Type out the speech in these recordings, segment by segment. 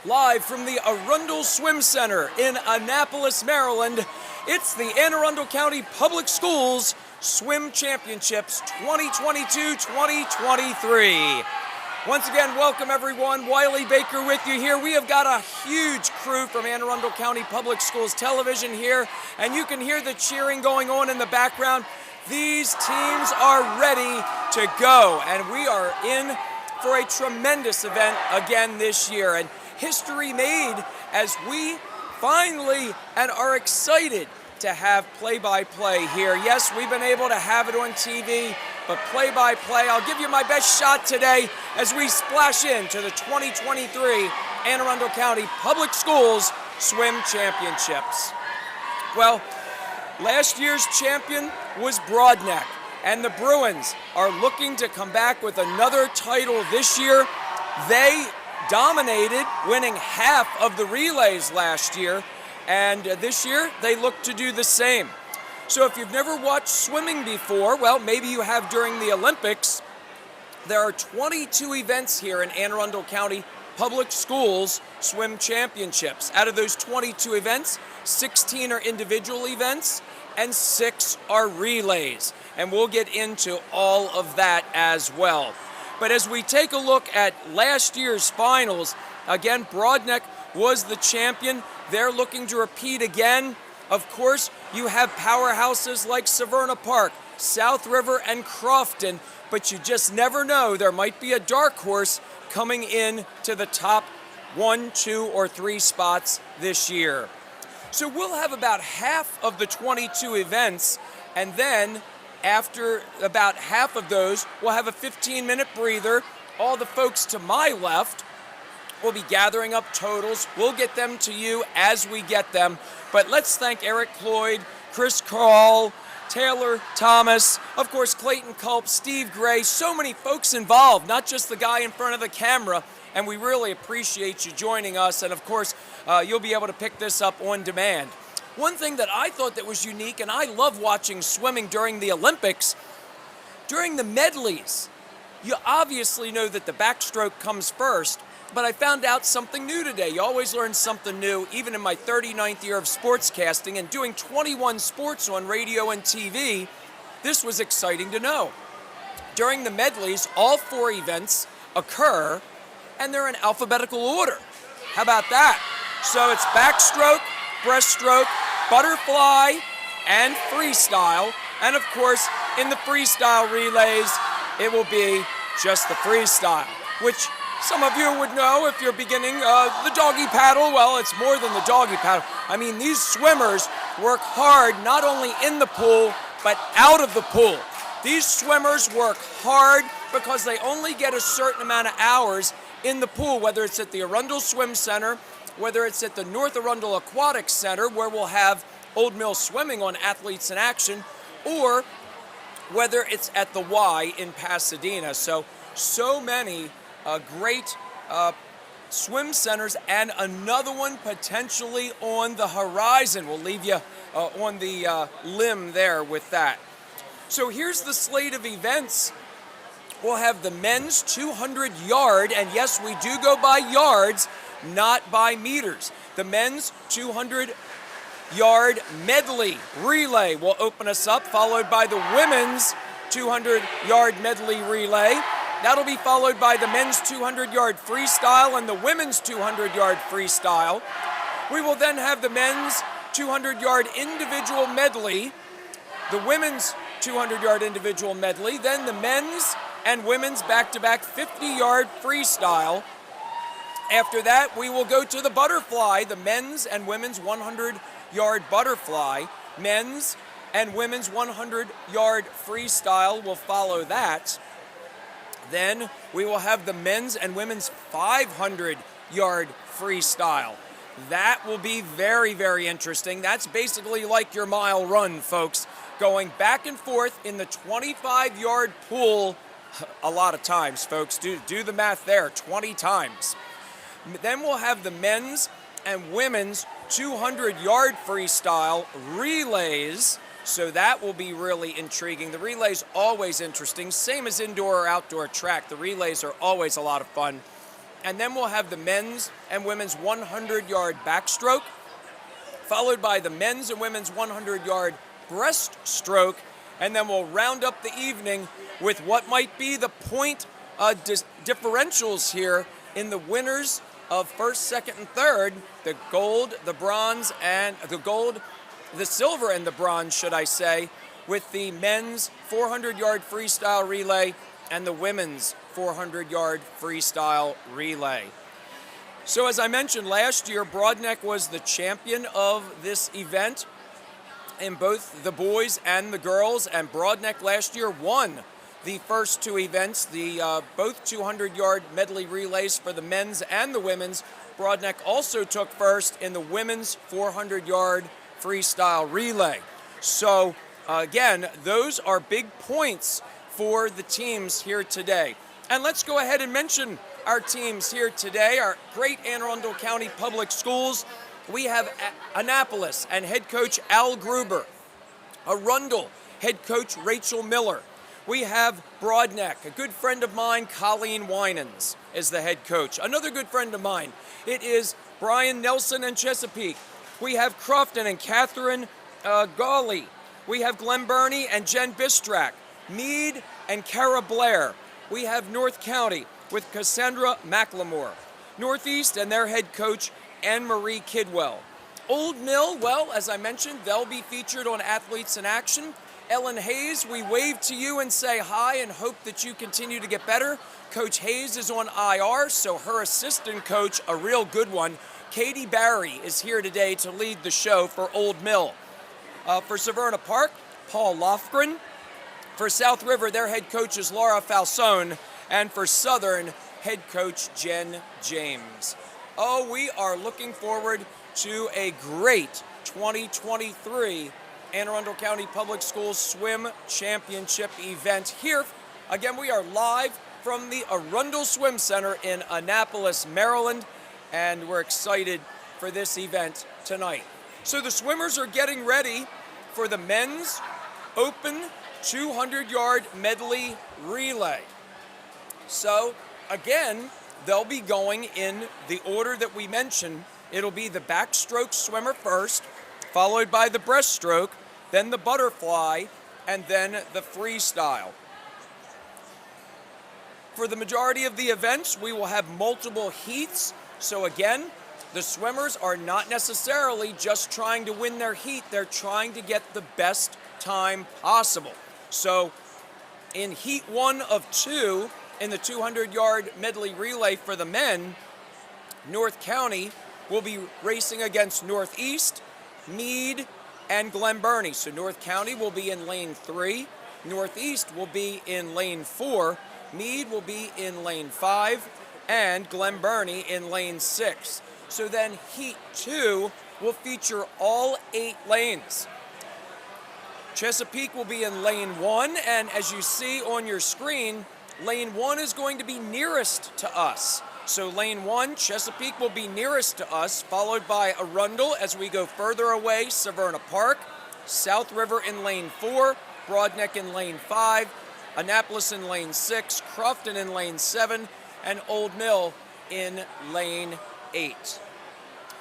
Live from the Arundel Swim Center in Annapolis, Maryland, it's the Anne Arundel County Public Schools Swim Championships 2022-2023. Once again, welcome everyone. Wiley Baker with you here. We have got a huge crew from Anne Arundel County Public Schools Television here, and you can hear the cheering going on in the background. These teams are ready to go, and we are in for a tremendous event again this year. And history made as we finally and are excited to have play-by-play here. Yes, we've been able to have it on TV, but play-by-play, I'll give you my best shot today as we splash into the 2023 Anne Arundel County Public Schools Swim Championships. Well, last year's champion was Broadneck, and the Bruins are looking to come back with another title this year. They dominated, winning half of the relays last year, and this year they look to do the same. So if you've never watched swimming before, well, maybe you have during the Olympics. There are 22 events here in Anne Arundel County Public Schools Swim Championships. Out of those 22 events, 16 are individual events and 6 are relays. And we'll get into all of that as well. But as we take a look at last year's finals, again, Broadneck was the champion. They're looking to repeat again. Of course, you have powerhouses like Severna Park, South River, and Crofton, but you just never know. There might be a dark horse coming in to the top 1, 2, or 3 spots this year. So we'll have about half of the 22 events, and then after about half of those, we'll have a 15-minute breather. All the folks to my left will be gathering up totals. We'll get them to you as we get them. But let's thank Eric Cloyd, Chris Carl, Taylor Thomas, of course, Clayton Culp, Steve Gray, so many folks involved, not just the guy in front of the camera. And we really appreciate you joining us. And of course, you'll be able to pick this up on demand. One thing that I thought that was unique, and I love watching swimming during the Olympics, during the medleys, you obviously know that the backstroke comes first, but I found out something new today. You always learn something new, even in my 39th year of sportscasting and doing 21 sports on radio and TV. This was exciting to know. During the medleys, all 4 events occur, and they're in alphabetical order. How about that? So it's backstroke, breaststroke, butterfly, and freestyle. And of course, in the freestyle relays, it will be just the freestyle, which some of you would know if you're beginning the doggy paddle. Well, it's more than the doggy paddle. I mean, these swimmers work hard not only in the pool, but out of the pool. These swimmers work hard because they only get a certain amount of hours in the pool, whether it's at the Arundel Swim Center, whether it's at the North Arundel Aquatic Center, where we'll have Old Mill Swimming on Athletes in Action, or whether it's at the Y in Pasadena. So many great swim centers, and another one potentially on the horizon. We'll leave you on the limb there with that. So here's the slate of events. We'll have the men's 200-yard, and yes, we do go by yards, not by meters. The men's 200-yard medley relay will open us up, followed by the women's 200-yard medley relay. That'll be followed by the men's 200-yard freestyle and the women's 200-yard freestyle. We will then have the men's 200-yard individual medley, the women's 200-yard individual medley, then the men's and women's back-to-back 50-yard freestyle. After that, we will go to the butterfly, the men's and women's 100-yard butterfly. Men's and women's 100-yard freestyle will follow that. Then we will have the men's and women's 500-yard freestyle. That will be very, very interesting. That's basically like your mile run, folks, going back and forth in the 25-yard pool a lot of times, folks. Do the math there, 20 times. Then we'll have the men's and women's 200-yard freestyle relays. So that will be really intriguing. The relay's always interesting, same as indoor or outdoor track. The relays are always a lot of fun. and then we'll have the men's and women's 100-yard backstroke, followed by the men's and women's 100-yard breaststroke, and then we'll round up the evening with what might be the point differentials here in the winners of first, second, and third, the gold, the bronze, and the silver and the bronze, should I say, with the men's 400-yard freestyle relay and the women's 400-yard freestyle relay. So as I mentioned, last year, Broadneck was the champion of this event in both the boys and the girls, and Broadneck last year won the first two events, the both 200-yard medley relays for the men's and the women's. Broadneck also took first in the women's 400-yard freestyle relay. So again, those are big points for the teams here today. And let's go ahead and mention our teams here today, our great Anne Arundel County Public Schools. We have Annapolis and head coach Al Gruber. Arundel, head coach Rachel Miller. We have Broadneck, a good friend of mine, Colleen Winans, is the head coach. Another good friend of mine, it is Brian Nelson and Chesapeake. We have Crofton and Catherine Gawley. We have Glen Burnie and Jen Bistrak. Meade and Kara Blair. We have North County with Cassandra McLemore. Northeast and their head coach, Anne-Marie Kidwell. Old Mill, well, as I mentioned, they'll be featured on Athletes in Action. Ellen Hayes, we wave to you and say hi and hope that you continue to get better. Coach Hayes is on IR, so her assistant coach, a real good one, Katie Barry, is here today to lead the show for Old Mill. For Severna Park, Paul Lofgren. For South River, their head coach is Laura Falsone. And for Southern, head coach Jen James. Oh, we are looking forward to a great 2023 Anne Arundel County Public Schools Swim Championship event here. Again, we are live from the Arundel Swim Center in Annapolis, Maryland, and we're excited for this event tonight. So the swimmers are getting ready for the men's open 200-yard medley relay. So again, they'll be going in the order that we mentioned. It'll be the backstroke swimmer first, followed by the breaststroke, then the butterfly, and then the freestyle. For the majority of the events, we will have multiple heats. So again, the swimmers are not necessarily just trying to win their heat, they're trying to get the best time possible. So in heat 1 of 2, in the 200-yard medley relay for the men, North County will be racing against Northeast, Meade, and Glen Burnie. So North County will be in lane 3, Northeast will be in lane 4, Meade will be in lane 5, and Glen Burnie in lane 6. So then heat 2 will feature all 8 lanes. Chesapeake will be in lane 1, and as you see on your screen, lane 1 is going to be nearest to us. So lane 1, Chesapeake will be nearest to us, followed by Arundel as we go further away, Severna Park, South River in lane 4, Broadneck in lane 5, Annapolis in lane 6, Crofton in lane 7, and Old Mill in lane 8.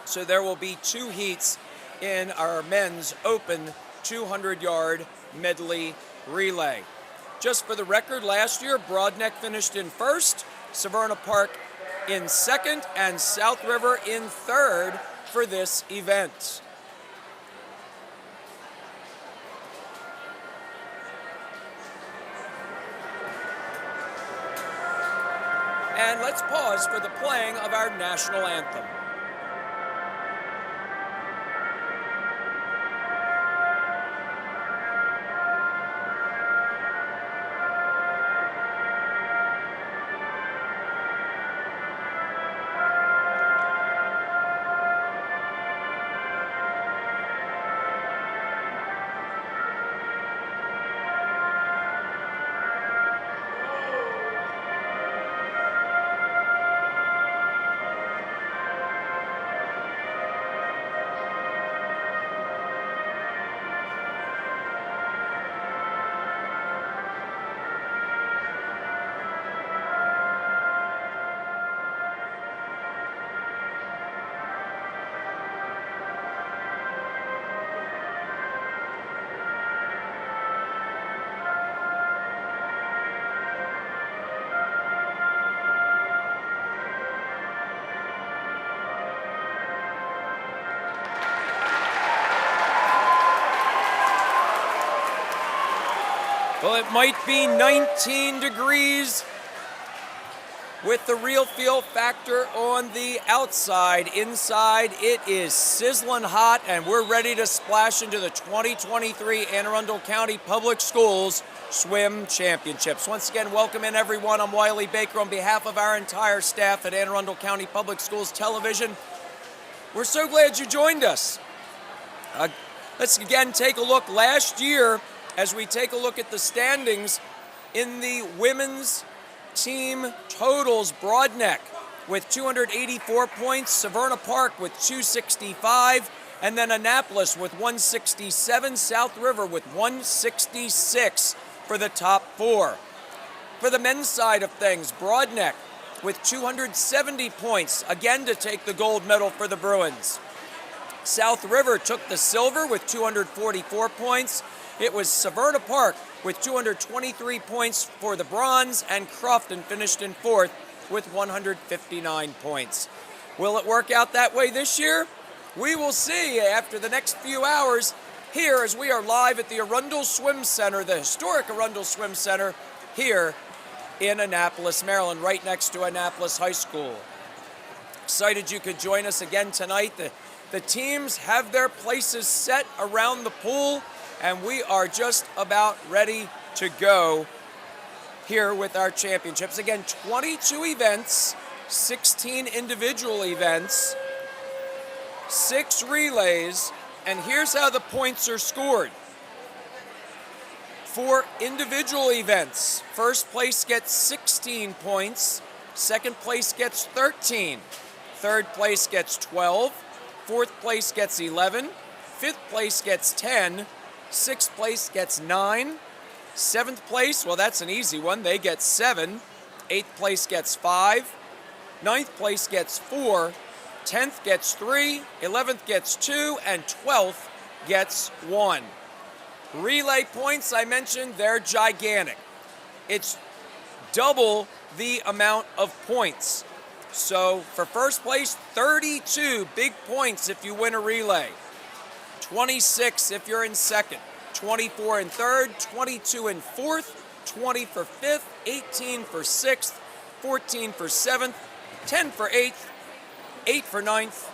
So there will be 2 heats in our men's open 200-yard medley relay. Just for the record, last year, Broadneck finished in first, Severna Park in second, and South River in third for this event. And let's pause for the playing of our national anthem. Well, it might be 19 degrees with the real feel factor on the outside. Inside, it is sizzling hot, and we're ready to splash into the 2023 Anne Arundel County Public Schools Swim Championships. Once again, welcome in everyone. I'm Wiley Baker on behalf of our entire staff at Anne Arundel County Public Schools Television. We're so glad you joined us. Let's again take a look last year as we take a look at the standings in the women's team totals. Broadneck with 284 points, Severna Park with 265, and then Annapolis with 167, South River with 166 for the top four. For the men's side of things, Broadneck with 270 points, again to take the gold medal for the Bruins. South River took the silver with 244 points. It was Severna Park with 223 points for the bronze, and Crofton finished in fourth with 159 points. Will it work out that way this year? We will see after the next few hours here as we are live at the Arundel Swim Center, the historic Arundel Swim Center here in Annapolis, Maryland, right next to Annapolis High School. Excited you could join us again tonight. The teams have their places set around the pool, and we are just about ready to go here with our championships. Again, 22 events, 16 individual events, 6 relays, and here's how the points are scored. For individual events, first place gets 16 points, second place gets 13, third place gets 12, fourth place gets 11, fifth place gets 10, sixth place gets 9, seventh place, well, that's an easy one, they get 7, eighth place gets 5, ninth place gets 4, 10th gets 3, 11th gets 2, and 12th gets 1. Relay points, I mentioned, they're gigantic. It's double the amount of points. So for first place, 32 big points if you win a relay. 26 if you're in second, 24 in third, 22 in fourth, 20 for fifth, 18 for sixth, 14 for seventh, 10 for eighth, 8 for ninth,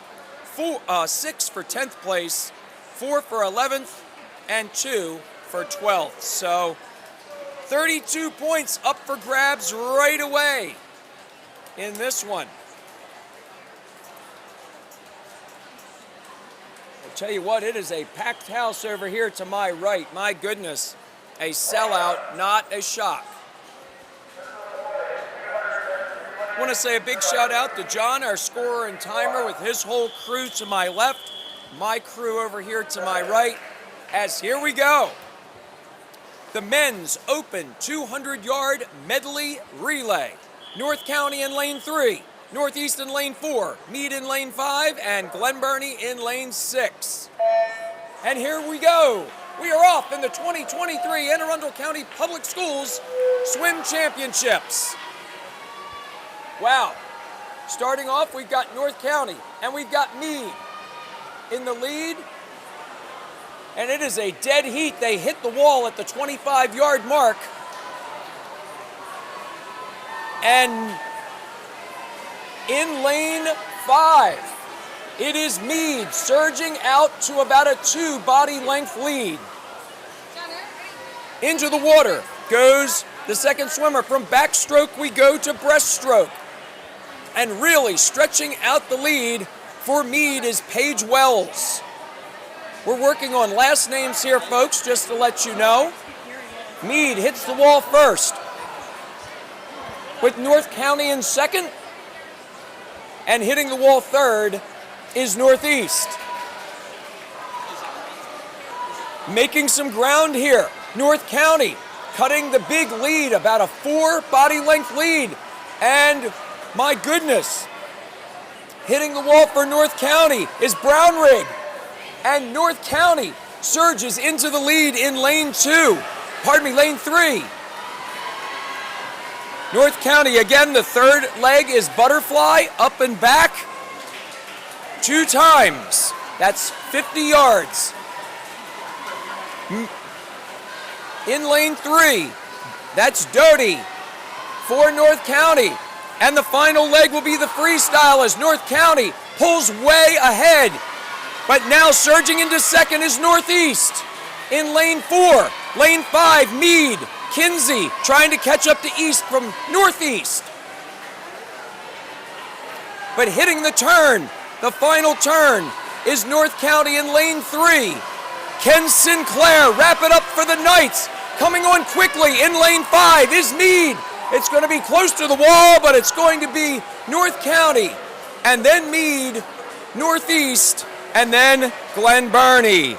6 for 10th place, 4 for 11th, and 2 for 12th. So 32 points up for grabs right away in this one. I'll tell you what, it is a packed house over here to my right. My goodness, a sellout, not a shock. I want to say a big shout out to John, our scorer and timer, with his whole crew to my left, my crew over here to my right, as here we go. The men's open 200-yard medley relay. North County in lane 3, Northeast in lane 4, Meade in lane 5, and Glen Burnie in lane 6. And here we go. We are off in the 2023 Anne Arundel County Public Schools Swim Championships. Wow. Starting off, we've got North County, and we've got Meade in the lead. And it is a dead heat. They hit the wall at the 25-yard mark. And in lane 5, it is Meade surging out to about a 2 body length lead. Into the water goes the second swimmer. From backstroke, we go to breaststroke. And really stretching out the lead for Meade is Paige Wells. We're working on last names here, folks, just to let you know. Meade hits the wall first, with North County in second, and hitting the wall third is Northeast. Making some ground here, North County cutting the big lead, about a 4 body length lead, and my goodness, hitting the wall for North County is Brownrigg. And North County surges into the lead in lane 3. North County, again, the third leg is butterfly, up and back, 2 times. That's 50 yards. In lane 3, that's Doty for North County. And the final leg will be the freestyle as North County pulls way ahead. But now surging into second is Northeast. In lane 4, lane 5, Meade, Kinsey trying to catch up to East from Northeast. But hitting the turn, the final turn, is North County in lane 3. Ken Sinclair wrap it up for the Knights. Coming on quickly in lane 5 is Meade. It's going to be close to the wall, but it's going to be North County. And then Meade, Northeast, and then Glen Burnie.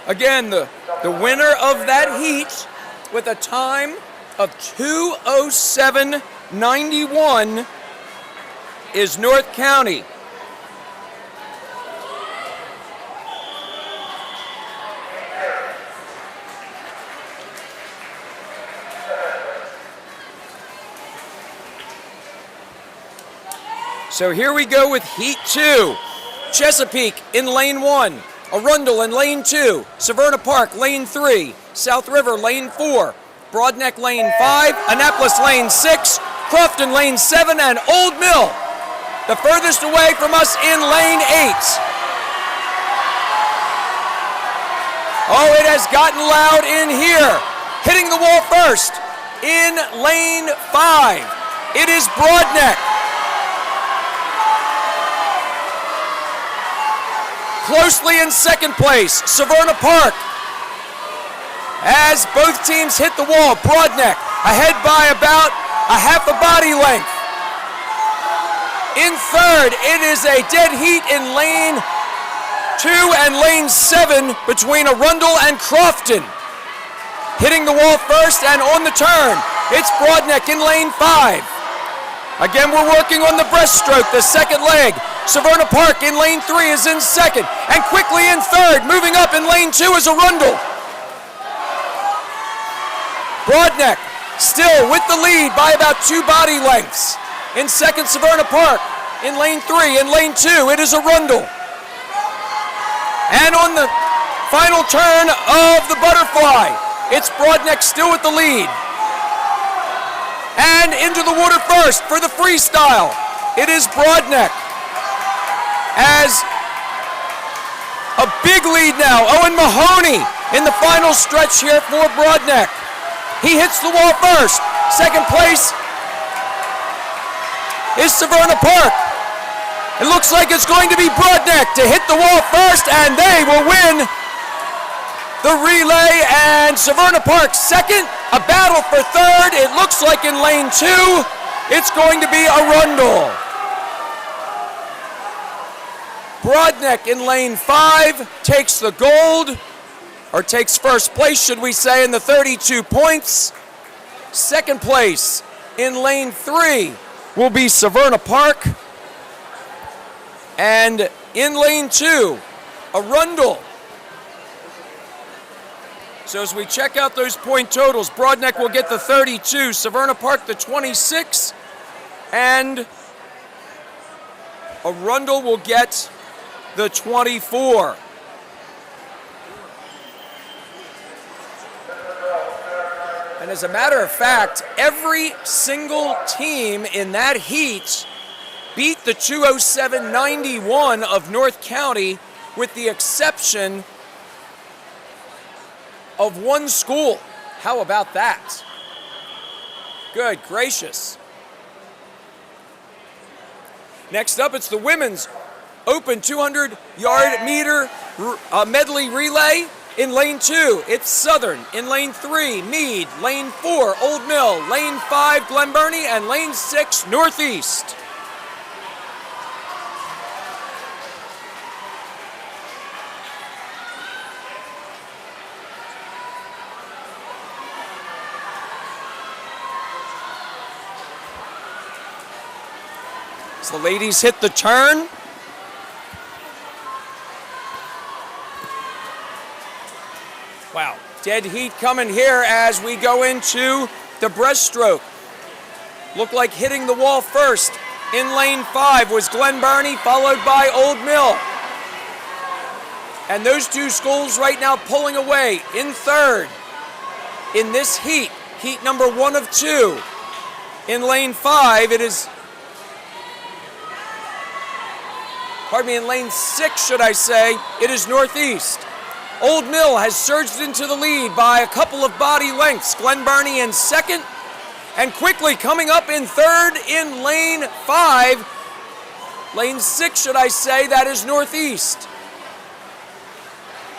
Again, the winner of that heat with a time of 2:07.91 is North County. So here we go with Heat 2. Chesapeake in lane 1. Arundel in lane 2, Severna Park lane 3, South River lane 4, Broadneck lane 5, Annapolis lane 6, Crofton lane 7, and Old Mill, the furthest away from us, in lane 8. Oh, it has gotten loud in here. Hitting the wall first in lane 5. It is Broadneck. Closely in second place, Severna Park. As both teams hit the wall, Broadneck ahead by about a half a body length. In third, it is a dead heat in lane 2 and lane 7 between Arundel and Crofton. Hitting the wall first and on the turn, it's Broadneck in lane 5. Again, we're working on the breaststroke, the second leg. Severna Park in lane 3 is in second, and quickly in third, moving up in lane 2 is Arundel. Broadneck still with the lead by about 2 body lengths. In second, Severna Park. In lane 3, in lane 2, it is Arundel. And on the final turn of the butterfly, it's Broadneck still with the lead. And into the water first for the freestyle, it is Broadneck. As a big lead now, Owen Mahoney in the final stretch here for Broadneck. He hits the wall first. Second place is Severna Park. It looks like it's going to be Broadneck to hit the wall first, and they will win the relay. And Severna Park second, a battle for third. It looks like in lane 2, it's going to be Arundel. Broadneck in lane 5 takes the gold, or takes first place, should we say, in the 32 points. Second place in lane 3 will be Severna Park. And in lane 2, Arundel. So as we check out those point totals, Broadneck will get the 32, Severna Park the 26, and Arundel will get the 24. And as a matter of fact, every single team in that heat beat the 2:07.91 of North County, with the exception of one school. How about that? Good gracious. Next up, it's the women's open 200-yard meter medley relay. In lane 2, it's Southern. In lane 3, Meade. Lane 4, Old Mill. Lane 5, Glen Burnie. And lane 6, Northeast. As the ladies hit the turn, Dead heat coming here as we go into the breaststroke. Looked like hitting the wall first in lane 5 was Glen Burnie, followed by Old Mill. And those two schools right now pulling away in third in this heat number 1 of 2. In lane 5, in lane 6, should I say, it is Northeast. Old Mill has surged into the lead by a couple of body lengths. Glen Burnie in second, and quickly coming up in third in lane 5. Lane 6, should I say, that is Northeast.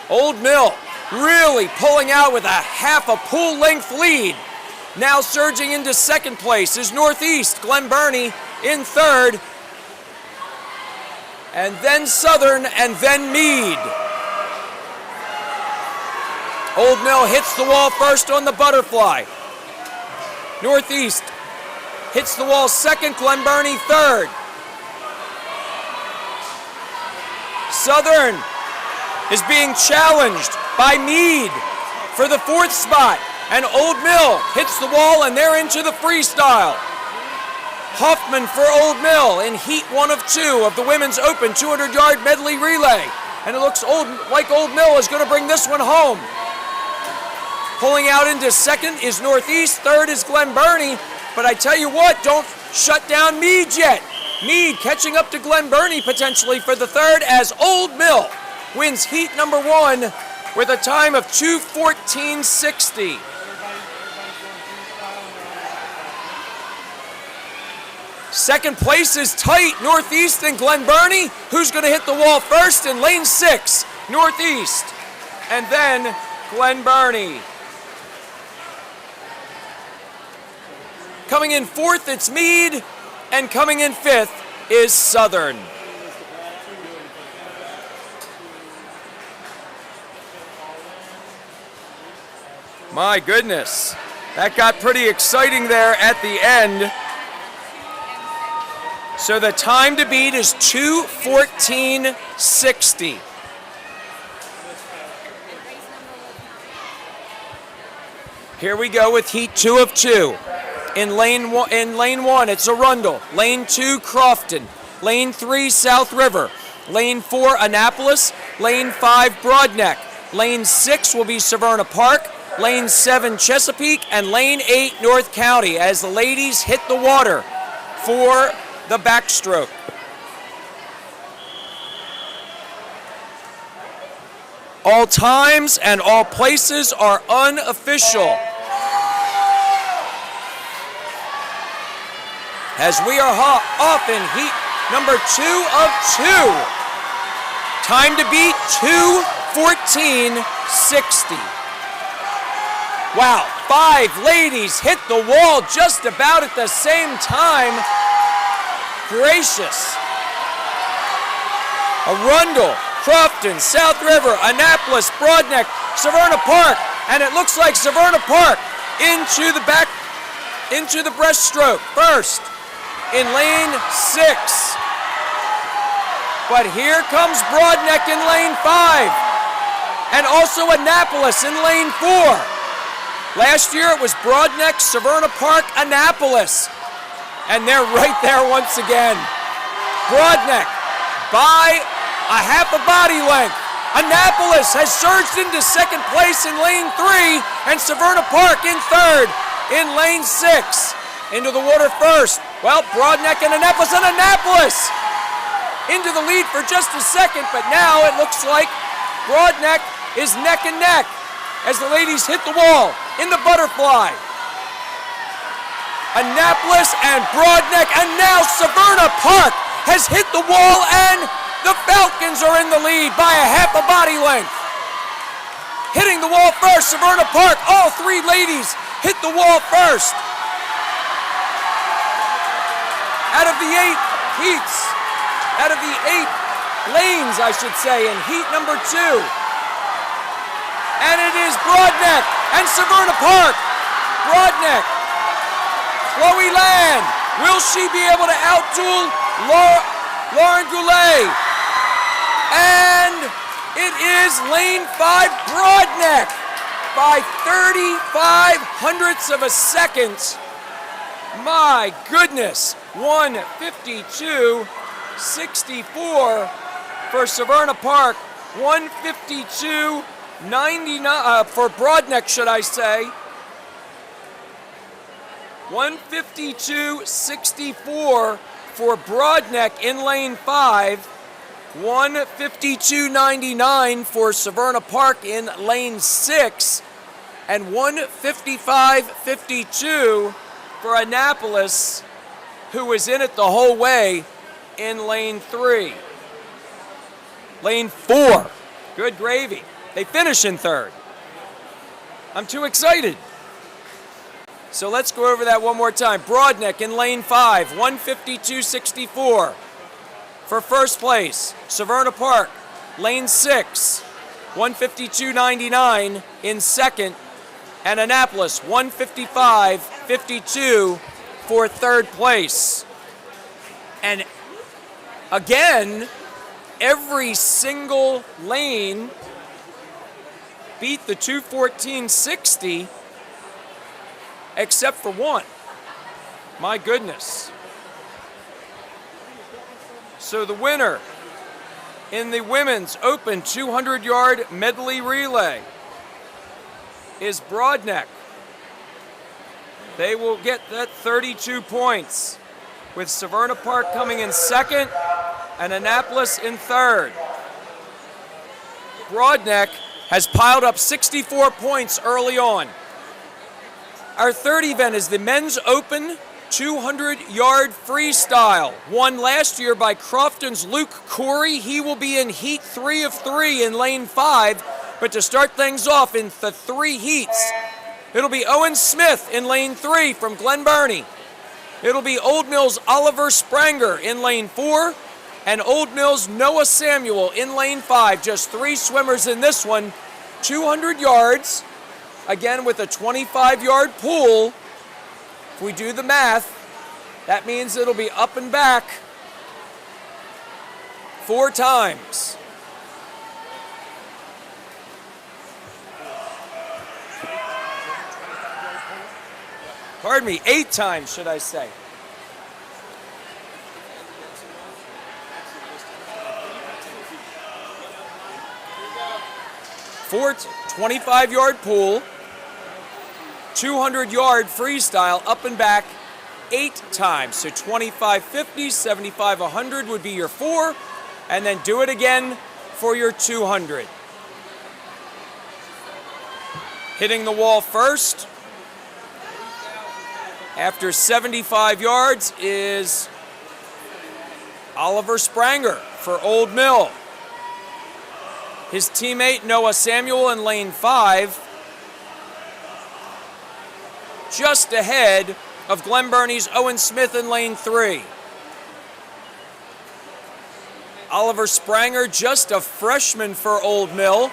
Old Mill really pulling out with a half a pool length lead. Now surging into second place is Northeast. Glen Burnie in third, and then Southern, and then Meade. Old Mill hits the wall first on the butterfly. Northeast hits the wall second, Glen Burnie third. Southern is being challenged by Meade for the 4th spot, and Old Mill hits the wall, and they're into the freestyle. Hoffman for Old Mill in heat 1 of 2 of the women's open 200-yard medley relay. And it looks like Old Mill is going to bring this one home. Pulling out into second is Northeast, third is Glen Burnie. But I tell you what, don't shut down Meade yet. Meade catching up to Glen Burnie potentially for the third as Old Mill wins heat number 1 with a time of 2:14.60. Second place is tight, Northeast and Glen Burnie. Who's going to hit the wall first in lane 6? Northeast, and then Glen Burnie. Coming in 4th, it's Meade, and coming in 5th is Southern. My goodness, that got pretty exciting there at the end. So the time to beat is 2:14.60. Here we go with heat 2 of 2. In lane 1, it's Arundel. Lane 2, Crofton. Lane 3, South River. Lane 4, Annapolis. Lane 5, Broadneck. Lane 6 will be Severna Park. Lane 7, Chesapeake. And lane 8, North County, as the ladies hit the water for the backstroke. All times and all places are unofficial, as we are off in heat number 2 of 2. Time to beat 2:14.60. Wow, 5 ladies hit the wall just about at the same time. Gracious. Arundel, Crofton, South River, Annapolis, Broadneck, Severna Park, and it looks like Severna Park into the breaststroke first in lane 6. But here comes Broadneck in lane 5, and also Annapolis in lane 4. Last year it was Broadneck, Severna Park, Annapolis, and they're right there once again. Broadneck by a half a body length. Annapolis has surged into second place in lane 3, and Severna Park in third in lane 6. Into the water first. Well, Broadneck and Annapolis into the lead for just a second, but now it looks like Broadneck is neck and neck as the ladies hit the wall in the butterfly. Annapolis and Broadneck, and now Severna Park has hit the wall, and the Falcons are in the lead by a half a body length. Hitting the wall first, Severna Park. All 3 ladies hit the wall first. Out of the 8 lanes, I should say, in heat number 2. And it is Broadneck and Severna Park. Broadneck, Chloe Land. Will she be able to outduel Lauren Goulet? And it is lane 5, Broadneck. by 35 hundredths of a second. My goodness, 1:52.64 for Severna Park, 1:52.99 for Broadneck, should I say. 1:52.64 for Broadneck in lane 5, 1:52.99 for Severna Park in lane 6, and 1:55.52 for Annapolis, who was in it the whole way in lane 3. Lane 4, good gravy. They finish in third. I'm too excited. So let's go over that one more time. Broadneck in lane 5, 1:52.64 for first place. Severna Park, lane 6, 1:52.99 in second. And Annapolis, 1:55.52 for third place. And again, every single lane beat the 2:14.60 except for one. My goodness. So the winner in the women's open 200-yard medley relay is Broadneck. They will get that 32 points, with Severna Park coming in second and Annapolis in third. Broadneck has piled up 64 points early on. Our third event is the men's open 200-yard freestyle, won last year by Crofton's Luke Corey. He will be in heat 3 of 3 in lane 5, but to start things off in the 3 heats, it'll be Owen Smith in lane 3 from Glen Burnie. It'll be Old Mill's Oliver Spranger in lane 4, and Old Mill's Noah Samuel in lane 5. Just 3 swimmers in this one, 200 yards, again with a 25-yard pool. If we do the math, that means it'll be up and back 4 times. Pardon me, 8 times, should I say. Four 25-yard pool, 200-yard freestyle, up and back 8 times. So 25, 50, 75, 100 would be your 4, and then do it again for your 200. Hitting the wall first after 75 yards is Oliver Spranger for Old Mill. His teammate Noah Samuel in lane 5, just ahead of Glen Burnie's Owen Smith in lane 3. Oliver Spranger, just a freshman for Old Mill.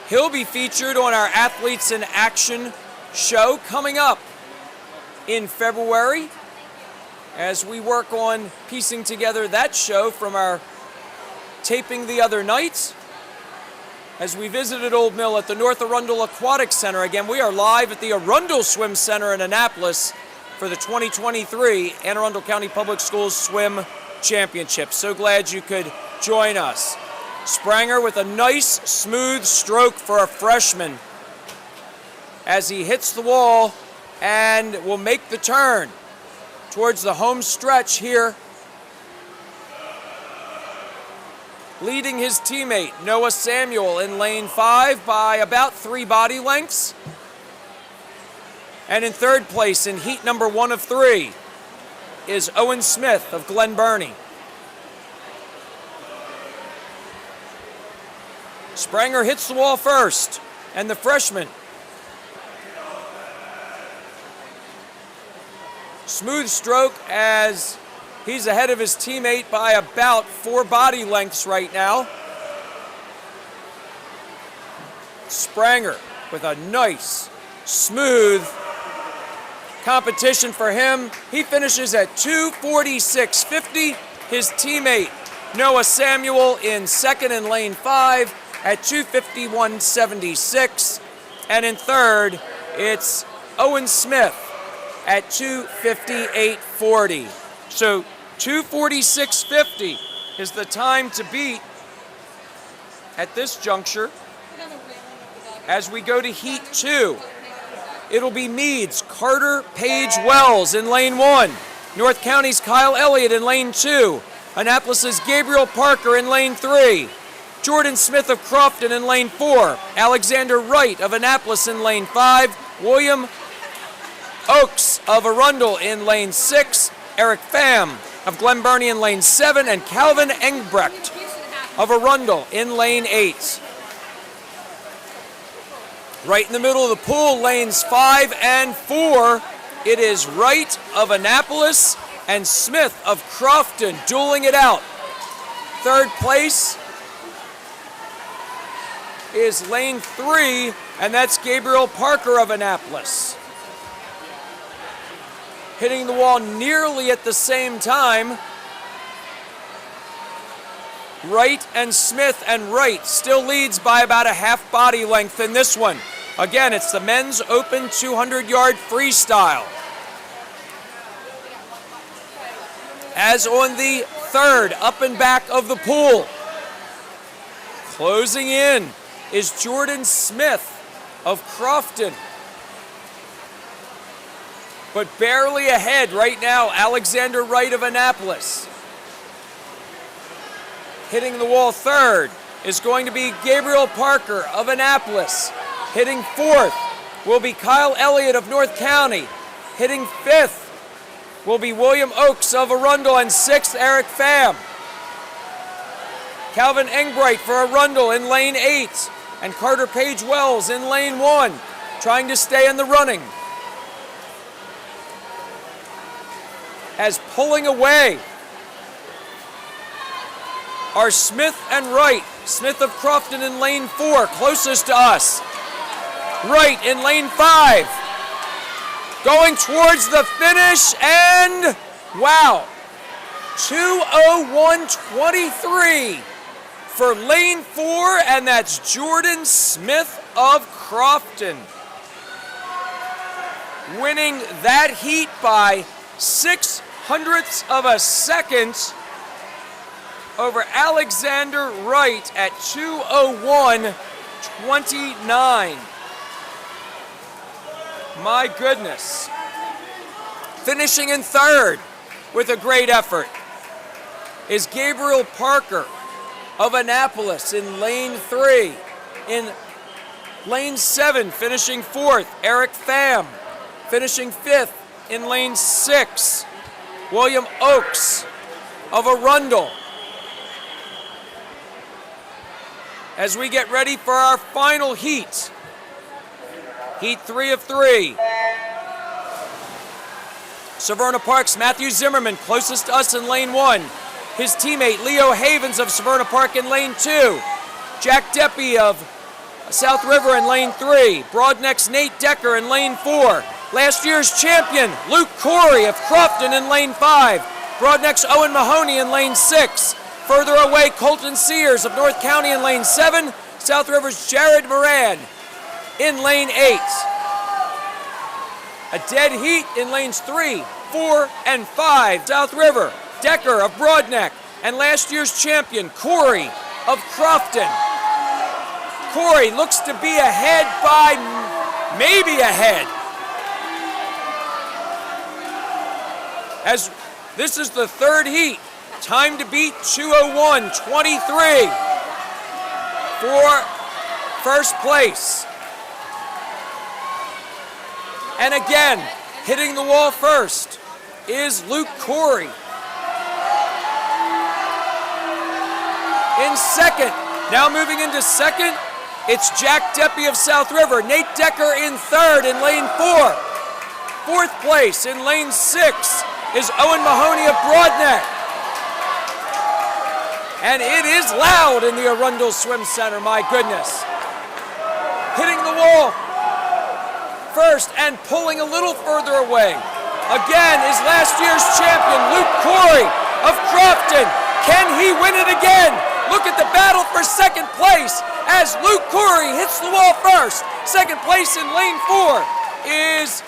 He'll be featured on our Athletes in Action show coming up in February as we work on piecing together that show from our taping the other night as we visited Old Mill at the North Arundel Aquatic Center. Again, we are live at the Arundel Swim Center in Annapolis for the 2023 Anne Arundel County Public Schools Swim Championship. So glad you could join us. Spranger with a nice smooth stroke for a freshman as he hits the wall and will make the turn towards the home stretch here, leading his teammate Noah Samuel in lane 5 by about 3 body lengths. And in third place in heat number 1 of 3 is Owen Smith of Glen Burnie. Spranger hits the wall first, and the freshman smooth stroke as he's ahead of his teammate by about 4 body lengths right now. Spranger with a nice, smooth competition for him. He finishes at 2:46.50. His teammate Noah Samuel in second in lane 5 at 2:51.76. And in third, it's Owen Smith at 2:58.40. So 2:46.50 is the time to beat at this juncture. As we go to Heat 2, it'll be Meade's Carter Page Wells in lane 1. North County's Kyle Elliott in lane 2. Annapolis's Gabriel Parker in lane 3. Jordan Smith of Crofton in lane 4. Alexander Wright of Annapolis in lane 5. William Oakes of Arundel in lane 6. Eric Pham of Glen Burnie in lane 7. And Calvin Engbrecht of Arundel in lane 8. Right in the middle of the pool, lanes 5 and 4, it is Wright of Annapolis and Smith of Crofton dueling it out. Third place is lane 3, and that's Gabriel Parker of Annapolis. Hitting the wall nearly at the same time. Wright and Smith, and Wright still leads by about a half body length in this one. Again, it's the men's open 200-yard freestyle. As on the third, up and back of the pool, closing in is Jordan Smith of Crofton. But barely ahead right now, Alexander Wright of Annapolis. Hitting the wall third is going to be Gabriel Parker of Annapolis. Hitting fourth will be Kyle Elliott of North County. Hitting fifth will be William Oakes of Arundel, and sixth, Eric Pham. Calvin Engbrecht for Arundel in lane 8, and Carter Page Wells in lane 1, trying to stay in the running. As pulling away are Smith and Wright. Smith of Crofton in lane 4, closest to us. Wright in lane 5. Going towards the finish, and wow, 2:01.23 for lane 4, and that's Jordan Smith of Crofton. Winning that heat by 0.06 of a second over Alexander Wright at 2:01.29. My goodness. Finishing in third with a great effort is Gabriel Parker of Annapolis in lane 3. In lane 7, finishing fourth, Eric Pham. Finishing fifth in lane 6, William Oakes of Arundel. As we get ready for our final heat, Heat 3 of 3. Severna Park's Matthew Zimmerman, closest to us in lane 1. His teammate Leo Havens of Severna Park in lane 2. Jack Deppie of South River in lane 3. Broadneck's Nate Decker in lane 4. Last year's champion Luke Corey of Crofton in lane 5. Broadneck's Owen Mahoney in lane 6. Further away, Colton Sears of North County in lane 7. South River's Jared Moran in lane 8. A dead heat in lanes 3, 4, and 5. South River, Decker of Broadneck, and last year's champion, Corey of Crofton. Corey looks to be ahead by maybe ahead. As this is the third heat, time to beat 2:01.23 for first place. And again, hitting the wall first is Luke Corey. In second, now moving into second, it's Jack Deppie of South River. Nate Decker in third in lane 4. Fourth place in lane 6 is Owen Mahoney of Broadneck. And it is loud in the Arundel Swim Center, my goodness. Hitting the wall first and pulling a little further away. Again is last year's champion, Luke Corey of Crofton. Can he win it again? Look at the battle for second place as Luke Corey hits the wall first. Second place in lane 4 is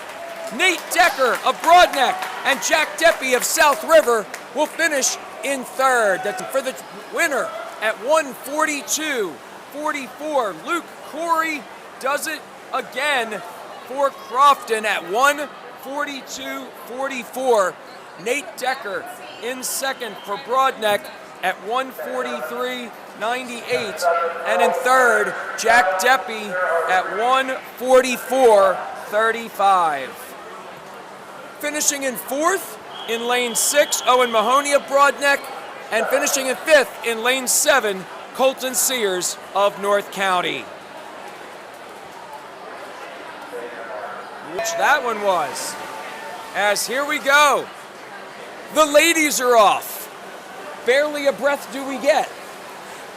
Nate Decker of Broadneck, and Jack Deppy of South River will finish in third. That's for the winner at 1:42.44. Luke Corey does it again for Crofton at 1:42.44. Nate Decker in second for Broadneck at 1:43.98. And in third, Jack Deppy at 1:44.35. Finishing in fourth in lane 6, Owen Mahoney of Broadneck, and finishing in fifth in lane 7, Colton Sears of North County. Which that one was. As here we go. The ladies are off. Barely a breath do we get.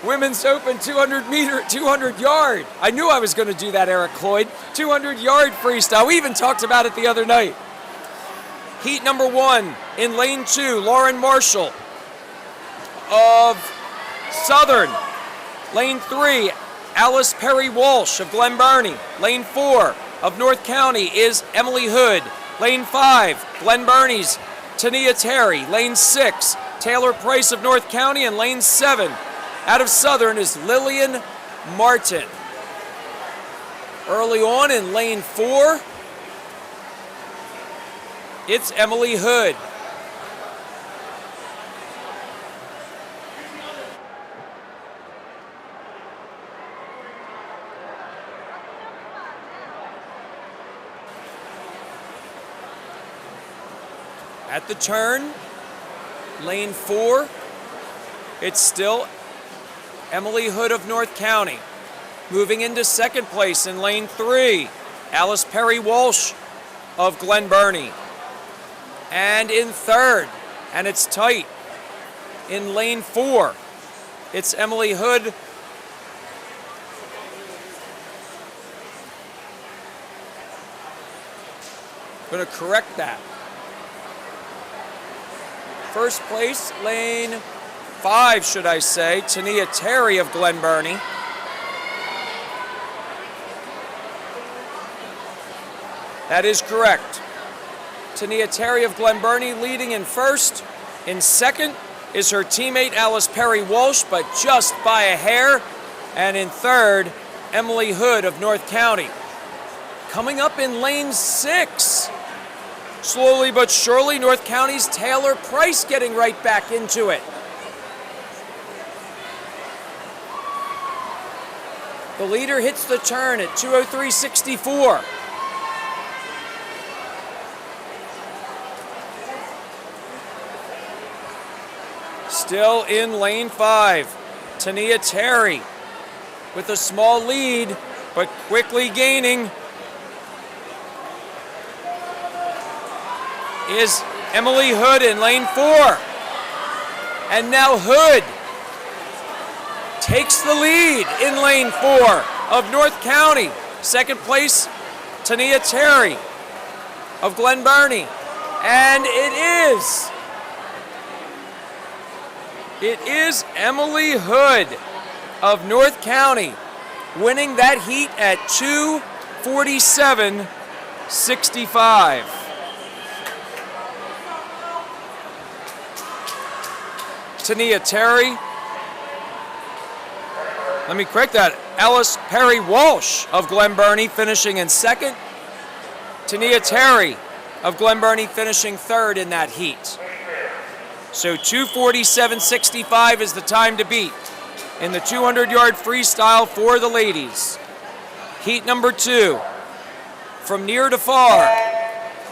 Women's Open 200 yard. I knew I was going to do that, Eric Cloyd. 200 yard freestyle. We even talked about it the other night. Heat number 1 in lane 2, Lauren Marshall of Southern. Lane 3, Alice Perry Walsh of Glen Burnie. Lane 4 of North County is Emily Hood. Lane 5, Glen Burnie's Tania Terry. Lane 6, Taylor Price of North County. And lane 7, out of Southern, is Lillian Martin. Early on in lane 4, it's Emily Hood. At the turn, lane 4, it's still Emily Hood of North County. Moving into second place in lane 3, Alice Perry Walsh of Glen Burnie. And in third, and it's tight, in lane 4, it's Emily Hood. I'm going to correct that. First place, lane 5, should I say, Tania Terry of Glen Burnie. That is correct. Tania Terry of Glen Burnie leading in first. In second is her teammate Alice Perry Walsh, but just by a hair. And in third, Emily Hood of North County. Coming up in lane 6, slowly but surely, North County's Taylor Price getting right back into it. The leader hits the turn at 2:03.64. Still in lane 5, Tania Terry with a small lead, but quickly gaining is Emily Hood in lane 4. And now Hood takes the lead in lane 4 of North County. Second place, Tania Terry of Glen Burnie. And it is Emily Hood of North County winning that heat at 2:47.65. Tania Terry. Let me correct that. Alice Perry Walsh of Glen Burnie finishing in second. Tania Terry of Glen Burnie finishing third in that heat. So 2:47.65 is the time to beat in the 200-yard freestyle for the ladies. Heat number 2. From near to far,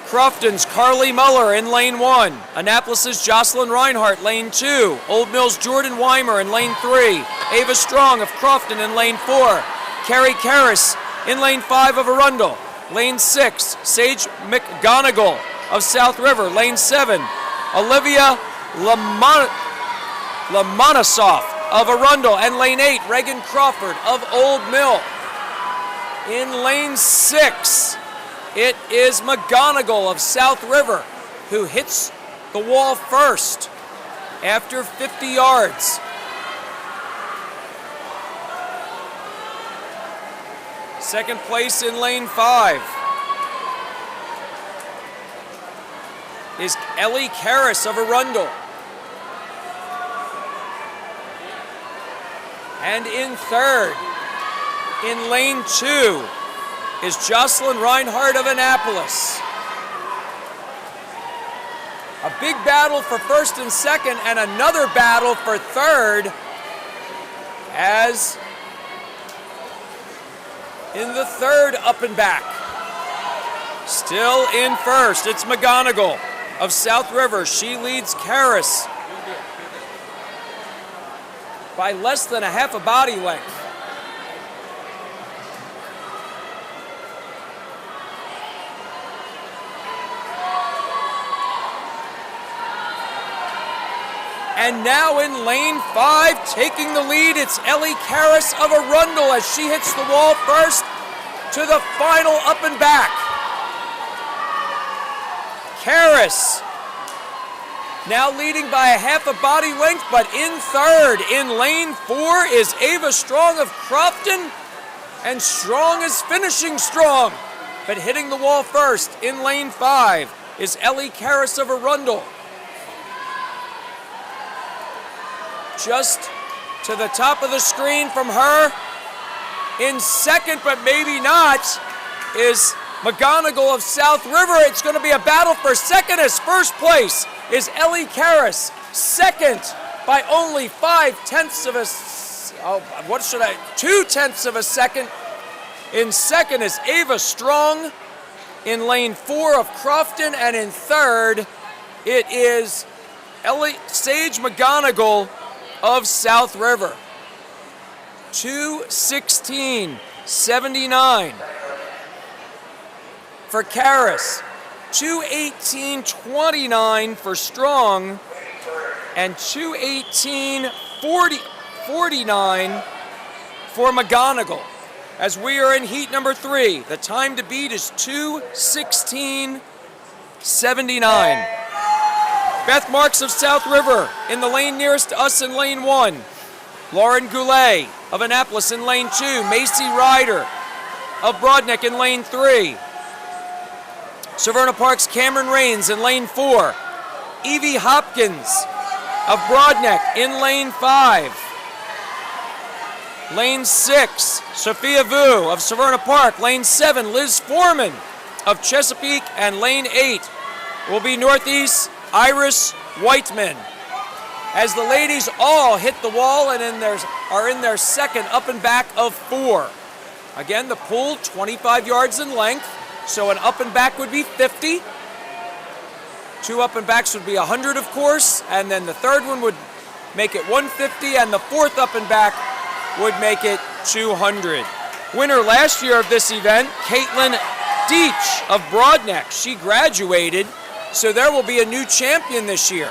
Crofton's Carly Muller in lane 1. Annapolis's Jocelyn Reinhart, lane 2. Old Mill's Jordan Weimer in lane 3. Ava Strong of Crofton in lane 4. Carrie Karras in lane 5 of Arundel. Lane 6, Sage McGonigal of South River. Lane 7, Olivia Lamanasoff of Arundel. And lane 8, Reagan Crawford of Old Mill. In lane 6, it is McGonigal of South River who hits the wall first after 50 yards. Second place in lane 5 is Ellie Karras of Arundel. And in third, in lane 2, is Jocelyn Reinhardt of Annapolis. A big battle for first and second, and another battle for third, as in the third up and back. Still in first, it's McGonigal of South River. She leads Karras by less than a half a body length. And now in lane 5, taking the lead, it's Ellie Karras of Arundel as she hits the wall first to the final up and back. Karras now leading by a half a body length, but in third, in lane 4, is Ava Strong of Crofton, and Strong is finishing strong, but hitting the wall first in lane 5 is Ellie Karras of Arundel. Just to the top of the screen from her, in second, but maybe not, is McGonigal of South River. It's going to be a battle for second, as first place is Ellie Karras. Second by only 2/10 of a second. In second is Ava Strong in lane 4 of Crofton, and in third, it is Sage McGonigal of South River. 2:16.79 for Karras, 2:18.29 for Strong, and 2:18.49 for McGonigal. As we are in heat number 3, the time to beat is 2:16.79. Beth Marks of South River in the lane nearest to us in lane 1. Lauren Goulet of Annapolis in lane 2. Macy Ryder of Broadneck in lane 3. Severna Park's Cameron Rains in lane 4. Evie Hopkins of Broadneck in lane 5. Lane 6, Sophia Vu of Severna Park. Lane 7, Liz Foreman of Chesapeake. And lane 8 will be Northeast Iris Whiteman. As the ladies all hit the wall and are in their second up and back of 4. Again, the pool 25 yards in length, so an up and back would be 50. 2 up and backs would be 100, of course, and then the third one would make it 150, and the fourth up and back would make it 200. Winner last year of this event, Caitlin Deach of Broadneck. She graduated, so there will be a new champion this year.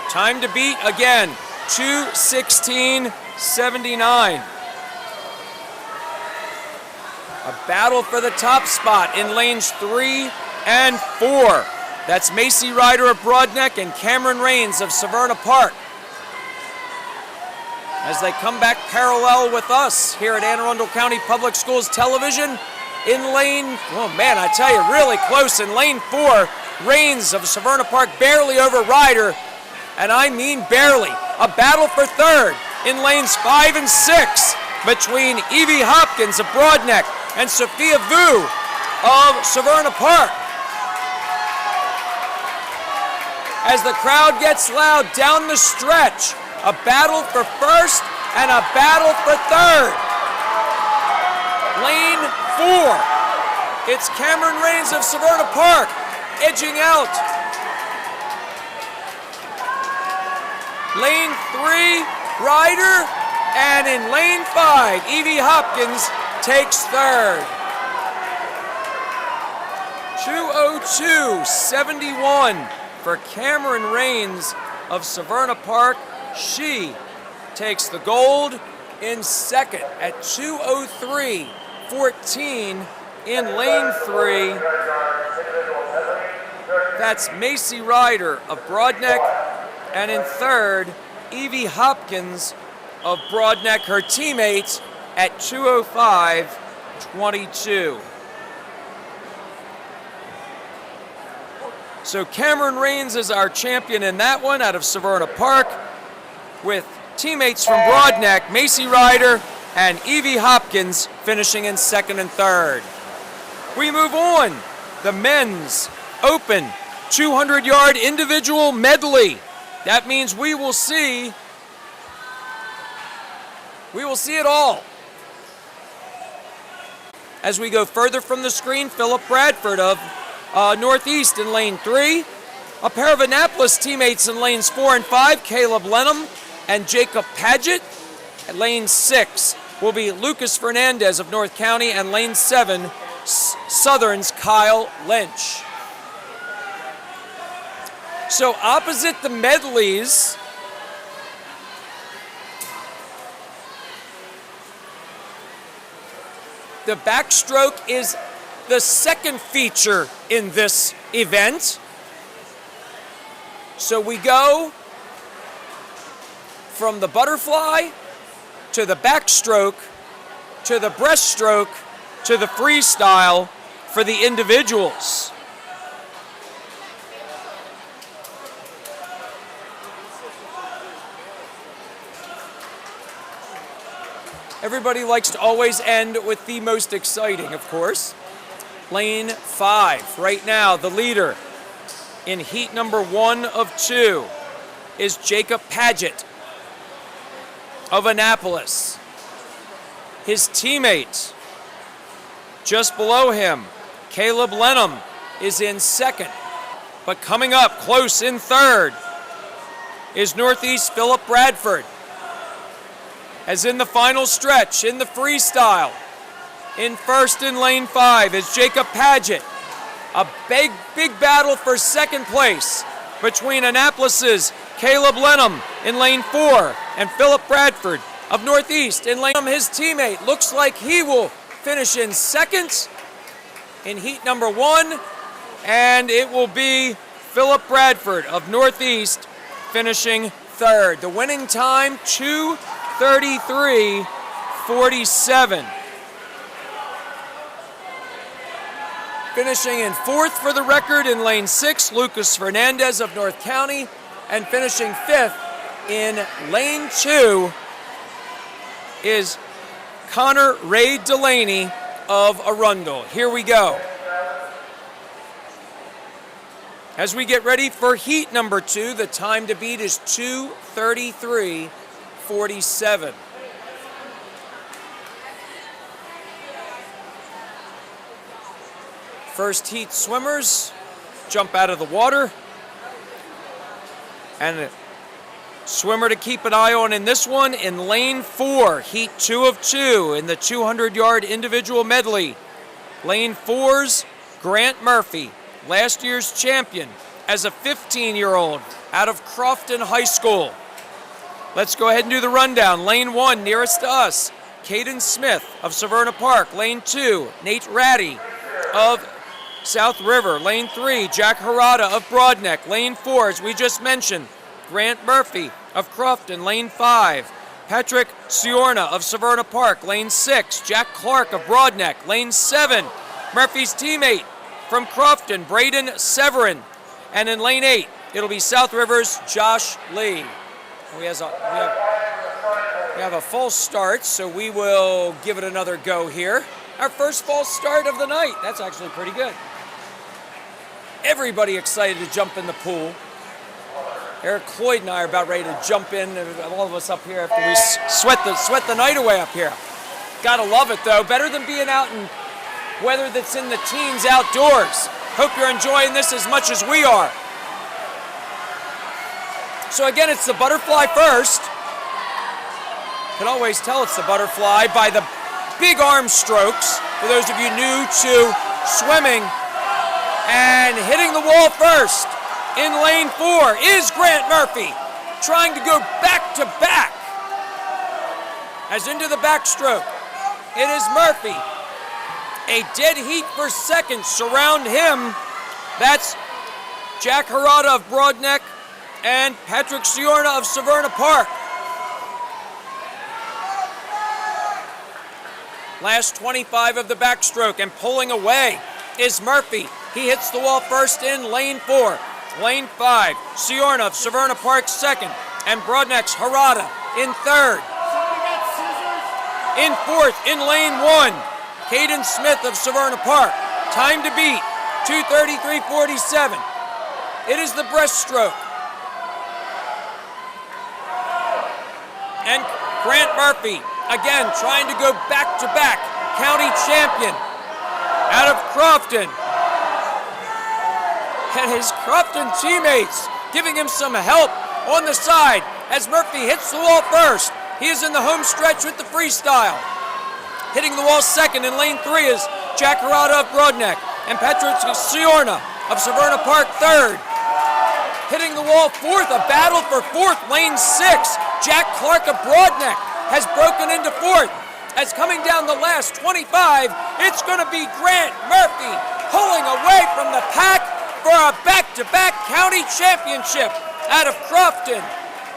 Time to beat again, 2:16.79. A battle for the top spot in lanes 3 and 4. That's Macy Ryder of Broadneck and Cameron Rains of Severna Park, as they come back parallel with us here at Anne Arundel County Public Schools Television. In lane, oh man, I tell you, really close. In lane 4, Rains of Severna Park barely over Ryder, and I mean barely. A battle for third in lanes 5 and 6 between Evie Hopkins of Broadneck and Sophia Vu of Severna Park. As the crowd gets loud down the stretch, a battle for first and a battle for third. Lane 4, it's Cameron Rains of Severna Park edging out. Lane 3, Ryder, and in lane 5, Evie Hopkins takes third. 2:02.71 for Cameron Rains of Severna Park. She takes the gold. In second at 2:03.14 in lane 3. That's Macy Ryder of Broadneck. And in third, Evie Hopkins of Broadneck, her teammate, at 2:05 22. So Cameron Rains is our champion in that one out of Severna Park, with teammates from Broadneck, Macy Ryder and Evie Hopkins finishing in second and third. We move on. The men's open 200-yard individual medley. That means we will see it all. As we go further from the screen, Philip Bradford of Northeast in lane 3. A pair of Annapolis teammates in lanes 4 and 5, Caleb Lenham and Jacob Paget. At lane 6 will be Lucas Fernandez of North County, and lane 7, Southern's Kyle Lynch. So opposite the medleys, the backstroke is the second feature in this event. So we go from the butterfly to the backstroke to the breaststroke to the freestyle for the individuals. Everybody likes to always end with the most exciting, of course. Lane 5, right now, the leader in heat number 1 of 2 is Jacob Paget of Annapolis. His teammate just below him, Caleb Lenham, is in second. But coming up close in third is Northeast Philip Bradford. As in the final stretch, in the freestyle, in first in lane 5 is Jacob Paget. A big battle for second place between Annapolis's Caleb Lenham in lane 4 and Philip Bradford of Northeast in lane. His teammate looks like he will finish in second in heat number 1, and it will be Philip Bradford of Northeast finishing third. The winning time, 2:33.47. Finishing in fourth for the record in lane 6, Lucas Fernandez of North County, and finishing fifth in lane 2 is Connor Ray Delaney of Arundel. Here we go. As we get ready for heat number 2, the time to beat is 2:33.47. First heat swimmers jump out of the water. And a swimmer to keep an eye on in this one in lane 4, heat 2 of 2 in the 200-yard individual medley. Lane 4's Grant Murphy, last year's champion as a 15-year-old out of Crofton High School. Let's go ahead and do the rundown. Lane 1, nearest to us, Caden Smith of Severna Park. Lane 2, Nate Ratty of South River. Lane 3, Jack Harada of Broadneck. Lane 4, as we just mentioned, Grant Murphy of Crofton. Lane 5, Patrick Ciorna of Severna Park. Lane 6, Jack Clark of Broadneck. Lane 7, Murphy's teammate from Crofton, Braden Severin. And in lane 8, it'll be South River's Josh Lee. We have a false start, so we will give it another go here. Our first false start of the night. That's actually pretty good. Everybody excited to jump in the pool. Eric Cloyd and I are about ready to jump in, all of us up here after we sweat the night away up here. Gotta love it though. Better than being out in weather that's in the teens outdoors. Hope you're enjoying this as much as we are. So again, it's the butterfly first. Can always tell it's the butterfly by the big arm strokes, for those of you new to swimming. And hitting the wall first in lane 4 is Grant Murphy, trying to go back to back. As into the backstroke, it is Murphy. A dead heat for second surround him. That's Jack Harada of Broadneck and Patrick Ciorna of Severna Park. Last 25 of the backstroke, and pulling away is Murphy. He hits the wall first in lane 4. Lane 5, Ciorna of Severna Park second, and Brodneck's Harada in third. In fourth, in lane 1, Caden Smith of Severna Park. Time to beat, 2:33.47. It is the breaststroke. And Grant Murphy, again, trying to go back-to-back county champion out of Crofton. And his Crofton teammates giving him some help on the side as Murphy hits the wall first. He is in the home stretch with the freestyle. Hitting the wall second in lane 3 is Jack Harada of Brodneck, and Patrick Ciorna of Severna Park third. Hitting the wall fourth, a battle for fourth, lane 6. Jack Clark of Brodneck has broken into fourth. As coming down the last 25, it's going to be Grant Murphy pulling away from the pack for a back-to-back county championship out of Crofton.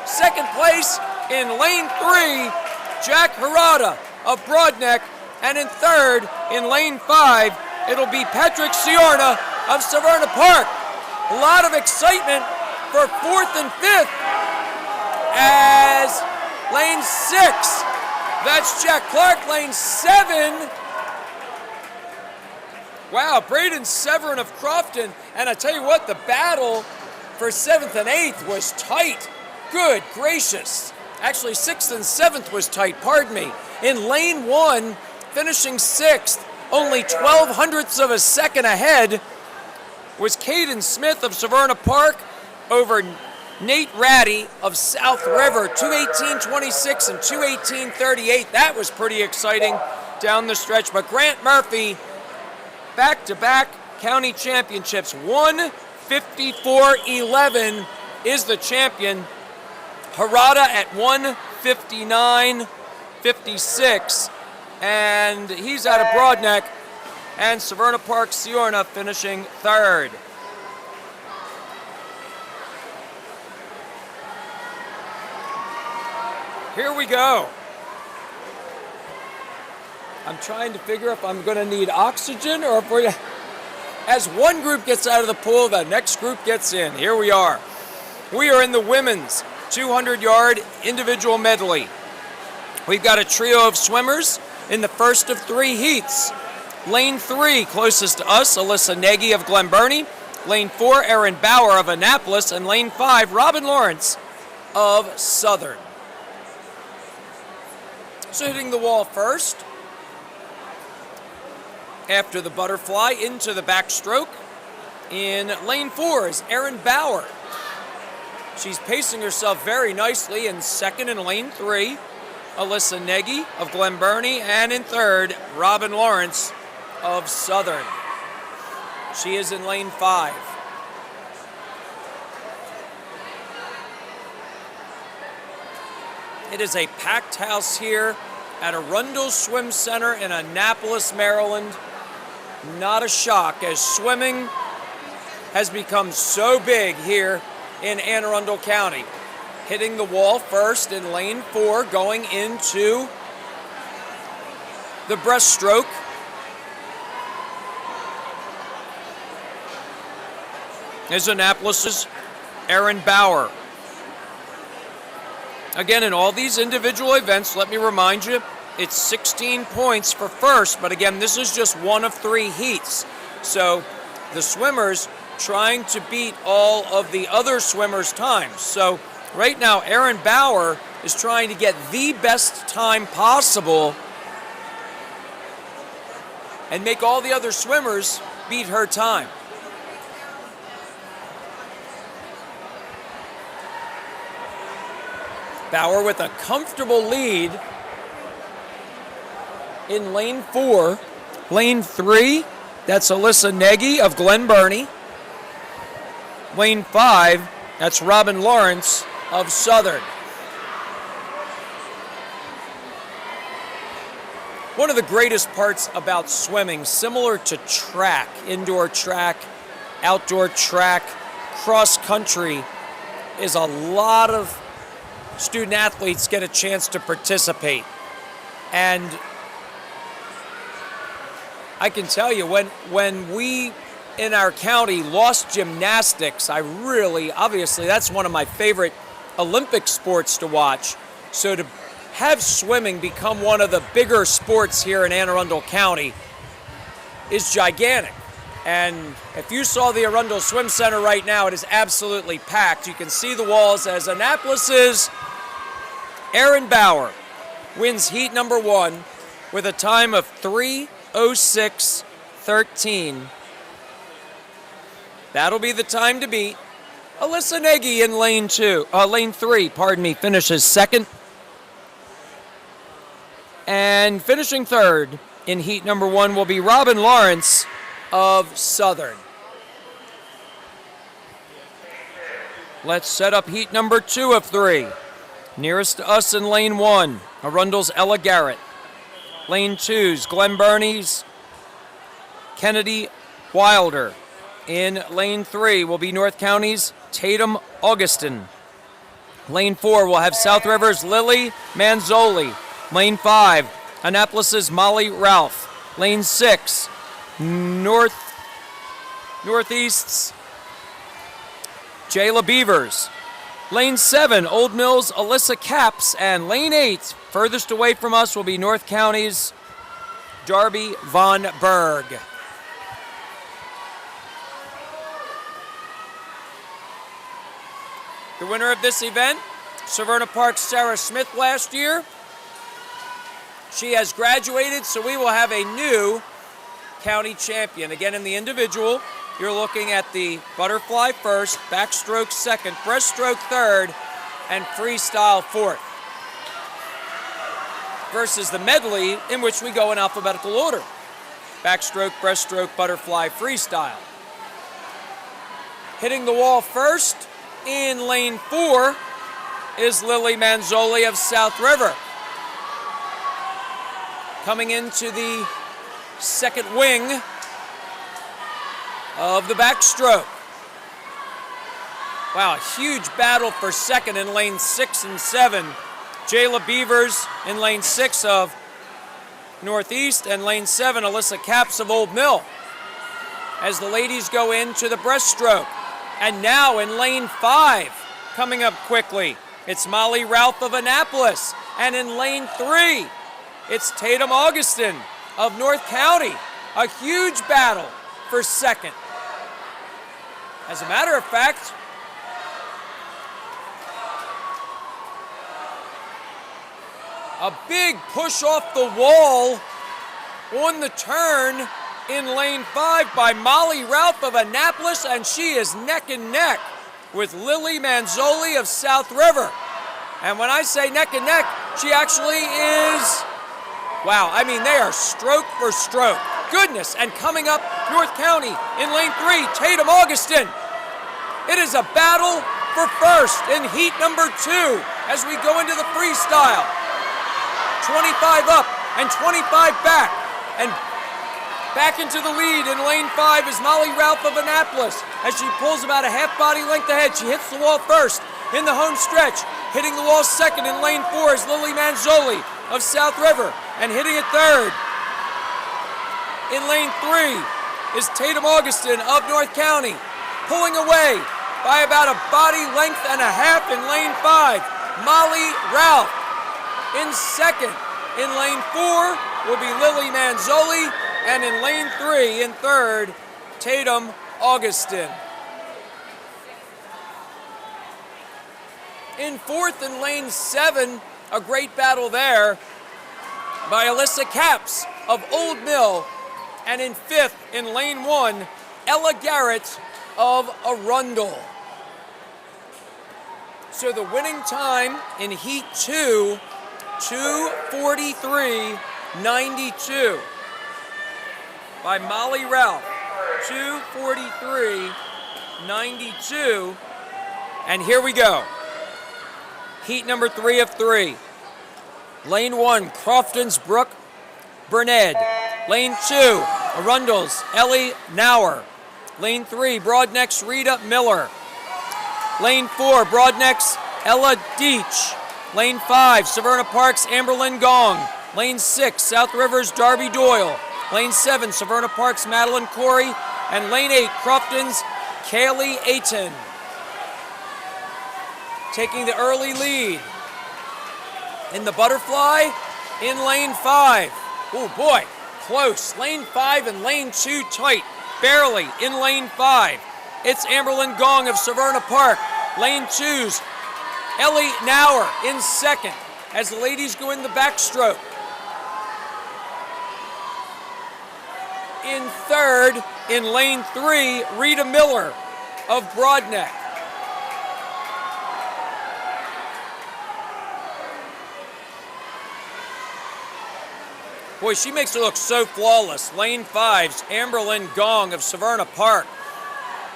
Second place in lane 3, Jack Harada of Brodneck, and in third, in lane 5, it'll be Patrick Ciorna of Severna Park. A lot of excitement for fourth and fifth as lane 6, that's Jack Clark. Lane 7, wow, Braden Severin of Crofton. And I tell you what, the battle for 7th and 8th was tight. Good gracious. Actually, 6th and 7th was tight, pardon me. In lane 1, finishing 6th, only 0.12 of a second ahead, was Caden Smith of Severna Park over Nate Ratty of South River, 2:18.26 and 2:18.38. That was pretty exciting down the stretch. But Grant Murphy, back-to-back county championships, 1:54.11 is the champion. Harada at 1:59.56, and he's out of Brodneck, and Severna Park Ciorna finishing third. Here we go. I'm trying to figure if I'm going to need oxygen or if we're... As one group gets out of the pool, the next group gets in. Here we are. We are in the women's 200-yard individual medley. We've got a trio of swimmers in the first of 3 heats. Lane 3, closest to us, Alyssa Nagy of Glen Burnie. Lane 4, Erin Bauer of Annapolis. And lane 5, Robin Lawrence of Southern. So hitting the wall first, after the butterfly, into the backstroke. In lane 4 is Erin Bauer. She's pacing herself very nicely. In second in lane 3, Alyssa Nagy of Glen Burnie. And in third, Robin Lawrence of Southern. She is in lane 5. It is a packed house here at Arundel Swim Center in Annapolis, Maryland. Not a shock, as swimming has become so big here in Anne Arundel County. Hitting the wall first in lane 4, going into the breaststroke. Is Annapolis's Erin Bauer. Again, in all these individual events, let me remind you, it's 16 points for first, but again, this is just one of 3 heats. So the swimmers trying to beat all of the other swimmers' times. So right now, Erin Bauer is trying to get the best time possible and make all the other swimmers beat her time. Bauer with a comfortable lead in lane 4. Lane 3, that's Alyssa Nagy of Glen Burnie. Lane 5, that's Robin Lawrence of Southern. One of the greatest parts about swimming, similar to track, indoor track, outdoor track, cross country, is a lot of student athletes get a chance to participate. And I can tell you, when we in our county lost gymnastics, obviously that's one of my favorite Olympic sports to watch. So to have swimming become one of the bigger sports here in Anne Arundel County is gigantic. And if you saw the Arundel Swim Center right now, it is absolutely packed. You can see the walls as Annapolis's Aaron Bauer wins heat number 1 with a time of 3:06:13. That'll be the time to beat. Alyssa Nagy in lane 3, finishes second. And finishing third in heat number 1 will be Robin Lawrence of Southern. Let's set up heat number 2 of 3. Nearest to us in lane 1, Arundel's Ella Garrett. Lane 2's Glenn Burney's Kennedy Wilder. In lane 3 will be North County's Tatum Augustin. Lane 4 will have South River's Lily Manzoli. Lane 5, Annapolis's Molly Ralph. Lane 6, Northeast's Jayla Beavers. Lane 7, Old Mill's Alyssa Capps. And lane 8, furthest away from us, will be North County's Darby Von Berg. The winner of this event, Severna Park's Sarah Smith last year. She has graduated, so we will have a new county champion. Again, in the individual, you're looking at the butterfly first, backstroke second, breaststroke third, and freestyle fourth. Versus the medley, in which we go in alphabetical order. Backstroke, breaststroke, butterfly, freestyle. Hitting the wall first in lane 4 is Lily Manzoli of South River. Coming into the second wing of the backstroke. Wow, a huge battle for second in lane 6 and 7. Jayla Beavers in lane 6 of Northeast, and lane 7, Alyssa Capps of Old Mill. As the ladies go into the breaststroke. And now in lane 5, coming up quickly, it's Molly Ralph of Annapolis. And in lane 3, it's Tatum Augustin of North County. A huge battle for second. As a matter of fact, a big push off the wall on the turn in lane 5 by Molly Ralph of Annapolis, and she is neck and neck with Lily Manzoli of South River. And when I say neck and neck, she actually is, wow, I mean, they are stroke for stroke. Goodness, and coming up North County in lane 3, Tatum Augustin. It is a battle for first in heat number 2 as we go into the freestyle. 25 up and 25 back, and back into the lead in lane 5 is Molly Ralph of Annapolis as she pulls about a half body length ahead. She hits the wall first in the home stretch. Hitting the wall second in lane 4 is Lily Manzoli of South River, and hitting it third in lane 3 is Tatum Augustin of North County, pulling away by about a body length and a half in lane 5. Molly Ralph in second. In lane 4 will be Lily Manzoli, and in lane 3, in third, Tatum Augustin. In fourth in lane 7, a great battle there by Alyssa Capps of Old Mill, and in fifth in lane 1, Ella Garrett of Arundel. So the winning time in heat 2, 2:43.92 by Molly Ralph. 2:43.92. And here we go. Heat number 3 of 3. Lane 1, Crofton's Brooke Burnett. Lane 2, Arundel's Ellie Nauer. Lane 3, Broadneck's Rita Miller. Lane 4, Broadneck's Ella Deach. Lane 5, Severna Park's Amberlyn Gong. Lane 6, South River's Darby Doyle. Lane 7, Severna Park's Madeline Corey. And lane 8, Crofton's Kaylee Ayton. Taking the early lead. In the butterfly, in lane 5. Oh boy, close. Lane 5 and lane 2 tight. Barely in lane 5. It's Amberlyn Gong of Severna Park. Lane 2's Ellie Nauer in second as the ladies go in the backstroke. In third, in lane 3, Rita Miller of Broadneck. Boy, she makes it look so flawless. Lane 5's Amberlyn Gong of Severna Park.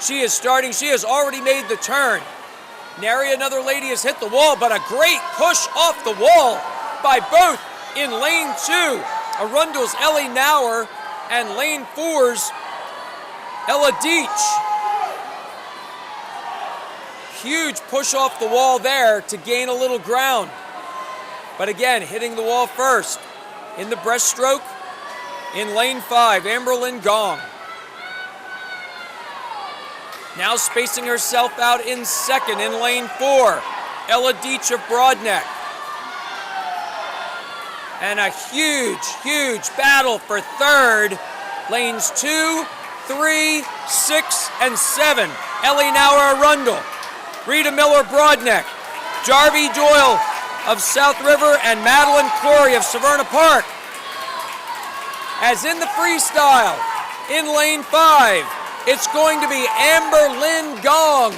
She is starting, she has already made the turn. Nary another lady has hit the wall, but a great push off the wall by both in lane 2. Arundel's Ellie Nauer and lane 4's Ella Deach. Huge push off the wall there to gain a little ground. But again, hitting the wall first. In the breaststroke, in lane 5, Amberlyn Gong. Now spacing herself out in second in lane 4, Ella Deach of Broadneck. And a huge, huge battle for third. Lanes 2, 3, 6, and 7. Ellie Nauer Arundel, Rita Miller Broadneck, Jarvie Doyle of South River, and Madeline Corey of Severna Park. As in the freestyle, in lane 5, it's going to be Amberlyn Gong.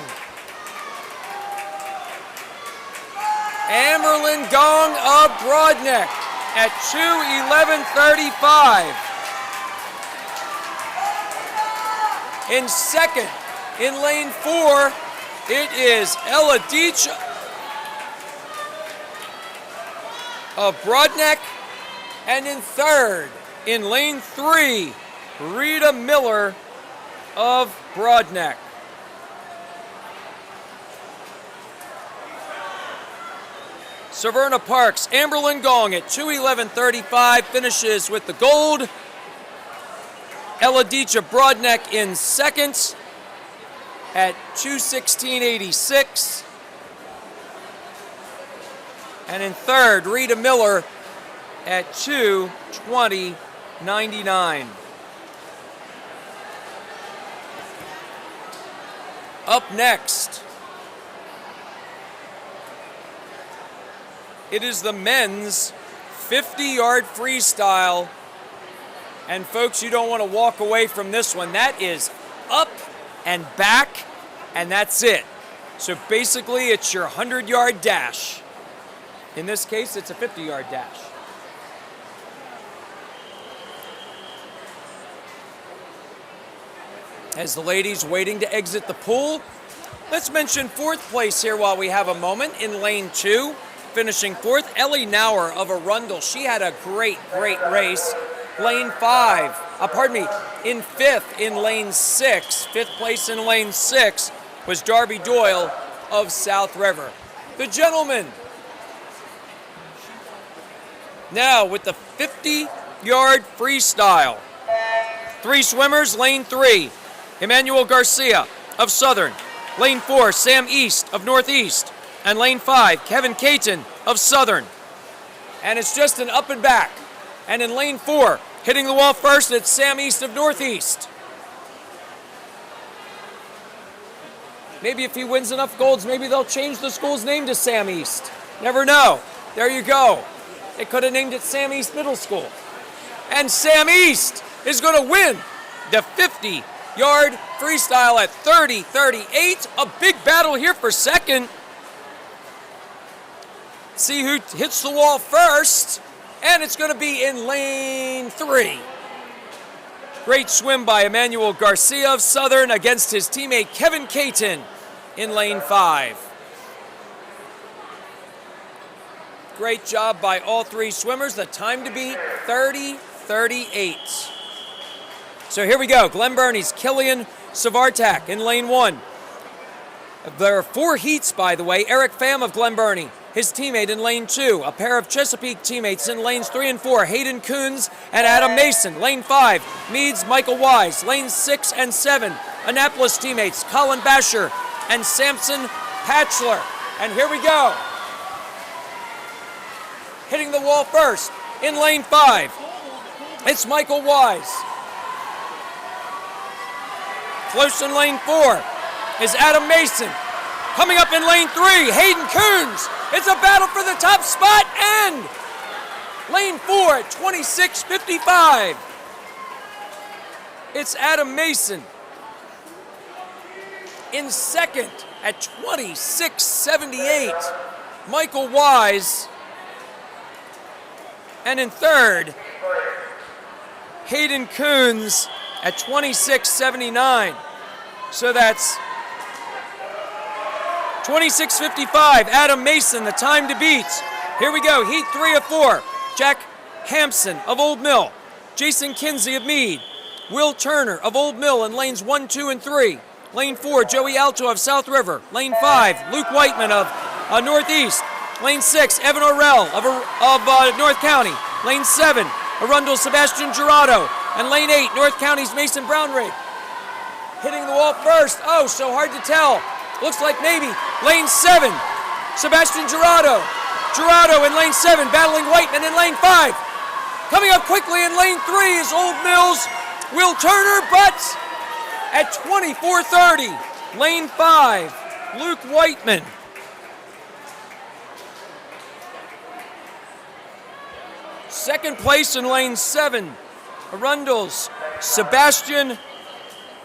Amberlyn Gong of Broadneck at 2:11:35. In second, in lane 4, it is Ella Deach of Broadneck. And in third, in lane 3, Rita Miller of Broadneck. Severna Park's Amberlyn Gong at 2:11:35 finishes with the gold. Ella Deach of Broadneck in second at 2:16:86. And in third, Rita Miller at 2:20:99. Up next, it is the men's 50-yard freestyle. And folks, you don't want to walk away from this one. That is up and back, and that's it. So basically, it's your 100-yard dash. In this case, it's a 50-yard dash. As the ladies waiting to exit the pool, let's mention fourth place here while we have a moment. In lane 2, finishing fourth, Ellie Nauer of Arundel. She had a great race. Lane 5, in fifth in lane 6, fifth place in lane 6 was Jarvie Doyle of South River. The gentlemen, now with the 50-yard freestyle. 3 swimmers, lane 3, Emmanuel Garcia of Southern. Lane 4, Sam East of Northeast. And lane 5, Kevin Caton of Southern. And it's just an up and back. And in lane 4, hitting the wall first, it's Sam East of Northeast. Maybe if he wins enough golds, maybe they'll change the school's name to Sam East. Never know. There you go. They could have named it Sam East Middle School. And Sam East is going to win the 50-yard freestyle at 30:38. A big battle here for second. See who hits the wall first. And it's going to be in lane 3. Great swim by Emmanuel Garcia of Southern against his teammate Kevin Caton in lane 5. Great job by all 3 swimmers. The time to beat, 30:38. So here we go. Glen Burnie's Killian Savartak in lane 1. There are 4 heats, by the way. Eric Pham of Glen Burnie his teammate in lane 2. A pair of Chesapeake teammates in lanes 3 and 4, Hayden Coons and Adam Mason. Lane 5, Meads, Michael Wise. Lanes 6 and 7, Annapolis teammates, Colin Basher and Samson Patchler. And here we go. Hitting the wall first in lane 5, it's Michael Wise. Close in lane 4 is Adam Mason. Coming up in lane 3, Hayden Coons. It's a battle for the top spot, and lane 4 at 26:55. It's Adam Mason. In second at 26:78, Michael Wise. And in third, Hayden Coons at 26:79. So that's 26:55, Adam Mason, the time to beat. Here we go, heat 3 of 4. Jack Hampson of Old Mill, Jason Kinsey of Meade, Will Turner of Old Mill in lanes 1, 2, and 3. Lane 4, Joey Alto of South River. Lane 5, Luke Whiteman of Northeast. Lane 6, Evan Orrell of North County. Lane 7, Arundel Sebastian Gerardo. And lane 8, North County's Mason Brownrigg. Hitting the wall first. Oh, so hard to tell. Looks like maybe lane 7, Sebastian Gerardo. Gerardo in lane 7, battling Whiteman in lane 5. Coming up quickly in lane 3 is Old Mill's Will Turner, but at 24:30, lane 5, Luke Whiteman. Second place in lane 7, Arundel's Sebastian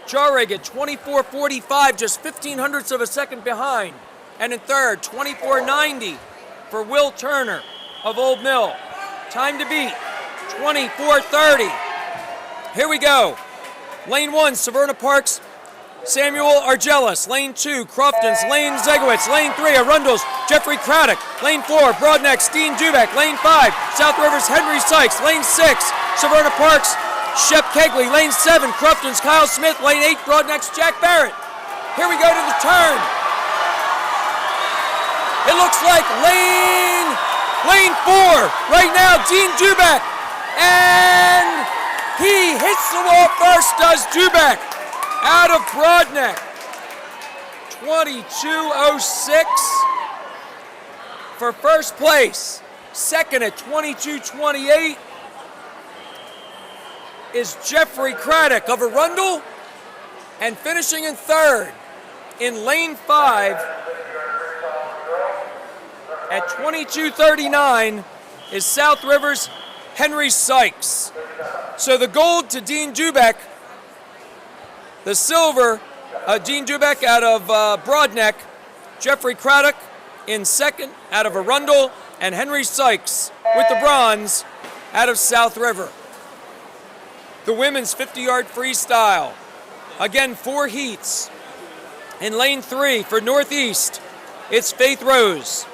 Jarrig at 24:45, just 0.15 of a second behind. And in third, 24:90 for Will Turner of Old Mill. Time to beat, 24:30. Here we go. Lane 1, Severna Parks, Samuel Argelis. Lane 2, Crofton's Lane Zegowitz. Lane 3, Arundel's Jeffrey Craddock. Lane 4, Broadneck's Dean Dubeck. Lane 5, South River's Henry Sykes. Lane 6, Severna Parks, Shep Kegley. Lane 7, Crofton's Kyle Smith. Lane 8, Broadneck's Jack Barrett. Here we go to the turn. It looks like lane 4 right now, Dean Dubeck. And he hits the wall first, does Dubeck, out of Broadneck. 22:06 for first place. Second at 22:28 is Jeffrey Craddock of Arundel. And finishing in third in lane 5 at 22:39 is South River's Henry Sykes. So the gold to Dean Dubeck, the silver, Dean Dubeck out of Broadneck, Jeffrey Craddock in second out of Arundel, and Henry Sykes with the bronze out of South River. The women's 50-yard freestyle. Again, 4 heats. In lane 3 for Northeast, it's Faith Rose.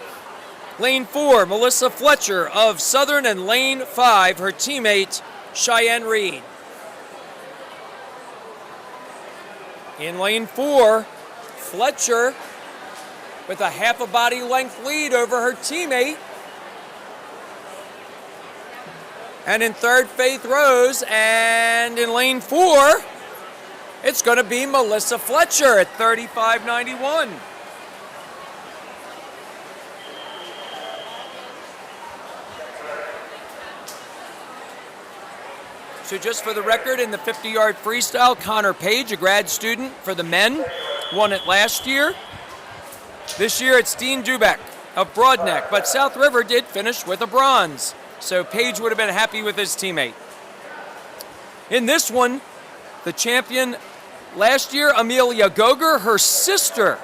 Lane 4, Melissa Fletcher of Southern, and lane 5, her teammate, Cheyenne Reed. In lane 4, Fletcher with a half a body length lead over her teammate. And in third, Faith Rose. And in lane 4, it's going to be Melissa Fletcher at 35:91. So just for the record, in the 50-yard freestyle, Connor Page, a grad student for the men, won it last year. This year it's Dean Dubeck of Broadneck, but South River did finish with a bronze. So Page would have been happy with his teammate. In this one, the champion last year, Amelia Goger, her sister,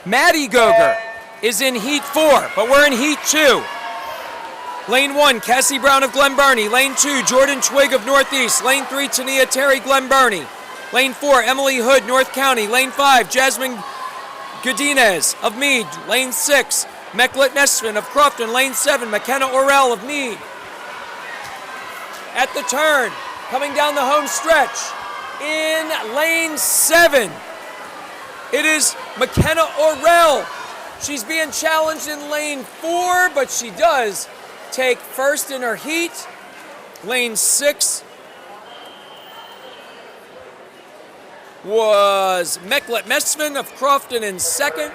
Maddie Goger, is in Heat 4, but we're in Heat 2. Lane 1, Cassie Brown of Glen Burnie. Lane 2, Jordan Twig of Northeast. Lane 3, Tania Terry, Glen Burnie. Lane 4, Emily Hood, North County. Lane 5, Jasmine Godinez of Meade. Lane 6, Meklet Nesvin of Crofton. Lane 7, McKenna Orrell of Meade. At the turn, coming down the home stretch, in lane 7, it is McKenna Orrell She's being challenged in lane 4, but she does take first in her heat. Lane 6 was Meklet Mesvin of Crofton in second.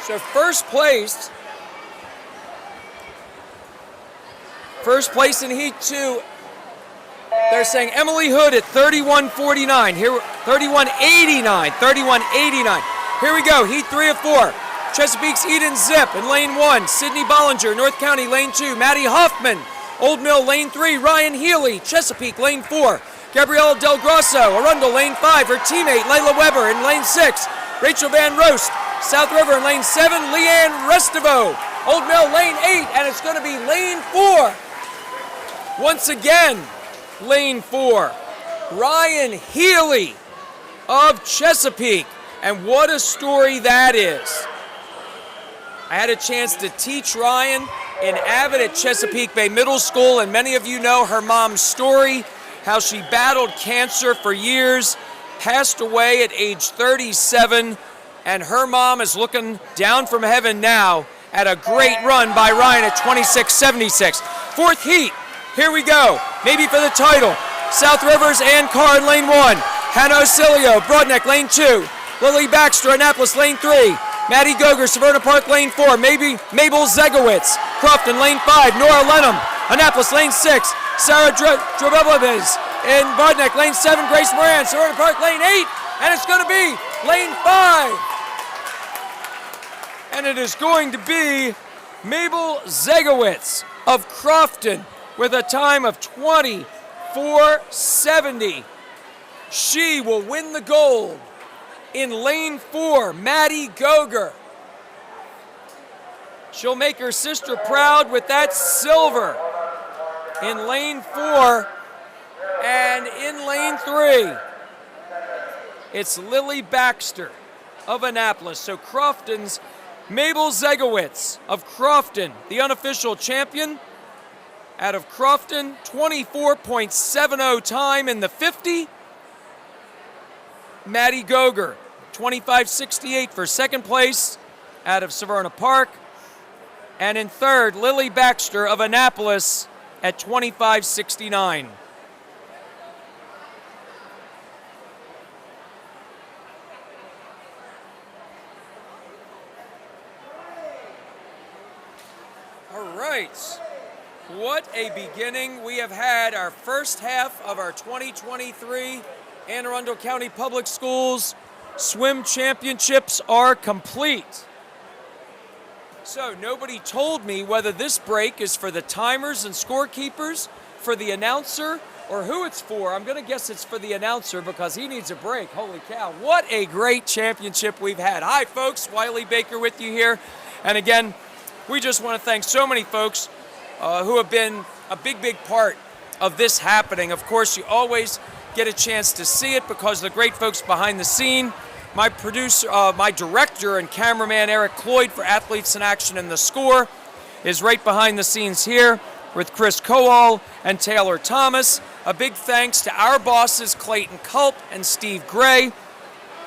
So first place in heat 2, they're saying Emily Hood at 31:49. Here, 31:89. Here we go, heat 3 of 4. Chesapeake's Eden Zip in lane 1. Sydney Bollinger, North County, lane 2. Maddie Hoffman, Old Mill, lane 3. Ryan Healy, Chesapeake, lane 4. Gabriella Del Grosso, Arundel, lane 5. Her teammate, Layla Weber, in lane 6. Rachel Van Roast, South River, in lane 7. Leanne Restivo, Old Mill, lane 8. And it's going to be lane 4. Once again, lane 4. Ryan Healy of Chesapeake. And what a story that is. I had a chance to teach Ryan in Avid at Chesapeake Bay Middle School, and many of you know her mom's story, how she battled cancer for years, passed away at age 37, and her mom is looking down from heaven now at a great run by Ryan at 26:76. Fourth heat, here we go, maybe for the title. South Rivers, Ann Carr in lane 1. Hannah Ocilio, Broadneck, lane 2. Lily Baxter, Annapolis, lane 3. Maddie Goger, Severna Park, lane 4. Mabel Zegowitz, Crofton, lane 5. Nora Lenham, Annapolis, lane 6. Sarah Drobelevez in Broadneck, lane 7. Grace Moran, Severna Park, lane 8. And it's going to be lane 5. And it is going to be Mabel Zegowitz of Crofton with a time of 24:70. She will win the gold. In lane 4, Maddie Goger. She'll make her sister proud with that silver. In lane 4 and in lane 3, it's Lily Baxter of Annapolis. So Crofton's Mabel Zegowitz of Crofton, the unofficial champion out of Crofton, 24.70 time in the 50. Maddie Goger, 25:68 for second place out of Severna Park. And in third, Lily Baxter of Annapolis at 25:69. All right, what a beginning. We have had our first half of our 2023 Anne Arundel County Public Schools swim championships are complete. So nobody told me whether this break is for the timers and scorekeepers, for the announcer, or who it's for. I'm going to guess it's for the announcer because he needs a break. Holy cow, what a great championship we've had. Hi folks, Wiley Baker with you here. And again, we just want to thank so many folks who have been a big part of this happening. Of course, you always get a chance to see it because of the great folks behind the scene. My producer, my director and cameraman, Eric Cloyd for Athletes in Action and the Score, is right behind the scenes here with Chris Coal and Taylor Thomas. A big thanks to our bosses, Clayton Culp and Steve Gray.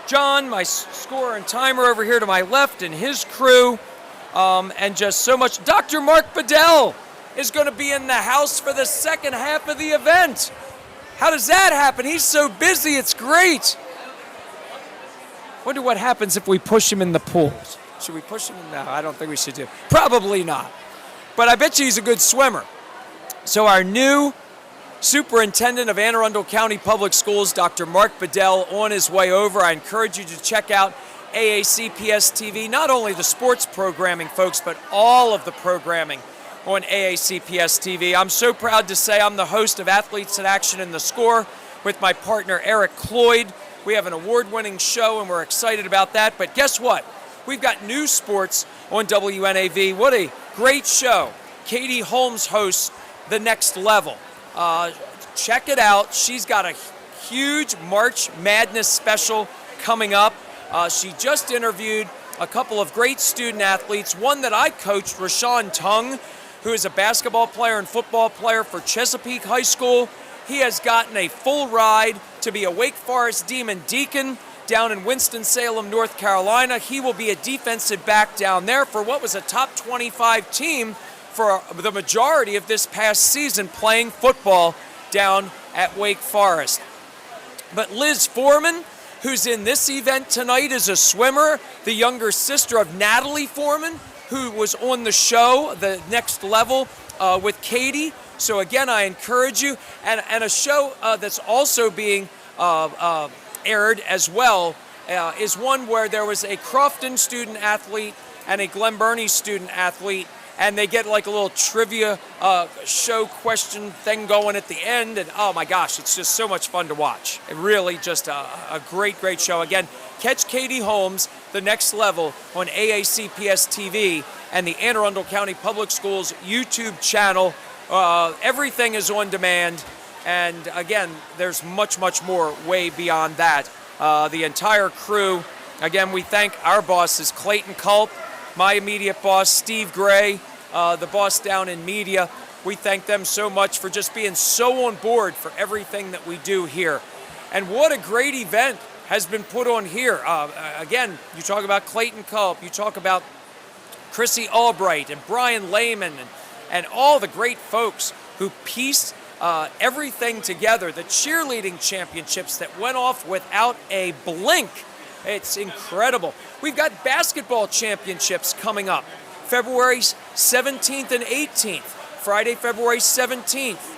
John, my scorer and timer over here to my left, and his crew, and just so much. Dr. Mark Bedell is going to be in the house for the second half of the event. How does that happen? He's so busy, it's great. Wonder what happens if we push him in the pool. Should we push him in? No, I don't think we should do. Probably not. But I bet you he's a good swimmer. So our new superintendent of Anne Arundel County Public Schools, Dr. Mark Bedell, on his way over. I encourage you to check out AACPS TV, not only the sports programming, folks, but all of the programming on AACPS TV. I'm so proud to say I'm the host of Athletes in Action and the Score with my partner Eric Cloyd. We have an award-winning show and we're excited about that. But guess what? We've got new sports on WNAV. What a great show. Katie Holmes hosts The Next Level. Check it out. She's got a huge March Madness special coming up. She just interviewed a couple of great student athletes. One that I coached, Rashawn Tung, who is a basketball player and football player for Chesapeake High School. He has gotten a full ride to be a Wake Forest Demon Deacon down in Winston-Salem, North Carolina. He will be a defensive back down there for what was a top 25 team for the majority of this past season playing football down at Wake Forest. But Liz Foreman, who's in this event tonight, is a swimmer, the younger sister of Natalie Foreman, who was on the show, The Next Level, with Katie. So again, I encourage you. And a show that's also being aired as well is one where there was a Crofton student athlete and a Glen Burnie student athlete, and they get like a little trivia show question thing going at the end, and oh my gosh, it's just so much fun to watch. It really just a great, great show. Again, catch Katie Holmes, The Next Level, on AACPS TV and the Anne Arundel County Public Schools YouTube channel. Everything is on demand, and again, there's much, much more way beyond that. The entire crew, again, we thank our bosses, Clayton Culp, my immediate boss, Steve Gray, the boss down in media. We thank them so much for just being so on board for everything that we do here. And what a great event has been put on here. Again, you talk about Clayton Culp, you talk about Chrissy Albright and Brian Lehman and all the great folks who pieced everything together. The cheerleading championships that went off without a blink. It's incredible. We've got basketball championships coming up February 17th and 18th. Friday, February 17th.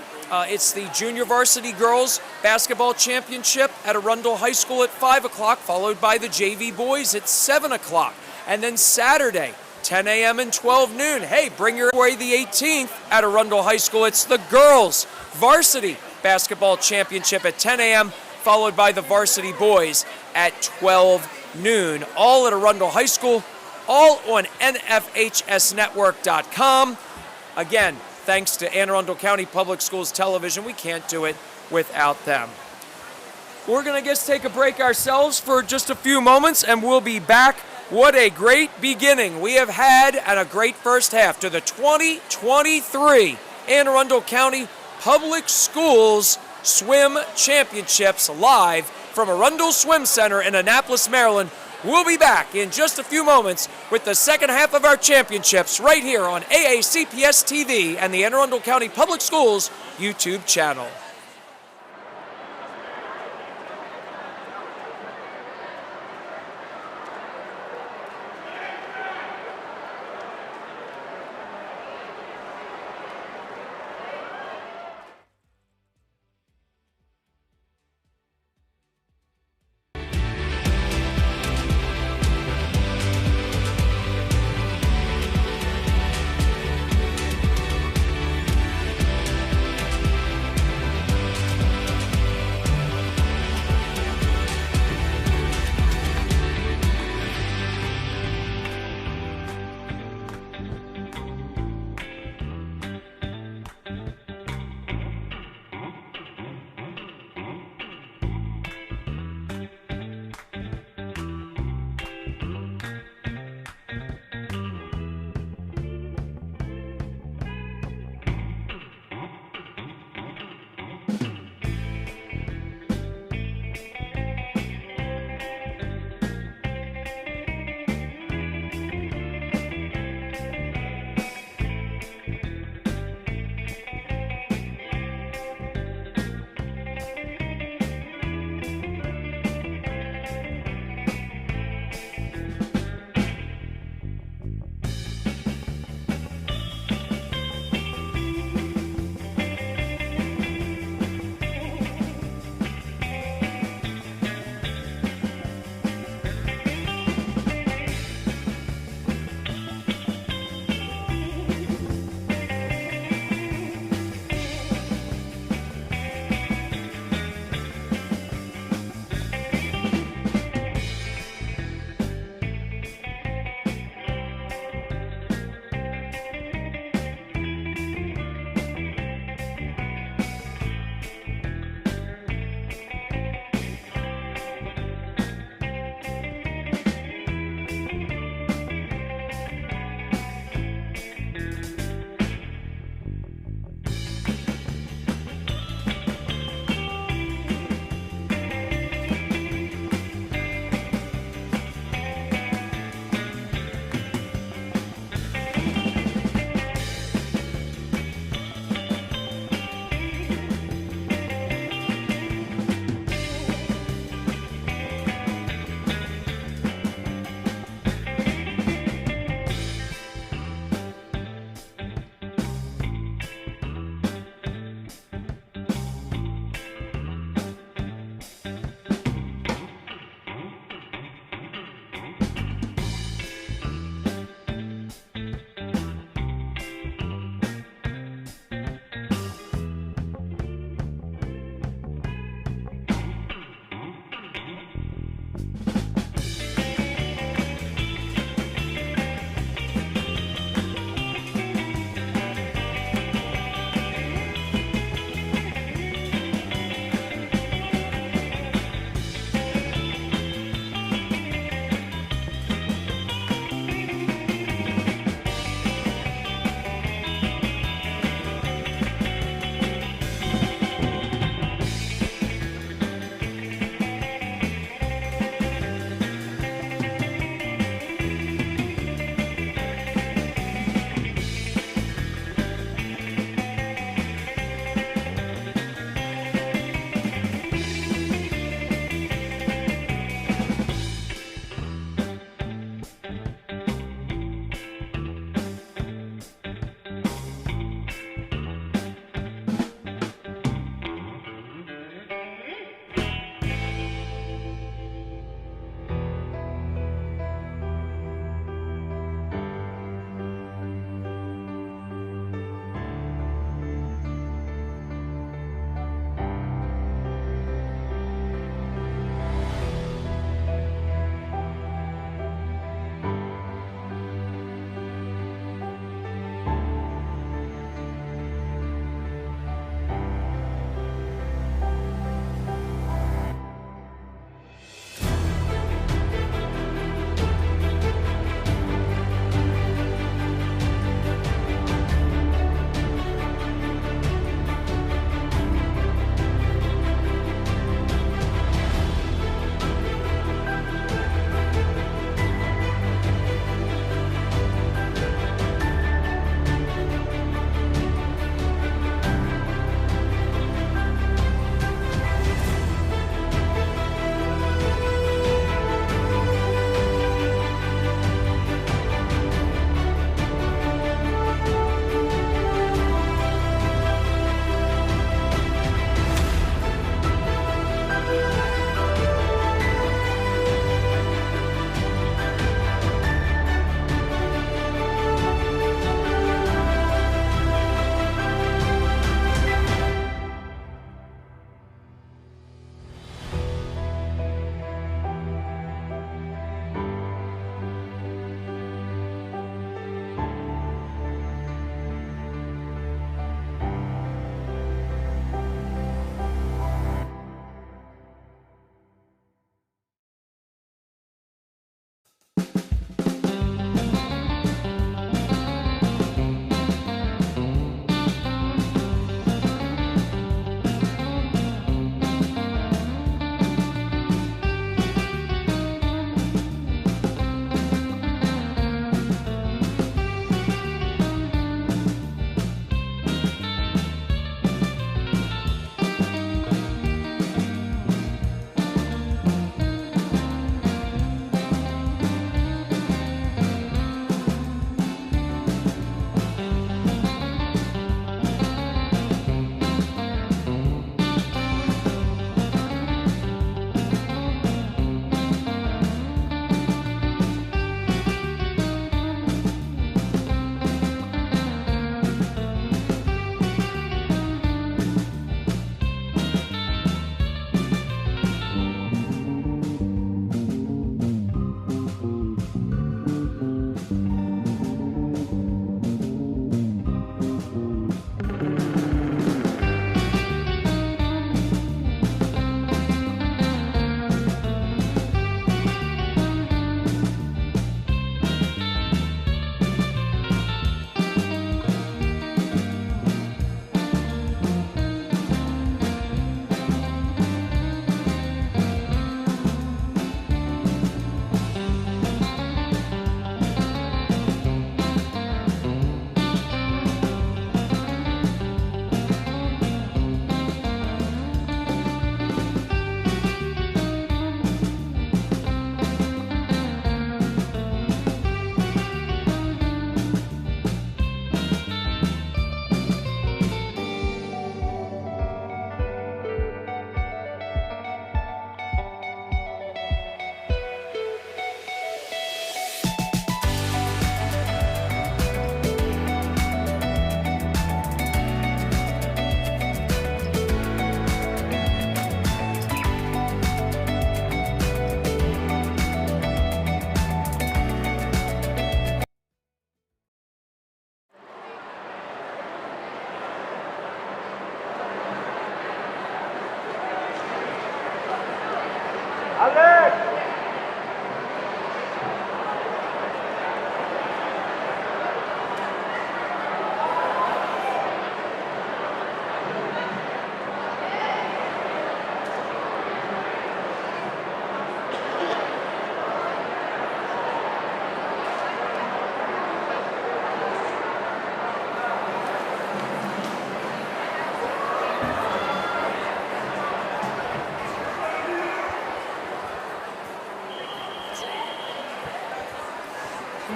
It's the Junior Varsity Girls Basketball Championship at Arundel High School at 5 o'clock, followed by the JV Boys at 7 o'clock. And then Saturday, 10 a.m. and 12 noon. Hey, bring your way the 18th at Arundel High School. It's the Girls Varsity Basketball Championship at 10 a.m., followed by the Varsity Boys at 12 noon. All at Arundel High School, all on NFHSnetwork.com. Again, thanks to Anne Arundel County Public Schools Television. We can't do it without them. We're going to just take a break ourselves for just a few moments, and we'll be back. What a great beginning we have had and a great first half to the 2023 Anne Arundel County Public Schools Swim Championships live from Arundel Swim Center in Annapolis, Maryland. We'll be back in just a few moments with the second half of our championships right here on AACPS TV and the Anne Arundel County Public Schools YouTube channel.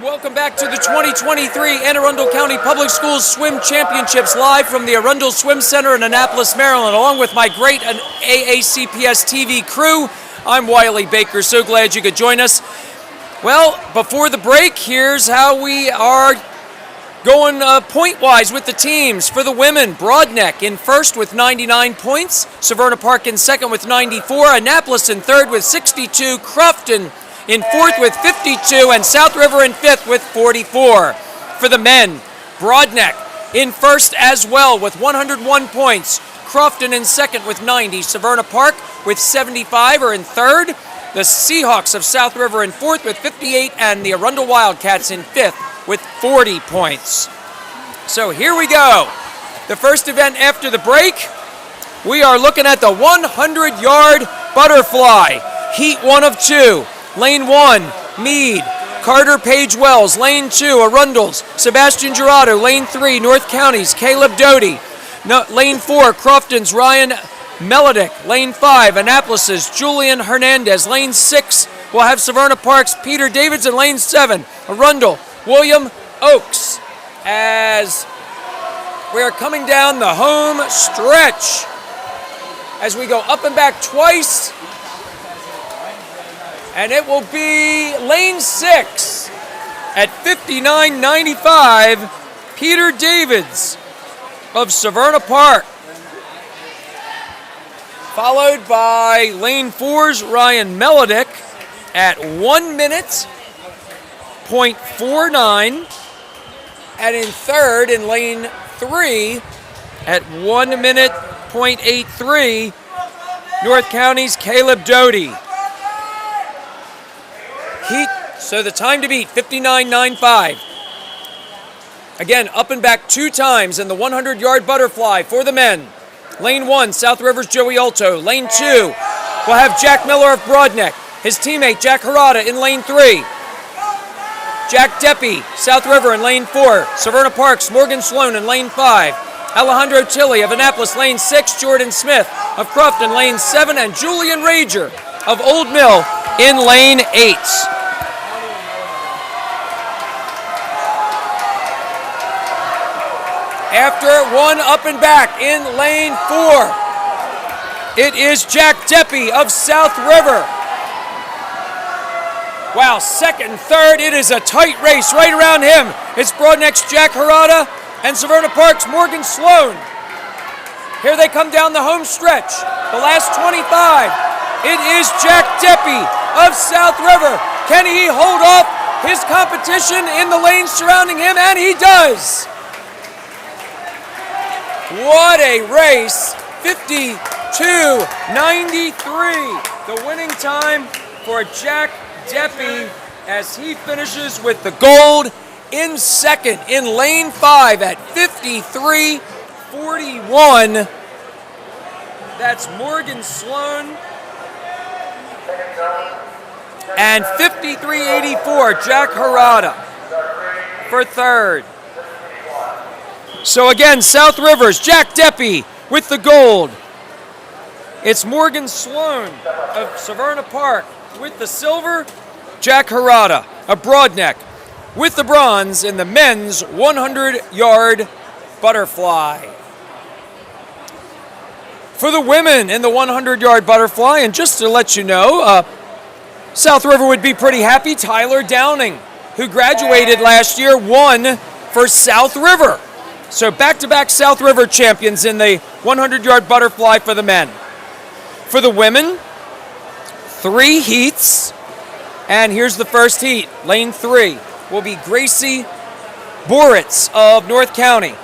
Welcome back to the 2023 Anne Arundel County Public Schools Swim Championships, live from the Arundel Swim Center in Annapolis, Maryland, along with my great AACPS TV crew. I'm Wiley Baker. So glad you could join us. Well, before the break, here's how we are going point-wise with the teams. For the women, Broadneck in first with 99 points, Severna Park in second with 94, Annapolis in third with 62, Crofton in fourth with 52, and South River in fifth with 44. For the men, Broadneck in first as well with 101 points, Crofton in second with 90, Severna Park with 75 are in third, the Seahawks of South River in fourth with 58, and the Arundel Wildcats in fifth with 40 points. So here we go. The first event after the break, we are looking at the 100-yard butterfly, heat 1 of 2. Lane 1, Meade, Carter Page Wells. Lane 2, Arundel's Sebastian Gerardo. Lane 3, North County's Caleb Doty. Lane 4, Crofton's Ryan Melodick. Lane 5, Annapolis's Julian Hernandez. Lane 6 will have Severna Park's Peter Davidson. Lane 7, Arundel, William Oakes. As we are coming down the home stretch, as we go up and back twice, and it will be lane 6 at 59.95, Peter Davids of Severna Park. Followed by lane 4's Ryan Melodick at 1 minute, 0.49. And in third, in lane 3, at 1 minute, 0.83, North County's Caleb Doty. Heat, so the time to beat, 59.95. Again, up and back 2 times in the 100-yard butterfly for the men. Lane 1, South River's Joey Alto. Lane 2 will have Jack Miller of Broadneck. His teammate, Jack Harada, in lane 3. Jack Deppy, South River, in lane 4. Severna Park's Morgan Sloan in lane 5. Alejandro Tilley of Annapolis, lane 6. Jordan Smith of Crofton, lane 7. And Julian Rager of Old Mill in lane 8. After 1 up and back in lane 4, it is Jack Deppy of South River. Wow, second and third, it is a tight race right around him. It's Broadneck's Jack Harada and Severna Park's Morgan Sloan. Here they come down the home stretch. The last 25. It is Jack Deppy of South River. Can he hold off his competition in the lanes surrounding him? And he does. What a race. 52.93. The winning time for Jack Deppy as he finishes with the gold in second in lane 5 at 53.41. That's Morgan Sloan. And 53.84, Jack Harada for third. So again, South River's Jack Deppy with the gold. It's Morgan Sloan of Severna Park with the silver. Jack Harada of Broadneck with the bronze in the men's 100-yard butterfly. For the women in the 100-yard butterfly, and just to let you know, South River would be pretty happy. Tyler Downing, who graduated last year, won for South River. So back-to-back South River champions in the 100-yard butterfly for the men. For the women, 3 heats. And here's the first heat. Lane 3 will be Gracie Boritz of North County.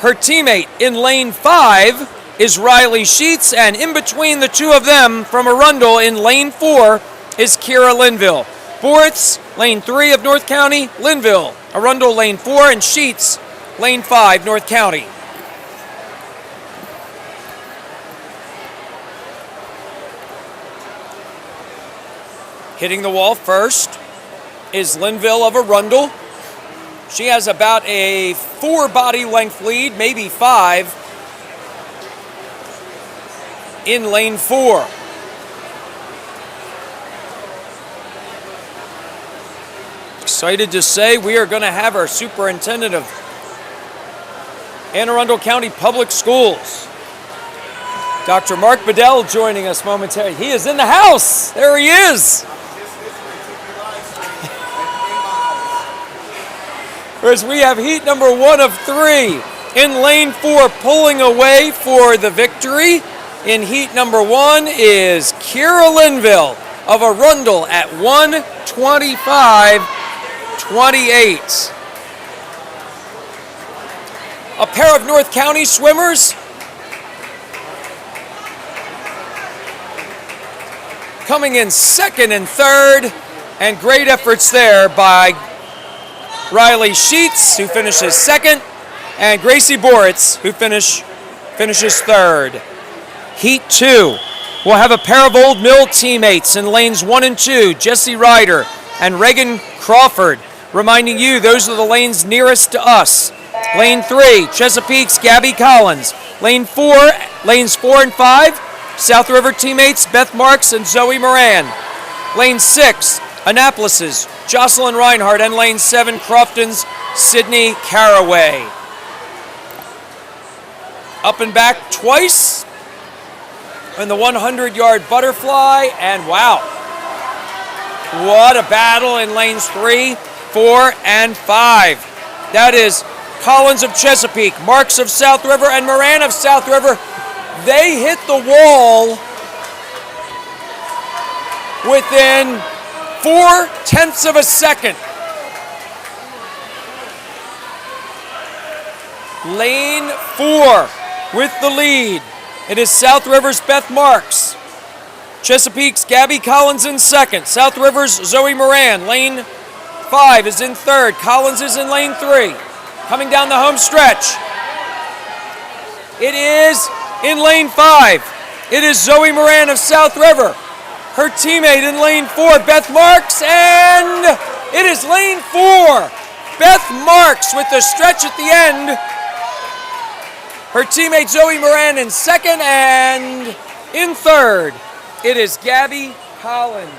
Her teammate in lane 5 is Riley Sheets, and in between the two of them from Arundel in lane 4 is Kira Linville. Boritz, lane 3 of North County, Linville, Arundel, lane 4, and Sheets, lane 5, North County. Hitting the wall first is Linville of Arundel. She has about a 4 body length lead, maybe 5, in lane 4. Excited to say we are going to have our superintendent of Anne Arundel County Public Schools, Dr. Mark Bedell, joining us momentarily. He is in the house. There he is. Whereas we have heat number 1 of 3 in lane 4, pulling away for the victory. In heat number 1 is Kira Linville of Arundel at 1:25.28. A pair of North County swimmers coming in second and third, and great efforts there by Riley Sheets, who finishes second, and Gracie Boritz, who finishes third. Heat 2 will have a pair of Old Mill teammates in lanes 1 and 2, Jesse Ryder and Reagan Crawford. Reminding you, those are the lanes nearest to us. Lane 3, Chesapeake's Gabby Collins. Lanes 4 and 5, South River teammates Beth Marks and Zoe Moran. Lane 6, Annapolis's Jocelyn Reinhardt, and lane 7, Crofton's Sydney Caraway. Up and back twice in the 100-yard butterfly, and wow, what a battle in lanes 3, 4, and 5. That is Collins of Chesapeake, Marks of South River, and Moran of South River. They hit the wall within 0.4 of a second. Lane 4 with the lead. It is South River's Beth Marks. Chesapeake's Gabby Collins in second. South River's Zoe Moran. Lane 5 is in third. Collins is in lane 3. Coming down the home stretch. It is in lane 5. It is Zoe Moran of South River. Her teammate in lane 4, Beth Marks, and it is lane 4. Beth Marks with the stretch at the end. Her teammate Zoe Moran in second, and in third, it is Gabby Collins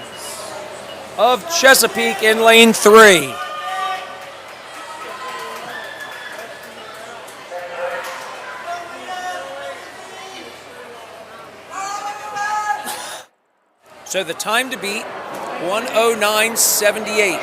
of Chesapeake in lane 3. So the time to beat, 1:09.78.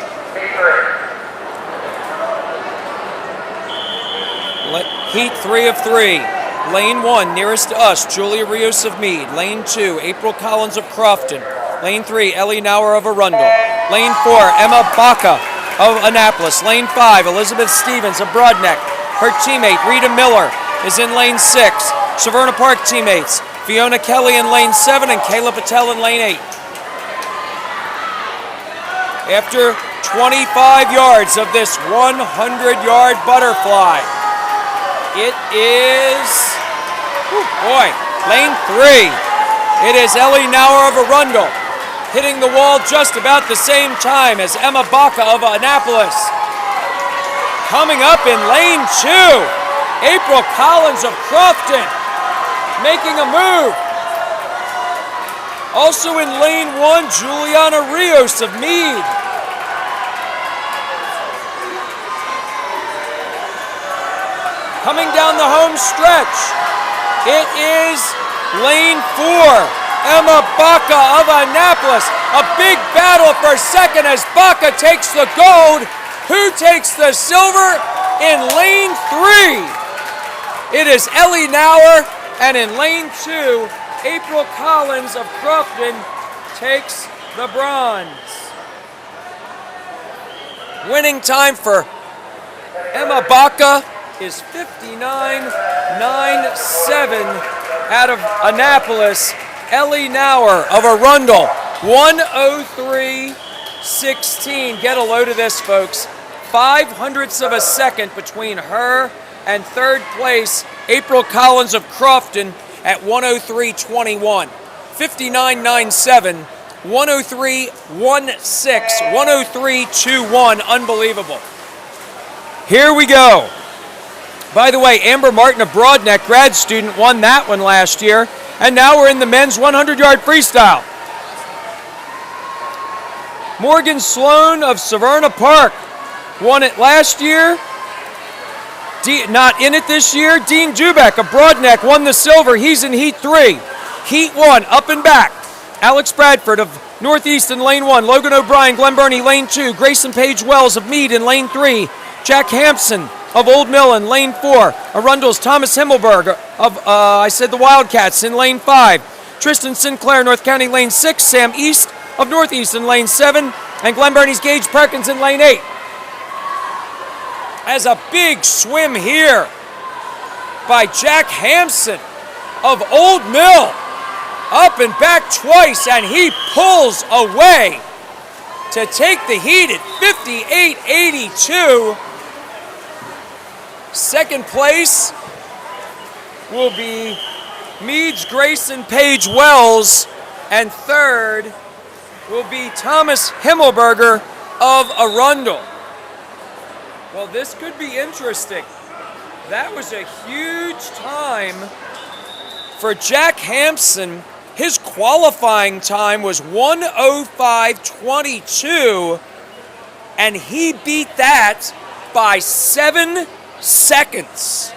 Heat 3 of 3. Lane 1, nearest to us, Julia Rios of Meade. Lane 2, April Collins of Crofton. Lane 3, Ellie Nauer of Arundel. Lane 4, Emma Baca of Annapolis. Lane 5, Elizabeth Stevens of Broadneck. Her teammate, Rita Miller, is in lane 6. Severna Park teammates, Fiona Kelly in lane 7 and Kayla Patel in lane 8. After 25 yards of this 100-yard butterfly, it is, lane 3. It is Ellie Nauer of Arundel, hitting the wall just about the same time as Emma Baca of Annapolis. Coming up in lane 2, April Collins of Crofton, making a move. Also in lane 1, Juliana Rios of Meade. Coming down the home stretch, it is lane 4, Emma Baca of Annapolis. A big battle for second as Baca takes the gold. Who takes the silver in lane 3? It is Ellie Nauer, and in lane 2, April Collins of Crofton takes the bronze. Winning time for Emma Baca is 59.97, out of Annapolis, Ellie Nauer of Arundel, 1:03.16. Get a load of this, folks. 0.05 of a second between her and third place, April Collins of Crofton at 1:03.21. 59.97, 1:03.16, 1:03.21. Unbelievable. Here we go. By the way, Amber Martin of Broadneck, grad student, won that one last year. And now we're in the men's 100-yard freestyle. Morgan Sloan of Severna Park won it last year. Not in it this year. Dean Dubek of Broadneck won the silver. He's in Heat 3. Heat 1, up and back. Alex Bradford of Northeast in Lane 1. Logan O'Brien, Glen Burnie, Lane 2. Grayson Page Wells of Meade in Lane 3. Jack Hampson of Old Mill in Lane 4. Arundel's Thomas Himmelberg of, the Wildcats in Lane 5. Tristan Sinclair, North County, Lane 6. Sam East of Northeast in Lane 7. And Glen Burnie's Gage Perkins in Lane 8. As a big swim here by Jack Hampson of Old Mill. Up and back twice, and he pulls away to take the heat at 58.82. Second place will be Meade's Grayson Page Wells, and third will be Thomas Himmelberger of Arundel. Well, this could be interesting. That was a huge time for Jack Hampson. His qualifying time was 1:05.22, and he beat that by 7 seconds.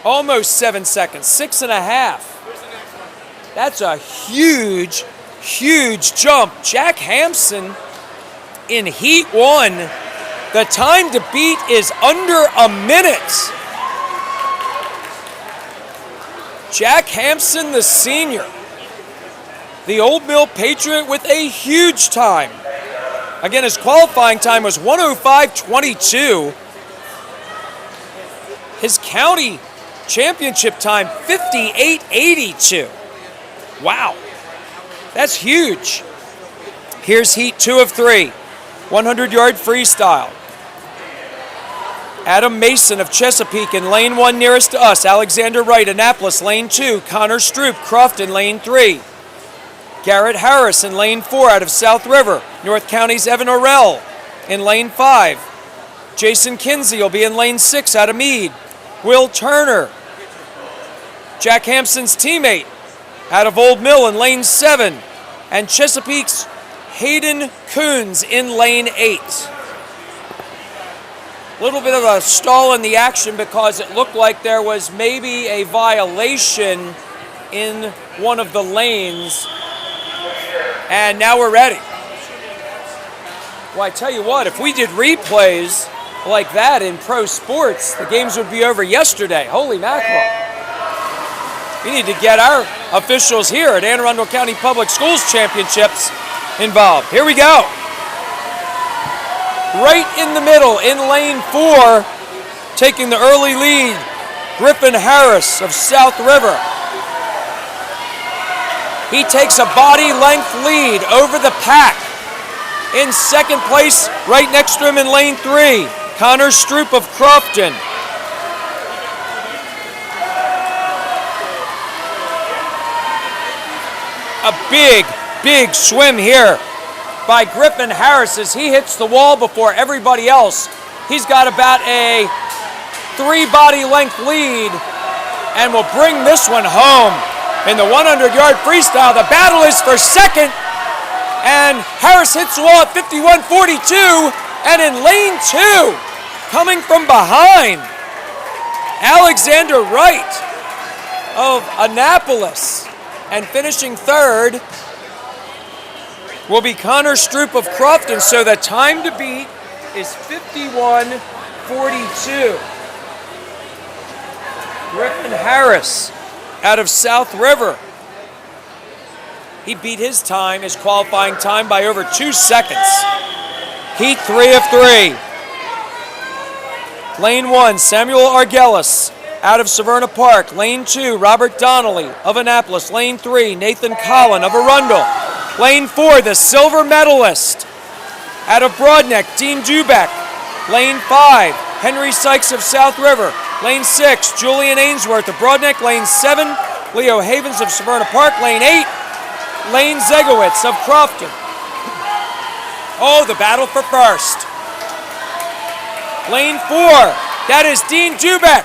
Almost 7 seconds, 6.5. That's a huge, huge jump. Jack Hampson in Heat 1, the time to beat is under a minute. Jack Hampson, the senior, the Old Mill Patriot, with a huge time. Again, his qualifying time was 1:05.22. His county championship time, 58.82. Wow, that's huge. Here's Heat 2 of 3, 100-yard freestyle. Adam Mason of Chesapeake in Lane 1 nearest to us. Alexander Wright, Annapolis, Lane 2. Connor Stroop, Crofton, Lane 3. Garrett Harris in Lane 4 out of South River. North County's Evan Orell in Lane 5. Jason Kinsey will be in Lane 6 out of Meade. Will Turner, Jack Hampson's teammate, out of Old Mill in Lane 7. And Chesapeake's Hayden Coons in Lane 8. A little bit of a stall in the action because it looked like there was maybe a violation in one of the lanes. And now we're ready. Well, I tell you what, if we did replays like that in pro sports, the games would be over yesterday. Holy mackerel. We need to get our officials here at Anne Arundel County Public Schools Championships involved. Here we go. Right in the middle, in Lane 4, taking the early lead, Griffin Harris of South River. He takes a body length lead over the pack. In second place, right next to him in Lane 3, Connor Stroop of Crofton. A big, big swim here by Griffin Harris as he hits the wall before everybody else. He's got about a 3 body length lead and will bring this one home in the 100-yard freestyle. The battle is for second, and Harris hits the wall at 51.42, and in Lane 2, coming from behind, Alexander Wright of Annapolis, and finishing third will be Connor Stroop of Crofton. So the time to beat is 51.42. Griffin Harris out of South River. He beat his time, his qualifying time, by over 2 seconds. Heat 3 of 3. Lane 1, Samuel Argelis out of Severna Park. Lane 2, Robert Donnelly of Annapolis. Lane 3, Nathan Collin of Arundel. Lane 4, the silver medalist out of Broadneck, Dean Dubeck. Lane 5, Henry Sykes of South River. Lane 6, Julian Ainsworth of Broadneck. Lane 7, Leo Havens of Severna Park. Lane 8, Lane Zegowitz of Crofton. Oh, the battle for first. Lane 4, that is Dean Dubeck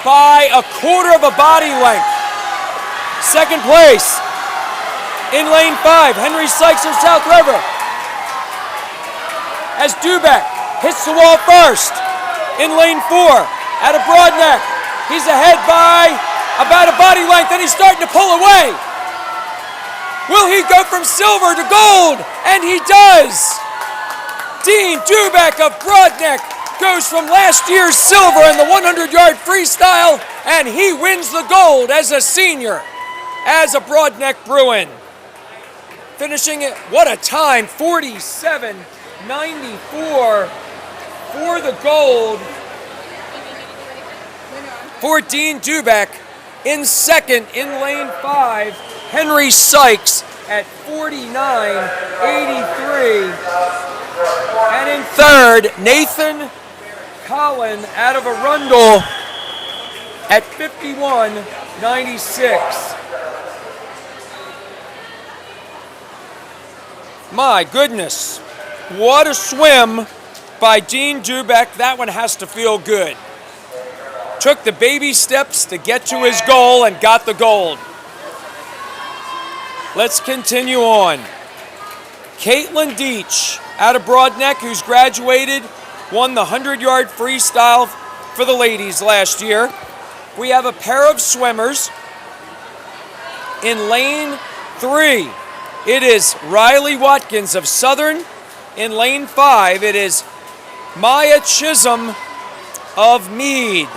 by a quarter of a body length. Second place. In lane 5, Henry Sykes of South River. As Dubeck hits the wall first. In lane 4, out of Broadneck, he's ahead by about a body length, and he's starting to pull away. Will he go from silver to gold? And he does. Dean Dubeck of Broadneck goes from last year's silver in the 100-yard freestyle, and he wins the gold as a senior, as a Broadneck Bruin. Finishing it, what a time, 47.94 for the gold for Dean Dubeck. In second, in lane 5, Henry Sykes at 49.83. And in third, Nathan Collin out of Arundel at 51.96. My goodness, what a swim by Dean Dubeck. That one has to feel good. Took the baby steps to get to his goal and got the gold. Let's continue on. Caitlin Deach out of Broadneck, who's graduated, won the 100-yard freestyle for the ladies last year. We have a pair of swimmers. In lane 3, it is Riley Watkins of Southern. In lane 5, it is Maya Chisholm of Meade.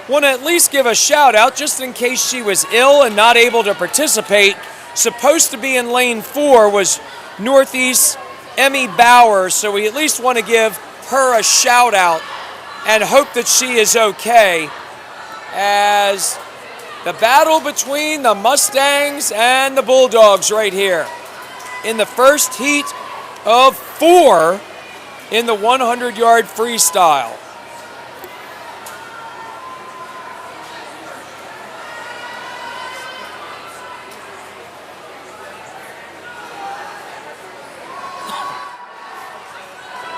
Want to at least give a shout out just in case she was ill and not able to participate. Supposed to be in lane 4 was Northeast Emmy Bowers, so we at least want to give her a shout out and hope that she is okay, as the battle between the Mustangs and the Bulldogs right here in the first heat of 4 in the 100-yard freestyle.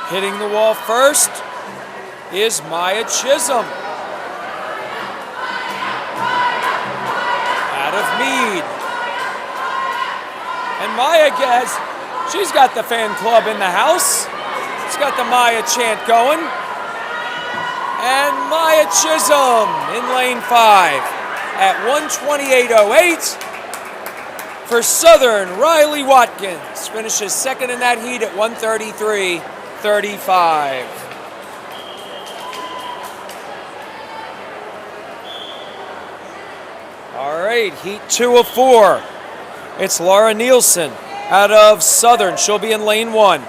Hitting the wall first is Maya Chisholm out of Meade. And Maya she's got the fan club in the house. She's got the Maya chant going. And Maya Chisholm in lane 5 at 1:28.08. For Southern, Riley Watkins finishes second in that heat at 1:33.35. All right, heat 2 of 4. It's Laura Nielsen out of Southern. She'll be in lane 1.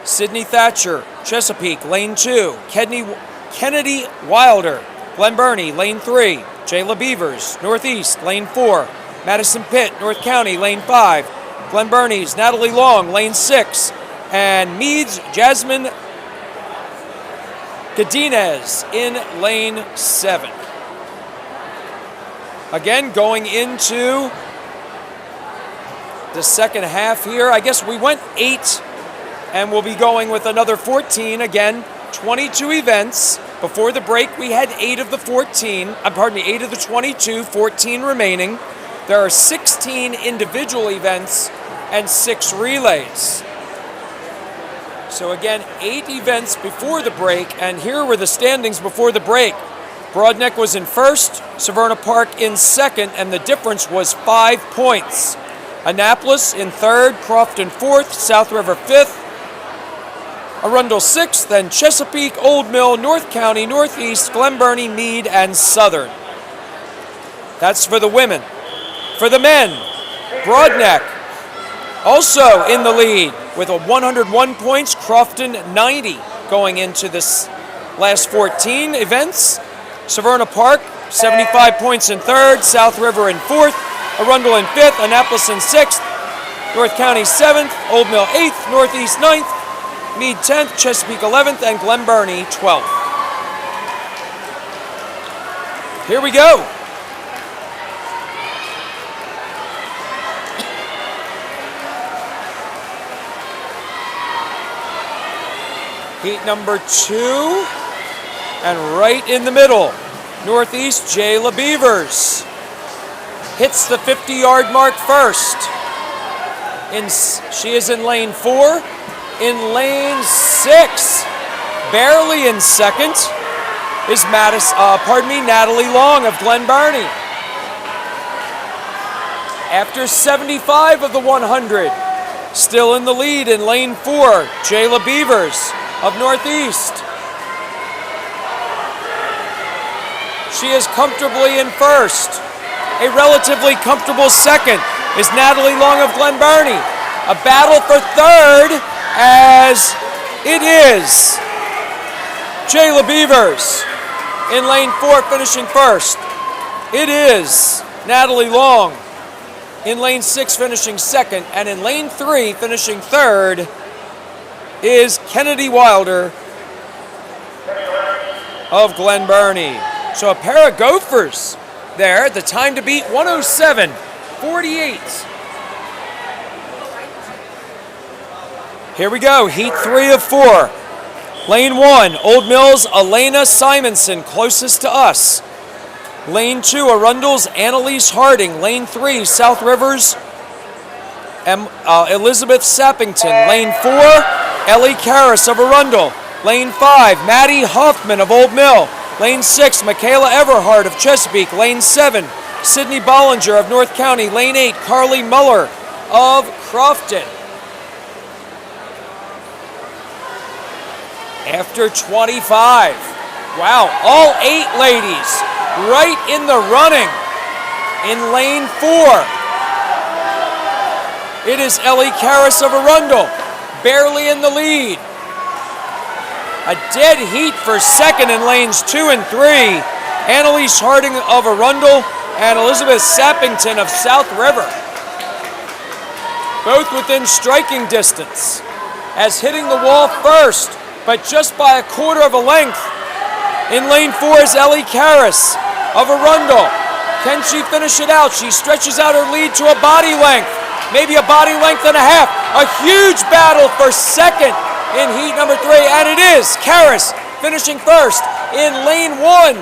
Sydney Thatcher, Chesapeake, lane 2. Kennedy Wilder, Glen Burnie, lane 3. Jayla Beavers, Northeast, lane 4. Madison Pitt, North County, lane 5. Glen Burnie's Natalie Long, lane 6. And Meade's Jasmine Godinez in lane 7. Again, going into the second half here. I guess we went 8, and we'll be going with another 14. Again, 22 events. Before the break, we had 8 of the 14. 8 of the 22, 14 remaining. There are 16 individual events and 6 relays. So again, 8 events before the break, and here were the standings before the break. Broadneck was in first, Severna Park in second, and the difference was 5 points. Annapolis in third, Crofton fourth, South River fifth, Arundel sixth, then Chesapeake, Old Mill, North County, Northeast, Glen Burnie, Meade, and Southern. That's for the women. For the men, Broadneck also in the lead with a 101 points, Crofton 90 going into this last 14 events. Severna Park 75 points in third, South River in fourth, Arundel in fifth, Annapolis in sixth, North County 7th, Old Mill 8th, Northeast 9th, Meade 10th, Chesapeake 11th, and Glen Burnie 12th. Here we go. Heat number 2, and right in the middle, Northeast Jayla Beavers hits the 50-yard mark first. She is in lane 4. In lane 6, barely in second, is Natalie Long of Glen Burnie. After 75 of the 100, still in the lead in lane 4, Jayla Beavers of Northeast. She is comfortably in first. A relatively comfortable second is Natalie Long of Glen Burnie. A battle for third as it is Jayla Beavers in lane 4 finishing first. It is Natalie Long in lane 6 finishing second, and in lane 3 finishing third is Kennedy Wilder of Glen Burnie. So a pair of gophers there. The time to beat 107.48. Here we go, heat 3 of 4. Lane 1, Old Mill's Elena Simonson, closest to us. Lane 2, Arundel's Annalise Harding. Lane 3, South River's Elizabeth Sappington. Lane 4, Ellie Karras of Arundel. Lane 5, Maddie Hoffman of Old Mill. Lane 6, Michaela Everhart of Chesapeake. Lane 7, Sydney Bollinger of North County. Lane 8, Carly Muller of Crofton. After 25, wow, all 8 ladies right in the running. In lane 4, it is Ellie Karras of Arundel, barely in the lead. A dead heat for second in lanes 2 and 3. Annalise Harding of Arundel and Elizabeth Sappington of South River. Both within striking distance. As hitting the wall first, but just by a quarter of a length. In lane 4 is Ellie Karras of Arundel. Can she finish it out? She stretches out her lead to a body length, maybe a body length and a half. A huge battle for second in heat number 3, and it is Karras finishing first in lane 1.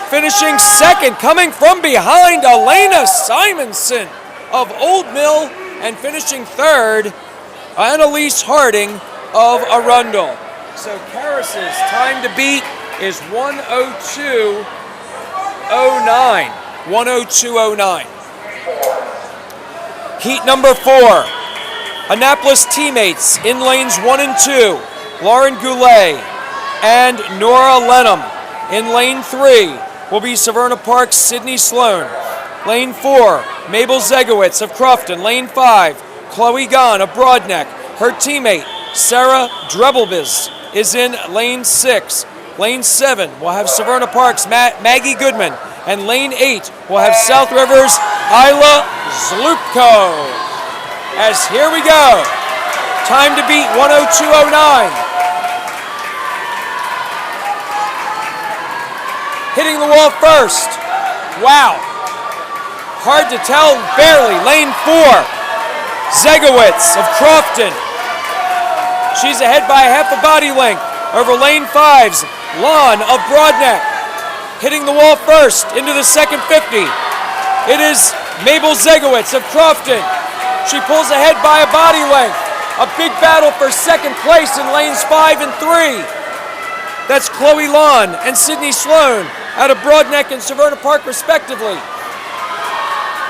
Finishing second, coming from behind, Elena Simonson of Old Mill, and finishing third, Annalise Harding of Arundel. So Karras's time to beat is 102.09. 102.09. Heat number 4. Annapolis teammates in lanes 1 and 2. Lauren Goulet and Nora Lenham. In lane 3 will be Severna Park's Sydney Sloan. Lane 4, Mabel Zegowitz of Crofton. Lane 5, Chloe Gahn of Broadneck. Her teammate, Sarah Drebelbiz, is in lane 6. Lane 7 will have Severna Park's Maggie Goodman. And lane 8 will have South River's Isla Zlupko. As here we go. Time to beat 102.09. Hitting the wall first. Wow. Hard to tell, barely. Lane 4, Zegowitz of Crofton. She's ahead by half a body length over lane 5's Lon of Broadneck. Hitting the wall first into the second 50. It is Mabel Zegowitz of Crofton. She pulls ahead by a body length. A big battle for second place in lanes 5 and 3. That's Chloe Lon and Sydney Sloan out of Broadneck and Severna Park respectively.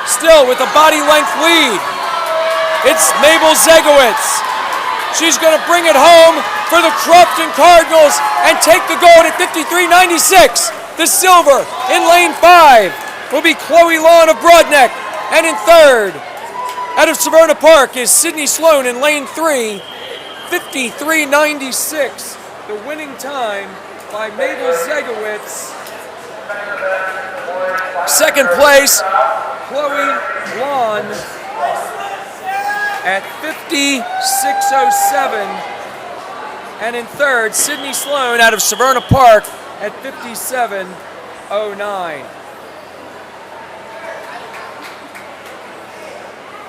Still with a body length lead, it's Mabel Zegowitz. She's going to bring it home for the Crofton Cardinals and take the gold at 53.96. The silver in lane 5 will be Chloe Lon of Broadneck, and in third, out of Severna Park, is Sydney Sloan in lane 3, 53.96. The winning time by Mabel Zegowitz Second place, Chloe Lon at 56:07. And in third, Sydney Sloan out of Severna Park at 57:09.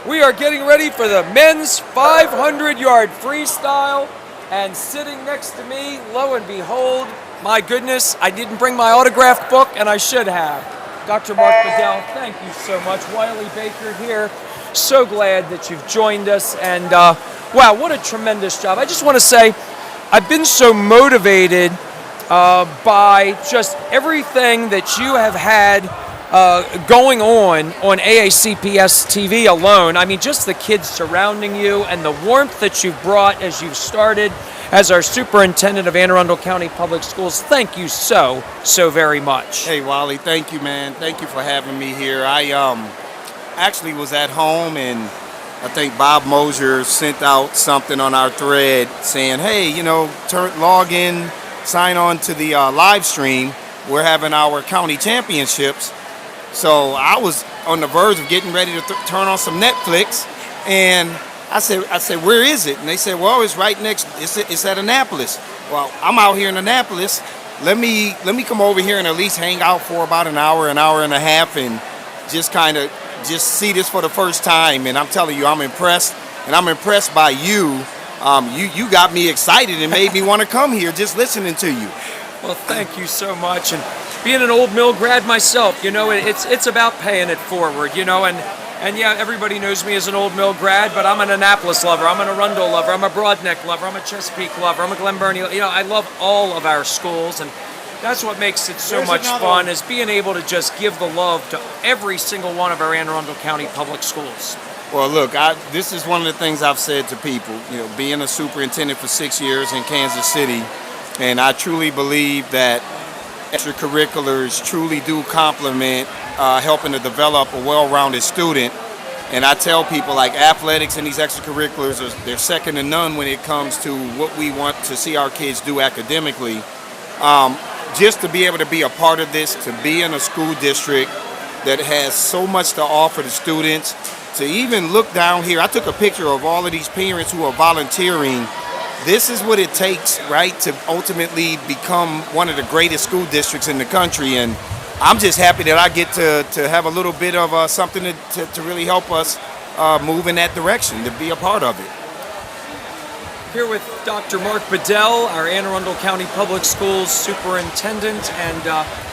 We are getting ready for the men's 500-yard freestyle, and sitting next to me, lo and behold, my goodness, I didn't bring my autograph book, and I should have. Dr. Mark Bedell, thank you so much. Wiley Baker here. So glad that you've joined us, and wow, what a tremendous job. I just want to say, I've been so motivated by just everything that you have had going on AACPS TV alone. I mean, just the kids surrounding you and the warmth that you've brought as you've started as our superintendent of Anne Arundel County Public Schools. Thank you so very much. Hey, Wally, thank you, man. Thank you for having me here. I actually was at home, and I think Bob Mosier sent out something on our thread saying, hey, log in, sign on to the live stream. We're having our county championships. So I was on the verge of getting ready to turn on some Netflix, and I said, where is it? And they said, well, it's right next. It's at Annapolis. Well, I'm out here in Annapolis. Let me come over here and at least hang out for about an hour and a half, and just see this for the first time. And I'm telling you, I'm impressed, and I'm impressed by you. You got me excited and made me want to come here just listening to you. Well, thank you so much. And being an Old Mill grad myself, it's about paying it forward, and yeah, everybody knows me as an Old Mill grad, but I'm an Annapolis lover, I'm an Arundel lover, I'm a Broadneck lover, I'm a Chesapeake lover, I'm a Glen Burnie. I love all of our schools, and that's what makes it so much fun, is being able to just give the love to every single one of our Anne Arundel County Public Schools. Well, look, this is one of the things I've said to people, being a superintendent for 6 years in Kansas City, and I truly believe that extracurriculars truly do complement helping to develop a well-rounded student. And I tell people, like, athletics and these extracurriculars, they're second to none when it comes to what we want to see our kids do academically. Just to be able to be a part of this, to be in a school district that has so much to offer the students, to even look down here. I took a picture of all of these parents who are volunteering. This is what it takes, right, to ultimately become one of the greatest school districts in the country. And I'm just happy that I get to have a little bit of something to really help us move in that direction, to be a part of it. Here with Dr. Mark Bedell, our Anne Arundel County Public Schools superintendent, and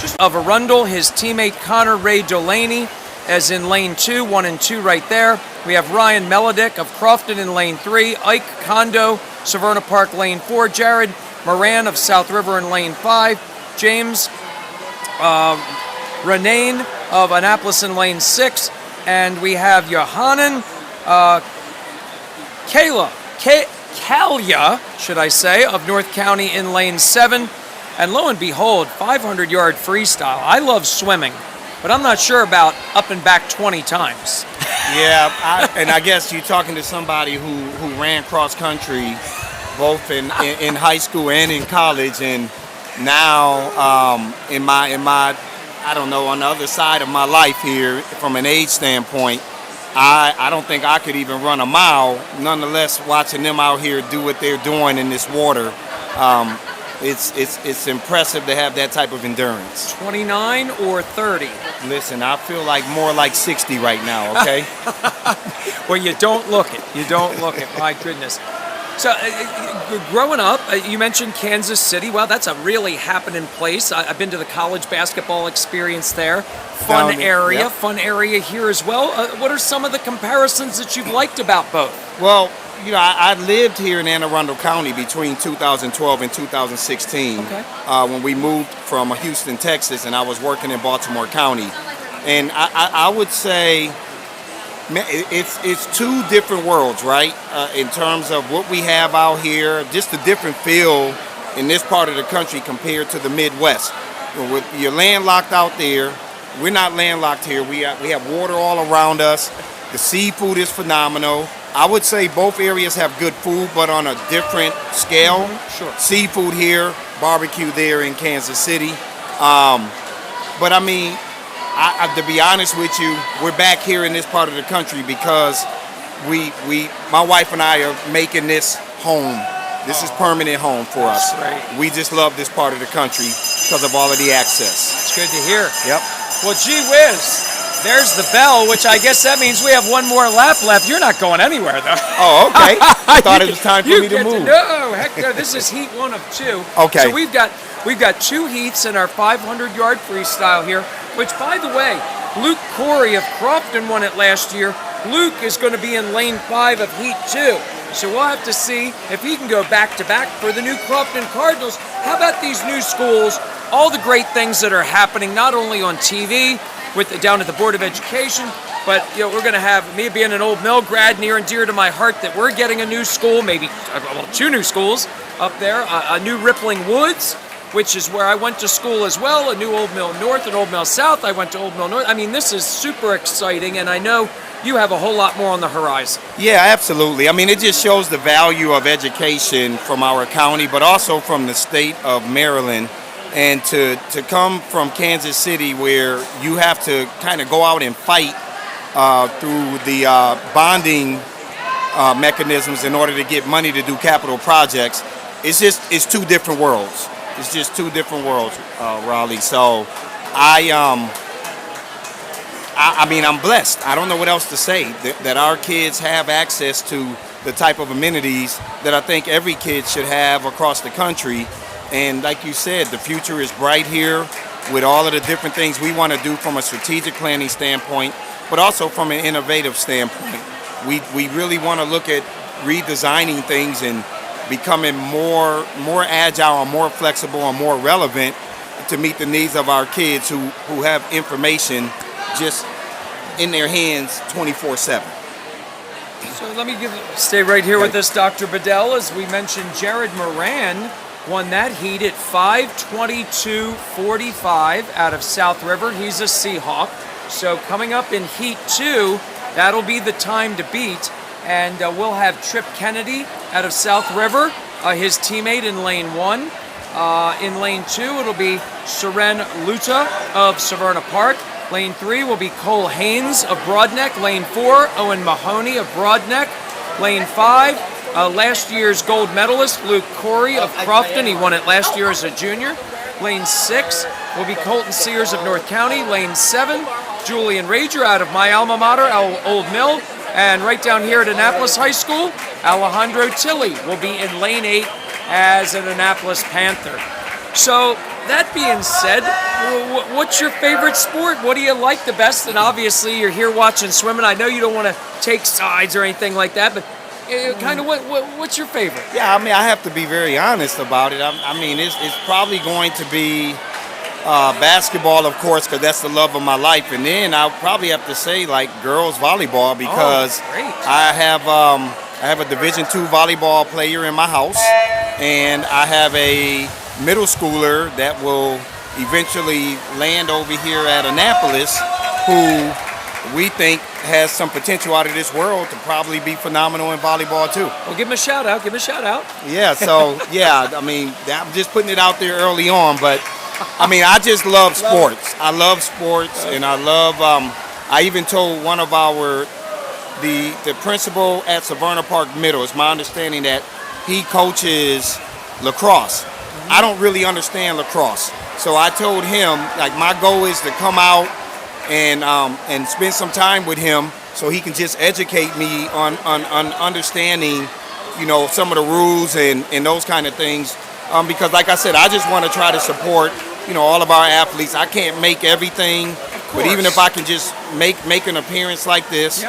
just of Arundel, his teammate Connor Ray Delaney, as in lane 2, 1 and 2 right there. We have Ryan Melodick of Crofton in lane 3, Ike Kondo, Severna Park lane 4, Jared Moran of South River in lane 5, James Renane of Annapolis in lane 6, and we have Yohanan Kalya, should I say, of North County in lane 7. And lo and behold, 500-yard freestyle. I love swimming, but I'm not sure about up and back 20 times. Yeah, and I guess you're talking to somebody who ran cross country both in high school and in college, and now in my I don't know, on the other side of my life here, from an age standpoint, I don't think I could even run a mile. Nonetheless, watching them out here do what they're doing in this water, it's impressive to have that type of endurance. 29 or 30? Listen, I feel like more like 60 right now, okay? Well, you don't look it. You don't look it. My goodness. So, growing up, you mentioned Kansas City. Well, that's a really happening place. I've been to the college basketball experience there. Fun area here as well. What are some of the comparisons that you've liked about both? Well, I lived here in Anne Arundel County between 2012 and 2016 when we moved from Houston, Texas, and I was working in Baltimore County. And I would say it's two different worlds, right? In terms of what we have out here, just a different feel in this part of the country compared to the Midwest. You're landlocked out there. We're not landlocked here. We have water all around us. The seafood is phenomenal. I would say both areas have good food, but on a different scale. Sure. Seafood here, barbecue there in Kansas City. But I mean, to be honest with you, we're back here in this part of the country because my wife and I are making this home. This is permanent home for us. Right. We just love this part of the country because of all of the access. It's good to hear. Yep. Well, gee whiz. There's the bell, which I guess that means we have one more lap left. You're not going anywhere, though. Oh, okay. I thought it was time for me to move. No, heck no. This is heat 1 of 2. Okay. So we've got 2 heats in our 500-yard freestyle here, which, by the way, Luke Corey of Crofton won it last year. Luke is going to be in lane 5 of heat 2. So we'll have to see if he can go back-to-back for the new Crofton Cardinals. How about these new schools, all the great things that are happening, not only on TV, down at the Board of Education, but we're going to have, me being an Old Mill grad, near and dear to my heart, that we're getting a new school, maybe 2 new schools up there, a new Rippling Woods, which is where I went to school as well, a new Old Mill North and Old Mill South. I went to Old Mill North. I mean, this is super exciting, and I know you have a whole lot more on the horizon. Yeah, absolutely. I mean, it just shows the value of education from our county, but also from the state of Maryland. And to come from Kansas City, where you have to kind of go out and fight through the bonding mechanisms in order to get money to do capital projects, it's 2 different worlds. It's just 2 different worlds, Raleigh. So I mean, I'm blessed. I don't know what else to say, that our kids have access to the type of amenities that I think every kid should have across the country. And like you said, the future is bright here with all of the different things we want to do from a strategic planning standpoint, but also from an innovative standpoint. We really want to look at redesigning things and becoming more agile and more flexible and more relevant to meet the needs of our kids who have information just in their hands 24/7. So let me stay right here with us, Dr. Bedell. As we mentioned, Jared Moran won that heat at 5:22.45 out of South River. He's a Seahawk. So coming up in heat 2, that'll be the time to beat. And we'll have Trip Kennedy out of South River, his teammate in lane 1. In lane 2, it'll be Seren Luta of Severna Park. Lane 3 will be Cole Haynes of Broadneck. Lane 4, Owen Mahoney of Broadneck. Lane 5, last year's gold medalist, Luke Corey of Crofton. He won it last year as a junior. Lane 6 will be Colton Sears of North County. Lane 7, Julian Rager out of my alma mater, Old Mill. And right down here at Annapolis High School, Alejandro Tilley will be in lane 8 as an Annapolis Panther. So that being said, what's your favorite sport? What do you like the best? And obviously you're here watching swimming. I know you don't want to take sides or anything like that, but kind of what's your favorite? Yeah, I mean, I have to be very honest about it. I mean, it's probably going to be basketball, of course, because that's the love of my life. And then I'll probably have to say, like, girls volleyball, because I have a Division II volleyball player in my house, and I have a middle schooler that will eventually land over here at Annapolis, who we think has some potential out of this world to probably be phenomenal in volleyball too. Well, give him a shout out. Yeah, so yeah, I mean, I'm just putting it out there early on, but I mean, I just love sports. I love sports, and I love. I even told one of the principal at Severna Park Middle. It's my understanding that he coaches lacrosse. I don't really understand lacrosse, so I told him, like, my goal is to come out and spend some time with him so he can just educate me on understanding, you know, some of the rules and those kind of things. Because like I said, I just want to try to support, you know, all of our athletes. I can't make everything, but even if I can just make an appearance like this,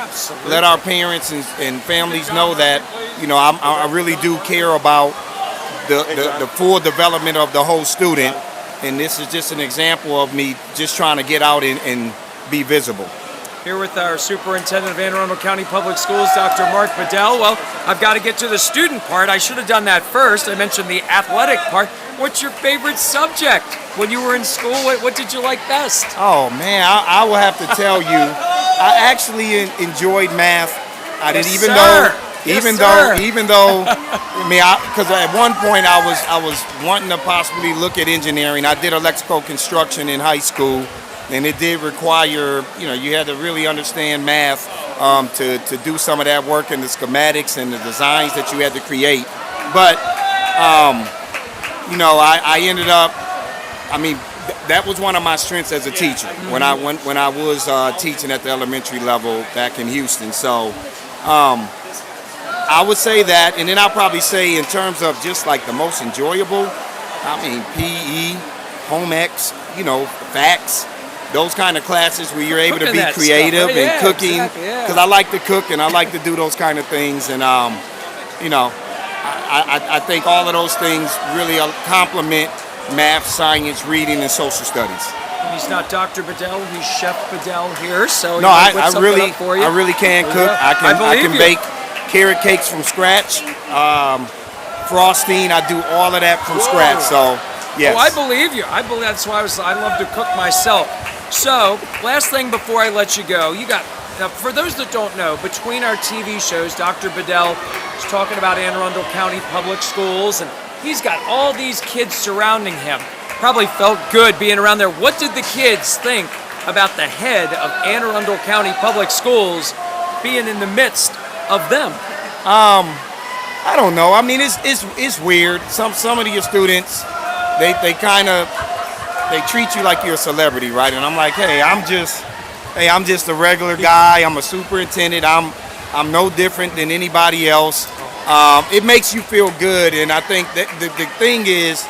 let our parents and families know that, you know, I really do care about the full development of the whole student. And this is just an example of me just trying to get out and be visible. Here with our Superintendent of Anne Arundel County Public Schools, Dr. Mark Bedell. Well, I've got to get to the student part. I should have done that first. I mentioned the athletic part. What's your favorite subject when you were in school? What did you like best? Oh, man, I will have to tell you, I actually enjoyed math. I didn't even know Even sir. though, I mean, because at one point I was wanting to possibly look at engineering. I did electrical construction in high school, and it did require, you had to really understand math to do some of that work and the schematics and the designs that you had to create. But, I ended up, that was one of my strengths as a teacher when I was teaching at the elementary level back in Houston. So I would say that, and then I'll probably say in terms of just like the most enjoyable, PE, home ec, facts, those kind of classes where you're able to be creative and cooking. Because I like to cook and I like to do those kind of things, and I think all of those things really complement math, science, reading, and social studies. He's not Dr. Bedell, he's Chef Bedell here, so no, I really can cook. I can you. bake carrot cakes from scratch, frosting. I do all of that from scratch. So, yes. Oh, I believe you. That's why I love to cook myself. So, last thing before I let you go, now, for those that don't know, between our TV shows, Dr. Bedell is talking about Anne Arundel County Public Schools, and he's got all these kids surrounding him. Probably felt good being around there. What did the kids think about the head of Anne Arundel County Public Schools being in the midst of them? I don't know. I mean, it's weird. Some of your students, they treat you like you're a celebrity, right? And I'm like, hey, I'm just a regular guy. I'm a superintendent. I'm no different than anybody else. It makes you feel good, and I think that the thing is,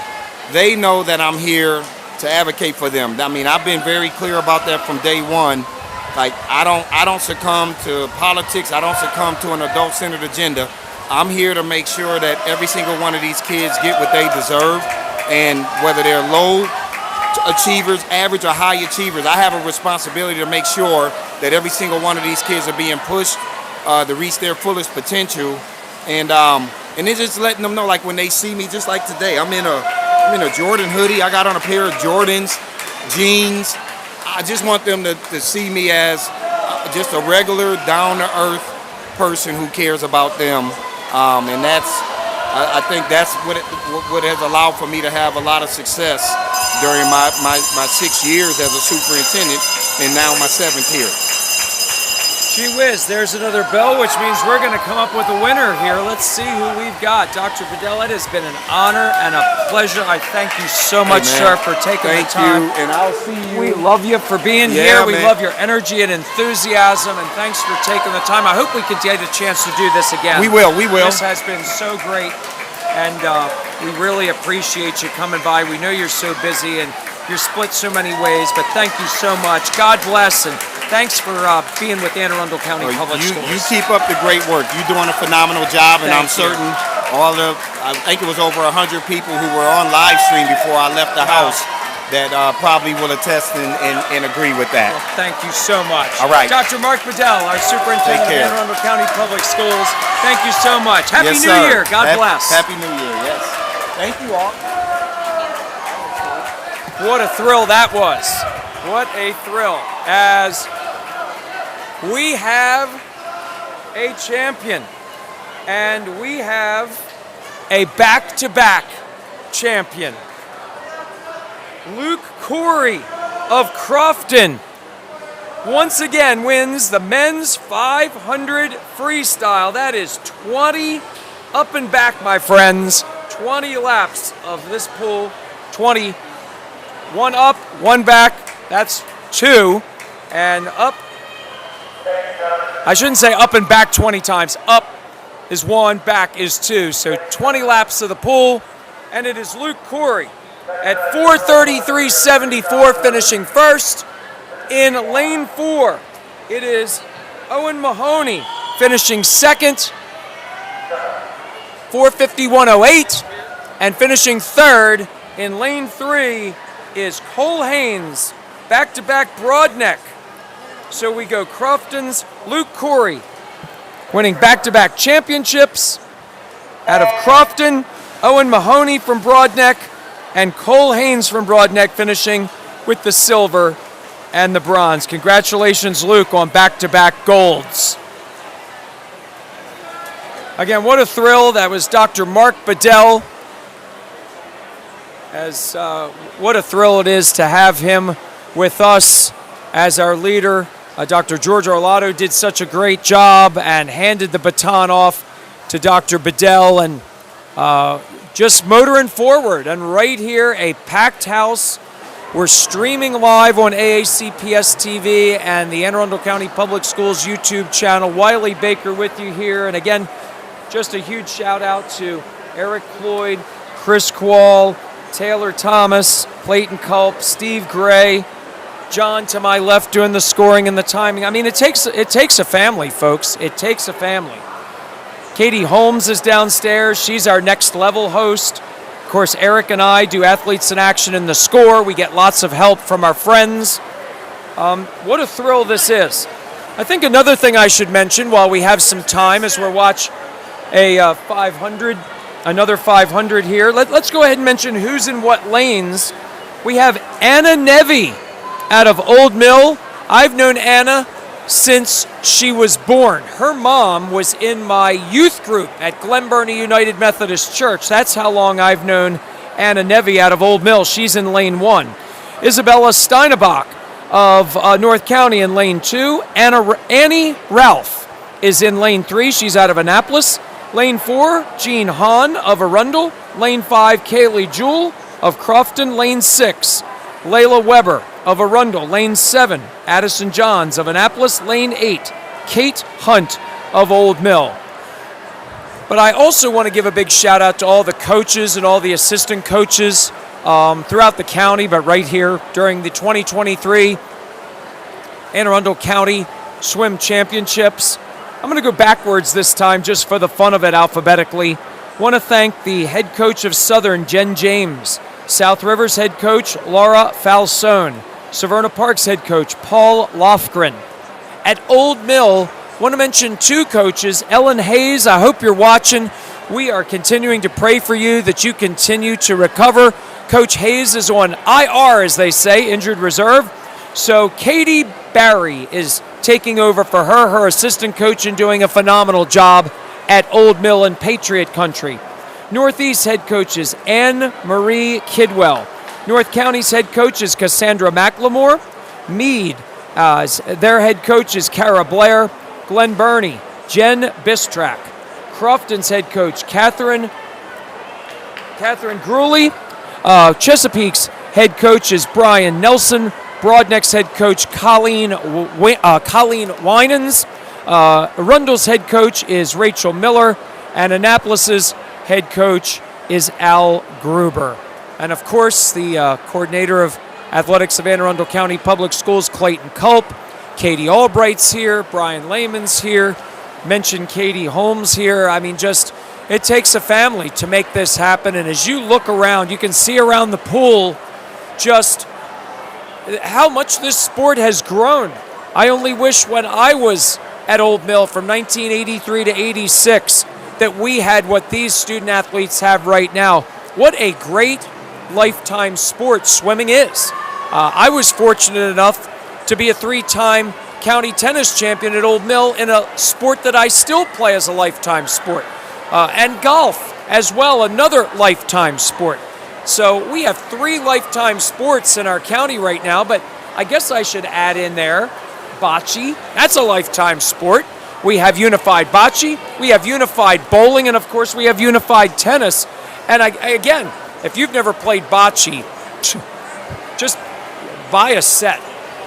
they know that I'm here to advocate for them. I mean, I've been very clear about that from day one. Like, I don't succumb to politics. I don't succumb to an adult-centered agenda. I'm here to make sure that every single one of these kids get what they deserve, and whether they're low achievers, average, or high achievers, I have a responsibility to make sure that every single one of these kids are being pushed to reach their fullest potential. And then just letting them know, like when they see me, just like today, I'm in a Jordan hoodie. I got on a pair of Jordans, jeans. I just want them to see me as just a regular, down-to-earth person who cares about them. And I think that's what has allowed for me to have a lot of success during my 6 years as a superintendent, and now my 7th year. Gee whiz, there's another bell, which means we're going to come up with a winner here. Let's see who we've got. Dr. Bedell, it has been an honor and a pleasure. I thank you so much, sir, for taking the time. Thank you, and I'll see you. We love you for being here. We love your energy and enthusiasm, and thanks for taking the time. I hope we can get a chance to do this again. We will. This has been so great, and we really appreciate you coming by. We know you're so busy, and you're split so many ways, but thank you so much. God bless, and thanks for being with Anne Arundel County Public Schools. You keep up the great work. You're doing a phenomenal job, and I'm certain I think it was over 100 people who were on live stream before I left the house that probably will attest and agree with that. Well, thank you so much. All right. Dr. Mark Bedell, our superintendent of Anne Arundel County Public Schools, thank you so much. Happy New Year. God bless. Happy New Year, yes. Thank you all. What a thrill that was. What a thrill. As we have a champion, and we have a back-to-back champion. Luke Corey of Crofton once again wins the men's 500 freestyle. That is 20 up and back, my friends. 20 laps of this pool. 20. One up, one back. That's 2. And up. I shouldn't say up and back 20 times. Up is 1, back is 2. So 20 laps of the pool. And it is Luke Corey at 4:33.74 finishing first. In lane 4, it is Owen Mahoney finishing second, 4:51.08. And finishing third in lane 3 is Cole Haynes, back-to-back Broadneck. So we go Crofton's Luke Corey winning back-to-back championships out of Crofton, Owen Mahoney from Broadneck, and Cole Haynes from Broadneck finishing with the silver and the bronze. Congratulations, Luke, on back-to-back golds. Again, what a thrill. That was Dr. Mark Bedell. What a thrill it is to have him with us as our leader. Dr. George Arlotto did such a great job and handed the baton off to Dr. Bedell, and just motoring forward. And right here, a packed house. We're streaming live on AACPS TV and the Anne Arundel County Public Schools YouTube channel. Wiley Baker with you here. And again, just a huge shout out to Eric Cloyd, Chris Quall, Taylor Thomas, Clayton Culp, Steve Gray, John to my left doing the scoring and the timing. I mean, it takes a family, folks. It takes a family. Katie Holmes is downstairs. She's our next level host. Of course, Eric and I do Athletes in Action in the Score. We get lots of help from our friends. What a thrill this is. I think another thing I should mention while we have some time as we're watching a 500, another 500 here. Let's go ahead and mention who's in what lanes. We have Anna Nevy out of Old Mill. I've known Anna since she was born. Her mom was in my youth group at Glen Burnie United Methodist Church. That's how long I've known Anna Nevy out of Old Mill. She's in lane 1. Isabella Steinebach of North County in lane 2. Annie Ralph is in lane 3. She's out of Annapolis. Lane 4, Jean Hahn of Arundel. Lane 5, Kaylee Jewell of Crofton. Lane 6, Layla Weber of Arundel. Lane 7, Addison Johns of Annapolis. Lane 8, Kate Hunt of Old Mill. But I also want to give a big shout out to all the coaches and all the assistant coaches throughout the county, but right here during the 2023 Anne Arundel County Swim Championships. I'm going to go backwards this time just for the fun of it alphabetically. Want to thank the head coach of Southern, Jen James. South Rivers head coach, Laura Falsone. Severna Park's head coach, Paul Lofgren. At Old Mill, want to mention 2 coaches. Ellen Hayes, I hope you're watching. We are continuing to pray for you that you continue to recover. Coach Hayes is on IR, as they say, injured reserve. So Katie Barry is taking over for her assistant coach, and doing a phenomenal job at Old Mill and Patriot Country. Northeast head coach is Anne Marie Kidwell. North County's head coach is Cassandra McLemore. Meade, their head coach is Kara Blair. Glen Burnie, Jen Bistrak. Crofton's head coach, Catherine Grewley. Chesapeake's head coach is Brian Nelson. Broadneck's head coach, Colleen Winans. Arundel's head coach is Rachel Miller. And Annapolis's head coach is Al Gruber. And of course, the coordinator of athletics of Anne Arundel County Public Schools, Clayton Culp. Katie Albright's here. Brian Lehman's here. Mentioned Katie Holmes here. I mean, just, it takes a family to make this happen. And as you look around, you can see around the pool just how much this sport has grown. I only wish when I was at Old Mill from 1983 to 86 that we had what these student athletes have right now. What a great lifetime sport swimming is. I was fortunate enough to be a 3-time county tennis champion at Old Mill in a sport that I still play as a lifetime sport. And golf as well, another lifetime sport. So we have 3 lifetime sports in our county right now, but I guess I should add in there bocce. That's a lifetime sport. We have unified bocce, we have unified bowling, and of course we have unified tennis. And again, if you've never played bocce, just buy a set.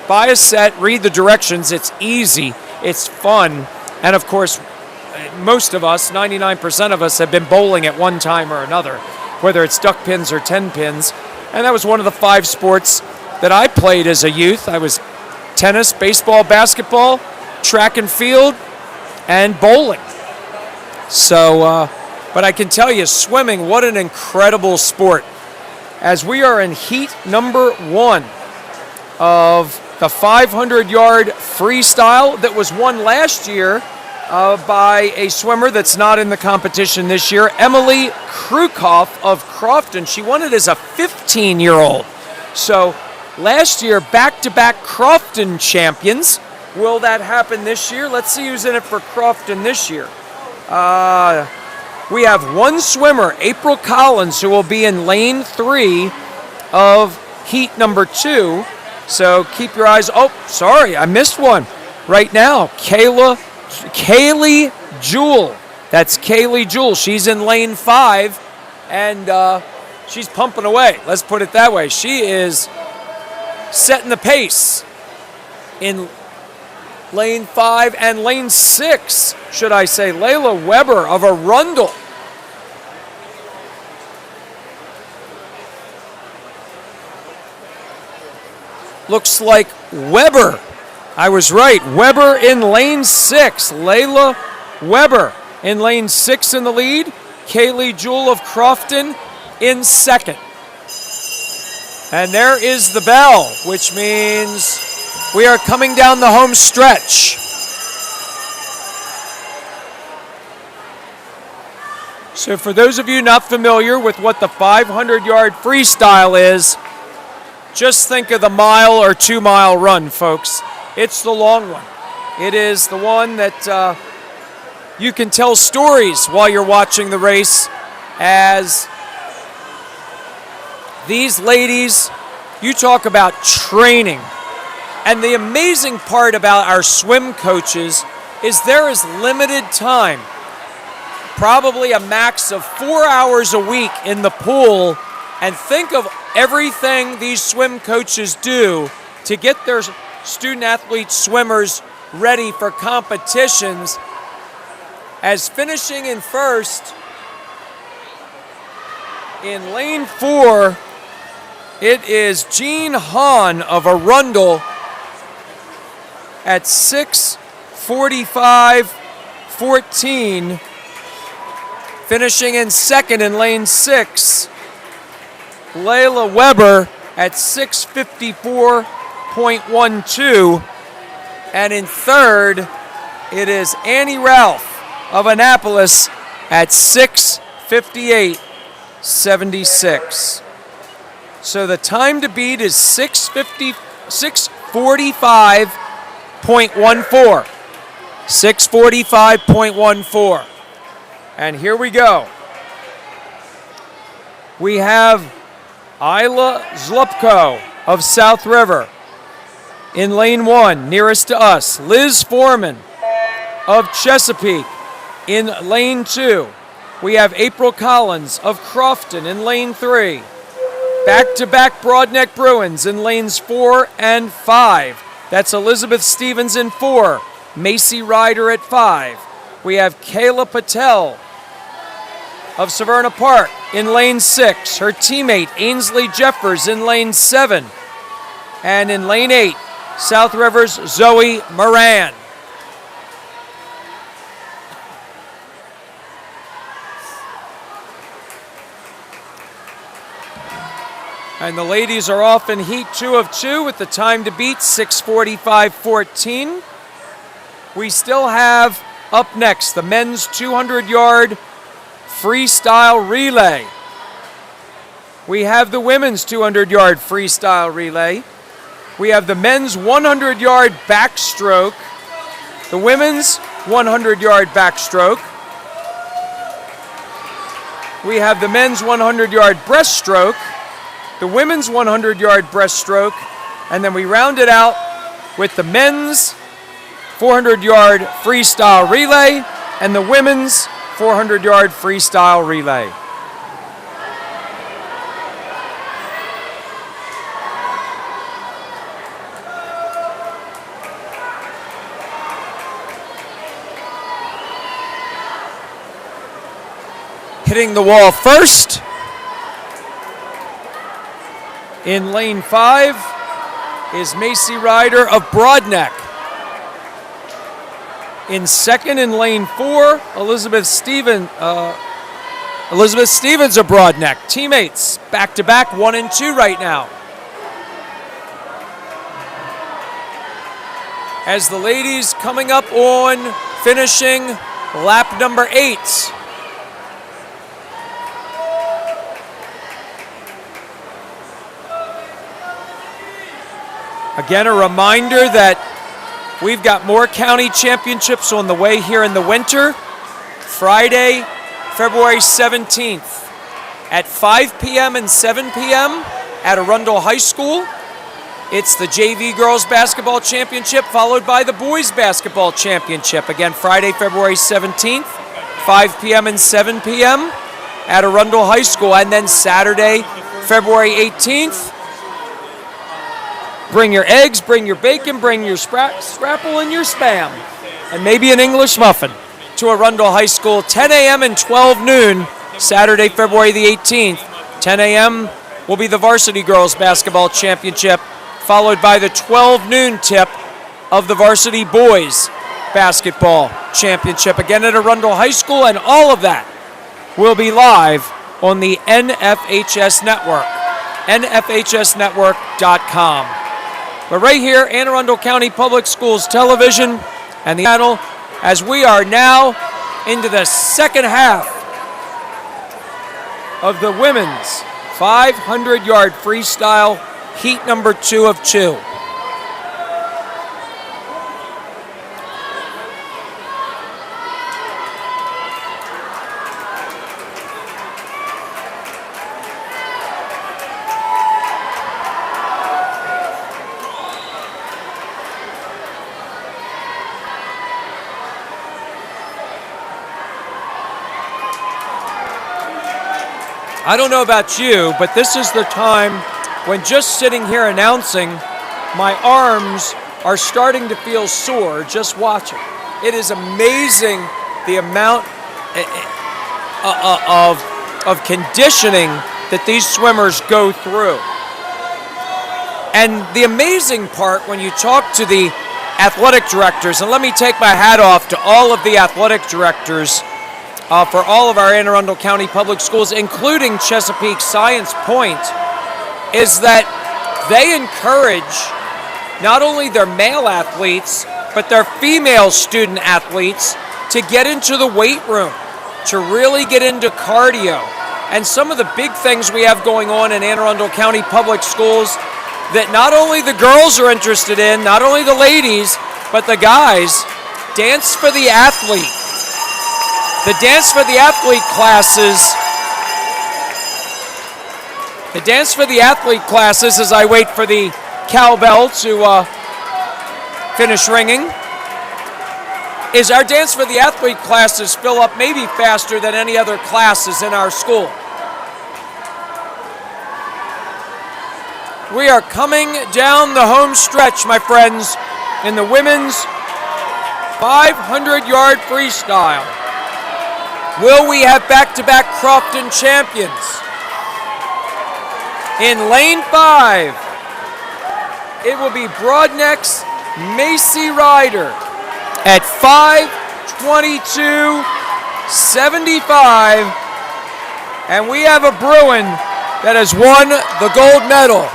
Buy a set, read the directions. It's easy, it's fun, and of course, most of us, 99% of us, have been bowling at one time or another, whether it's duck pins or 10 pins. And that was one of the 5 sports that I played as a youth. I was tennis, baseball, basketball, track and field, and bowling. So, but I can tell you, swimming, what an incredible sport. As we are in heat number 1 of the 500-yard freestyle that was won last year by a swimmer that's not in the competition this year, Emily Krukoff of Crofton. She won it as a 15-year-old. So last year, back-to-back Crofton champions. Will that happen this year? Let's see who's in it for Crofton this year. We have one swimmer, April Collins, who will be in lane 3 of heat number 2. So keep your eyes. Oh, sorry, I missed one right now. Kaylee Jewell. That's Kaylee Jewell. She's in lane 5, and she's pumping away. Let's put it that way. She is setting the pace in lane 5 and lane 6, should I say. Layla Weber of Arundel. Looks like Weber. I was right. Weber in lane 6. Layla Weber in lane 6 in the lead. Kaylee Jewell of Crofton in second. And there is the bell, which means we are coming down the home stretch. So for those of you not familiar with what the 500-yard freestyle is, just think of the mile or 2 mile run, folks. It's the long one. It is the one that you can tell stories while you're watching the race, as these ladies, you talk about training. And the amazing part about our swim coaches is there is limited time, probably a max of 4 hours a week in the pool, and think of everything these swim coaches do to get their student athlete swimmers ready for competitions. As finishing in first in lane 4, it is Jean Hahn of Arundel at 6:45.14. Finishing in second in lane 6, Layla Weber at 6:54.12. And in third, it is Annie Ralph of Annapolis at 6:58.76. So the time to beat is 6:45.14. 6:45.14. And here we go. We have Isla Zlupko of South River in lane 1, nearest to us. Liz Foreman of Chesapeake in lane 2. We have April Collins of Crofton in lane 3. Back-to-back Broadneck Bruins in lanes 4 and 5. That's Elizabeth Stevens in 4, Macy Ryder at 5. We have Kayla Patel of Severna Park in lane 6. Her teammate Ainsley Jeffers in lane 7. And in lane 8, South River's Zoe Moran. And the ladies are off in heat 2 of 2 with the time to beat 6:45.14. We still have up next the men's 200-yard freestyle relay. We have the women's 200-yard freestyle relay. We have the men's 100-yard backstroke, the women's 100-yard backstroke. We have the men's 100-yard breaststroke, the women's 100-yard breaststroke, and then we round it out with the men's 400-yard freestyle relay and the women's 400-yard freestyle relay. Hitting the wall first in lane 5 is Macy Ryder of Broadneck. In second in lane 4, Elizabeth Stevens of Broadneck. Teammates back-to-back 1 and 2 right now. As the ladies coming up on finishing lap number 8. Again, a reminder that we've got more county championships on the way here in the winter. Friday, February 17th at 5 p.m. and 7 p.m. at Arundel High School. It's the JV Girls Basketball Championship followed by the Boys Basketball Championship. Again, Friday, February 17th, 5 p.m. and 7 p.m. at Arundel High School. And then Saturday, February 18th, bring your eggs, bring your bacon, bring your scrapple and your Spam, and maybe an English muffin to Arundel High School, 10 a.m. and 12 noon, Saturday, February the 18th. 10 a.m. will be the Varsity Girls Basketball Championship, followed by the 12 noon tip of the Varsity Boys Basketball Championship, again at Arundel High School, and all of that will be live on the NFHS Network, nfhsnetwork.com. But right here, Anne Arundel County Public Schools Television and the channel, as we are now into the second half of the women's 500-yard freestyle heat number 2 of 2. I don't know about you, but this is the time when just sitting here announcing, my arms are starting to feel sore just watching. It is amazing the amount of conditioning that these swimmers go through. And the amazing part when you talk to the athletic directors, and let me take my hat off to all of the athletic directors for all of our Anne Arundel County Public Schools, including Chesapeake Science Point, is that they encourage not only their male athletes, but their female student athletes to get into the weight room, to really get into cardio. And some of the big things we have going on in Anne Arundel County Public Schools that not only the girls are interested in, not only the ladies, but the guys, Dance for the Athlete. The Dance for the Athlete classes, as I wait for the cowbell to finish ringing, is our Dance for the Athlete classes fill up maybe faster than any other classes in our school. We are coming down the home stretch, my friends, in the women's 500-yard freestyle. Will we have back-to-back Crofton champions? In lane 5, it will be Broadneck's Macy Ryder at 5:22.75, and we have a Bruin that has won the gold medal.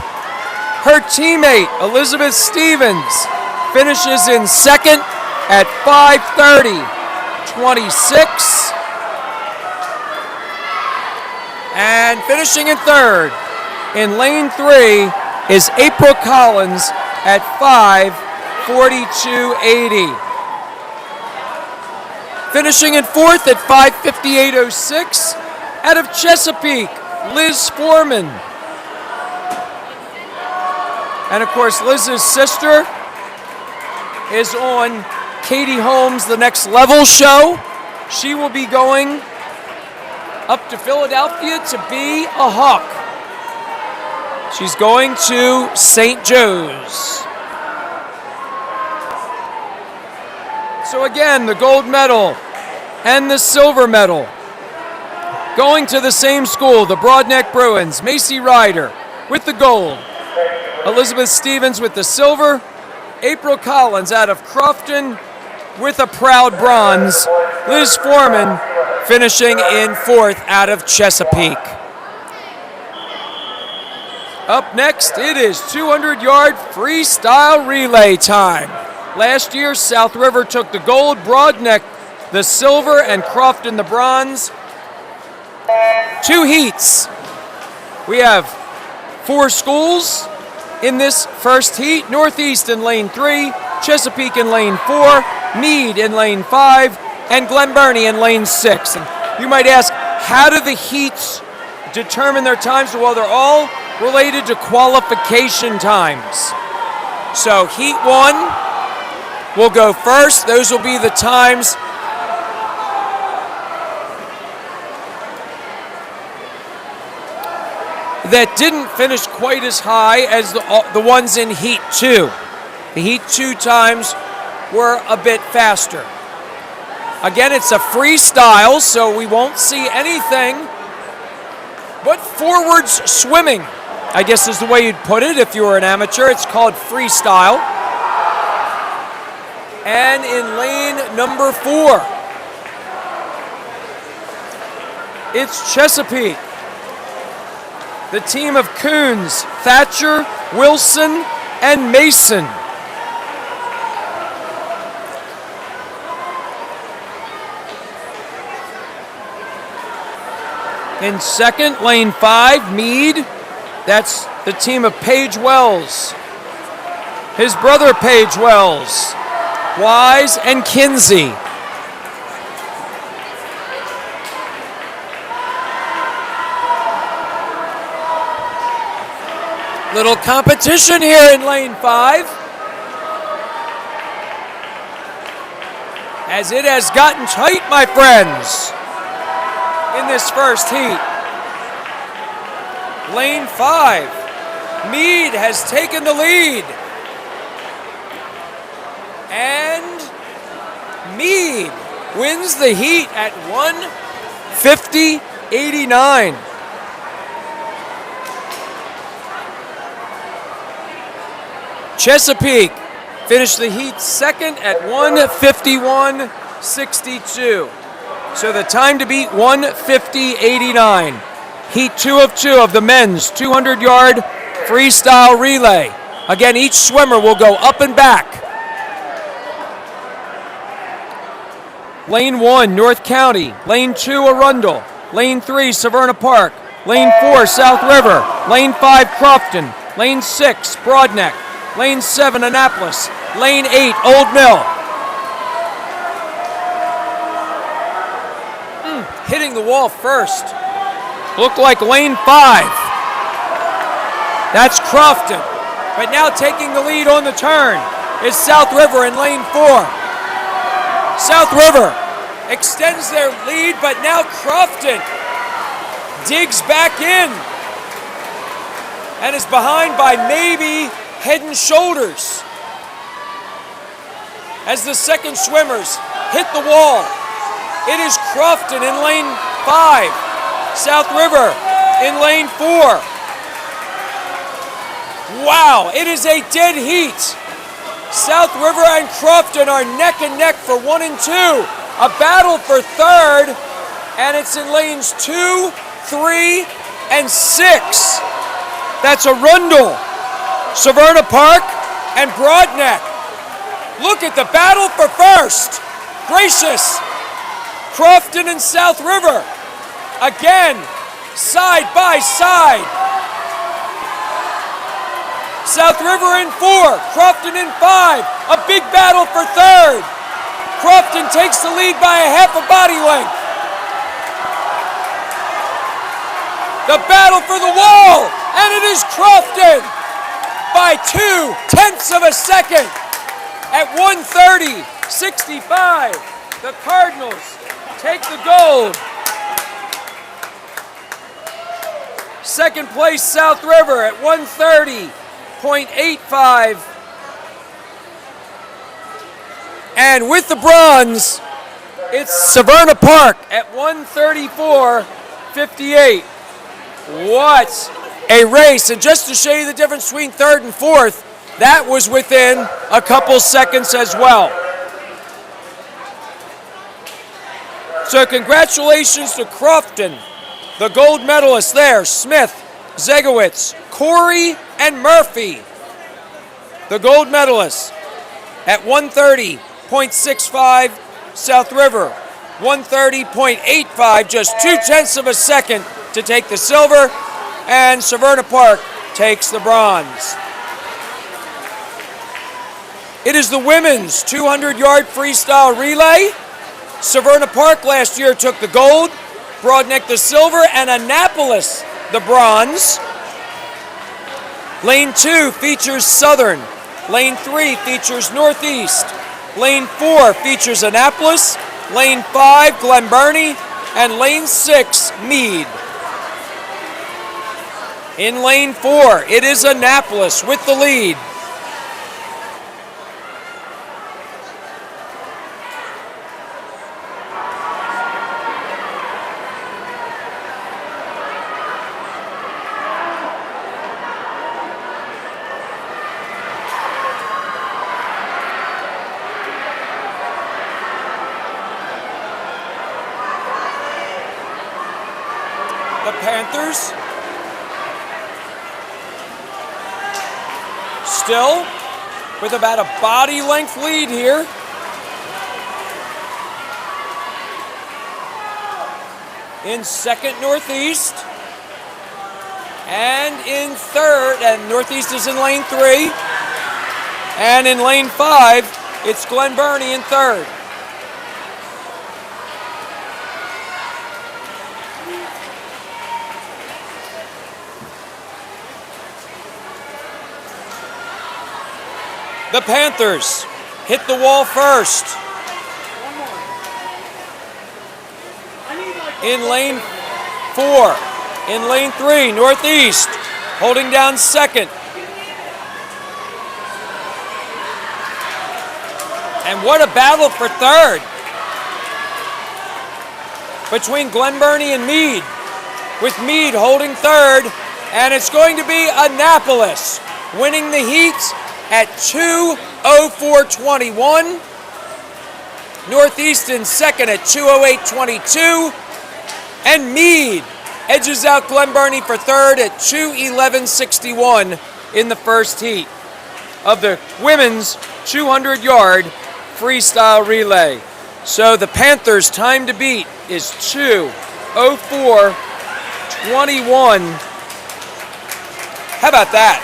Her teammate, Elizabeth Stevens, finishes in second at 5:30.26. And finishing in third in lane 3 is April Collins at 5:42.80. Finishing in fourth at 5:58.06 out of Chesapeake, Liz Foreman. And of course, Liz's sister is on Katie Holmes' The Next Level show. She will be going up to Philadelphia to be a Hawk. She's going to St. Joe's. So again, the gold medal and the silver medal going to the same school, the Broadneck Bruins. Macy Ryder with the gold, Elizabeth Stevens with the silver, April Collins out of Crofton with a proud bronze, Liz Foreman finishing in fourth out of Chesapeake. Up next, it is 200-yard freestyle relay time. Last year, South River took the gold, Broadneck the silver, and Crofton the bronze. 2 heats. We have 4 schools in this first heat. Northeast in lane 3, Chesapeake in lane 4, Meade in lane 5, and Glen Burnie in lane 6. And you might ask, how do the heats determine their times? Well, they're all related to qualification times. So heat 1 will go first. Those will be the times that didn't finish quite as high as the ones in heat 2. The heat 2 times were a bit faster. Again, it's a freestyle, so we won't see anything but forwards swimming, I guess is the way you'd put it if you were an amateur. It's called freestyle. And in lane number 4, it's Chesapeake. The team of Coons, Thatcher, Wilson, and Mason. In second, lane 5, Meade. That's the team of Page Wells. His brother Page Wells, Wise, and Kinsey. Little competition here in lane 5. As it has gotten tight, my friends, in this first heat. Lane 5, Meade has taken the lead. And Meade wins the heat at 1:50.89. Chesapeake finished the heat second at 1:51.62. So the time to beat 1:50.89. Heat 2 of 2 of the men's 200-yard freestyle relay. Again, each swimmer will go up and back. Lane 1, North County. Lane 2, Arundel. Lane 3, Severna Park. Lane 4, South River. Lane 5, Crofton. Lane 6, Broadneck. Lane 7, Annapolis. Lane 8, Old Mill. Hitting the wall first. Looked like lane 5. That's Crofton. But now taking the lead on the turn is South River in lane 4. South River extends their lead, but now Crofton digs back in and is behind by maybe head and shoulders as the second swimmers hit the wall. It is Crofton in lane 5, South River in lane 4. Wow, it is a dead heat. South River and Crofton are neck and neck for 1 and 2. A battle for third, and it's in lanes 2, 3, and 6. That's Arundel, Severna Park, and Broadneck. Look at the battle for first. Gracious. Crofton and South River. Again, side by side. South River in 4, Crofton in 5. A big battle for third. Crofton takes the lead by a half a body length. The battle for the wall, and it is Crofton by 0.2 of a second at 1:30.65. The Cardinals take the gold. Second place, South River at 1:30.85. And with the bronze, it's Severna Park at 1:34.58. What a race. And just to show you the difference between third and fourth, that was within a couple seconds as well. So congratulations to Crofton, the gold medalists there, Smith, Zegowitz, Corey, and Murphy. The gold medalists at 1:30.65, South River 1:30.85, just 0.2 of a second to take the silver, and Severna Park takes the bronze. It is the women's 200-yard freestyle relay. Severna Park last year took the gold, Broadneck the silver, and Annapolis the bronze. Lane 2 features Southern. Lane 3 features Northeast. Lane 4 features Annapolis. Lane 5, Glen Burnie. And Lane 6, Meade. In Lane 4, it is Annapolis with the lead. The Panthers still with about a body length lead here. In second, Northeast. And in third, and Northeast is in lane 3. And in lane 5, it's Glen Burnie in third. The Panthers hit the wall first. In lane 4. In lane 3, Northeast holding down second. And what a battle for third between Glen Burnie and Meade, with Meade holding third, and it's going to be Annapolis winning the heat at 2:04.21. Northeast in second at 2:08.22. And Meade edges out Glen Burnie for third at 2:11.61 in the first heat of the women's 200-yard freestyle relay. So the Panthers' time to beat is 2:04.21. How about that?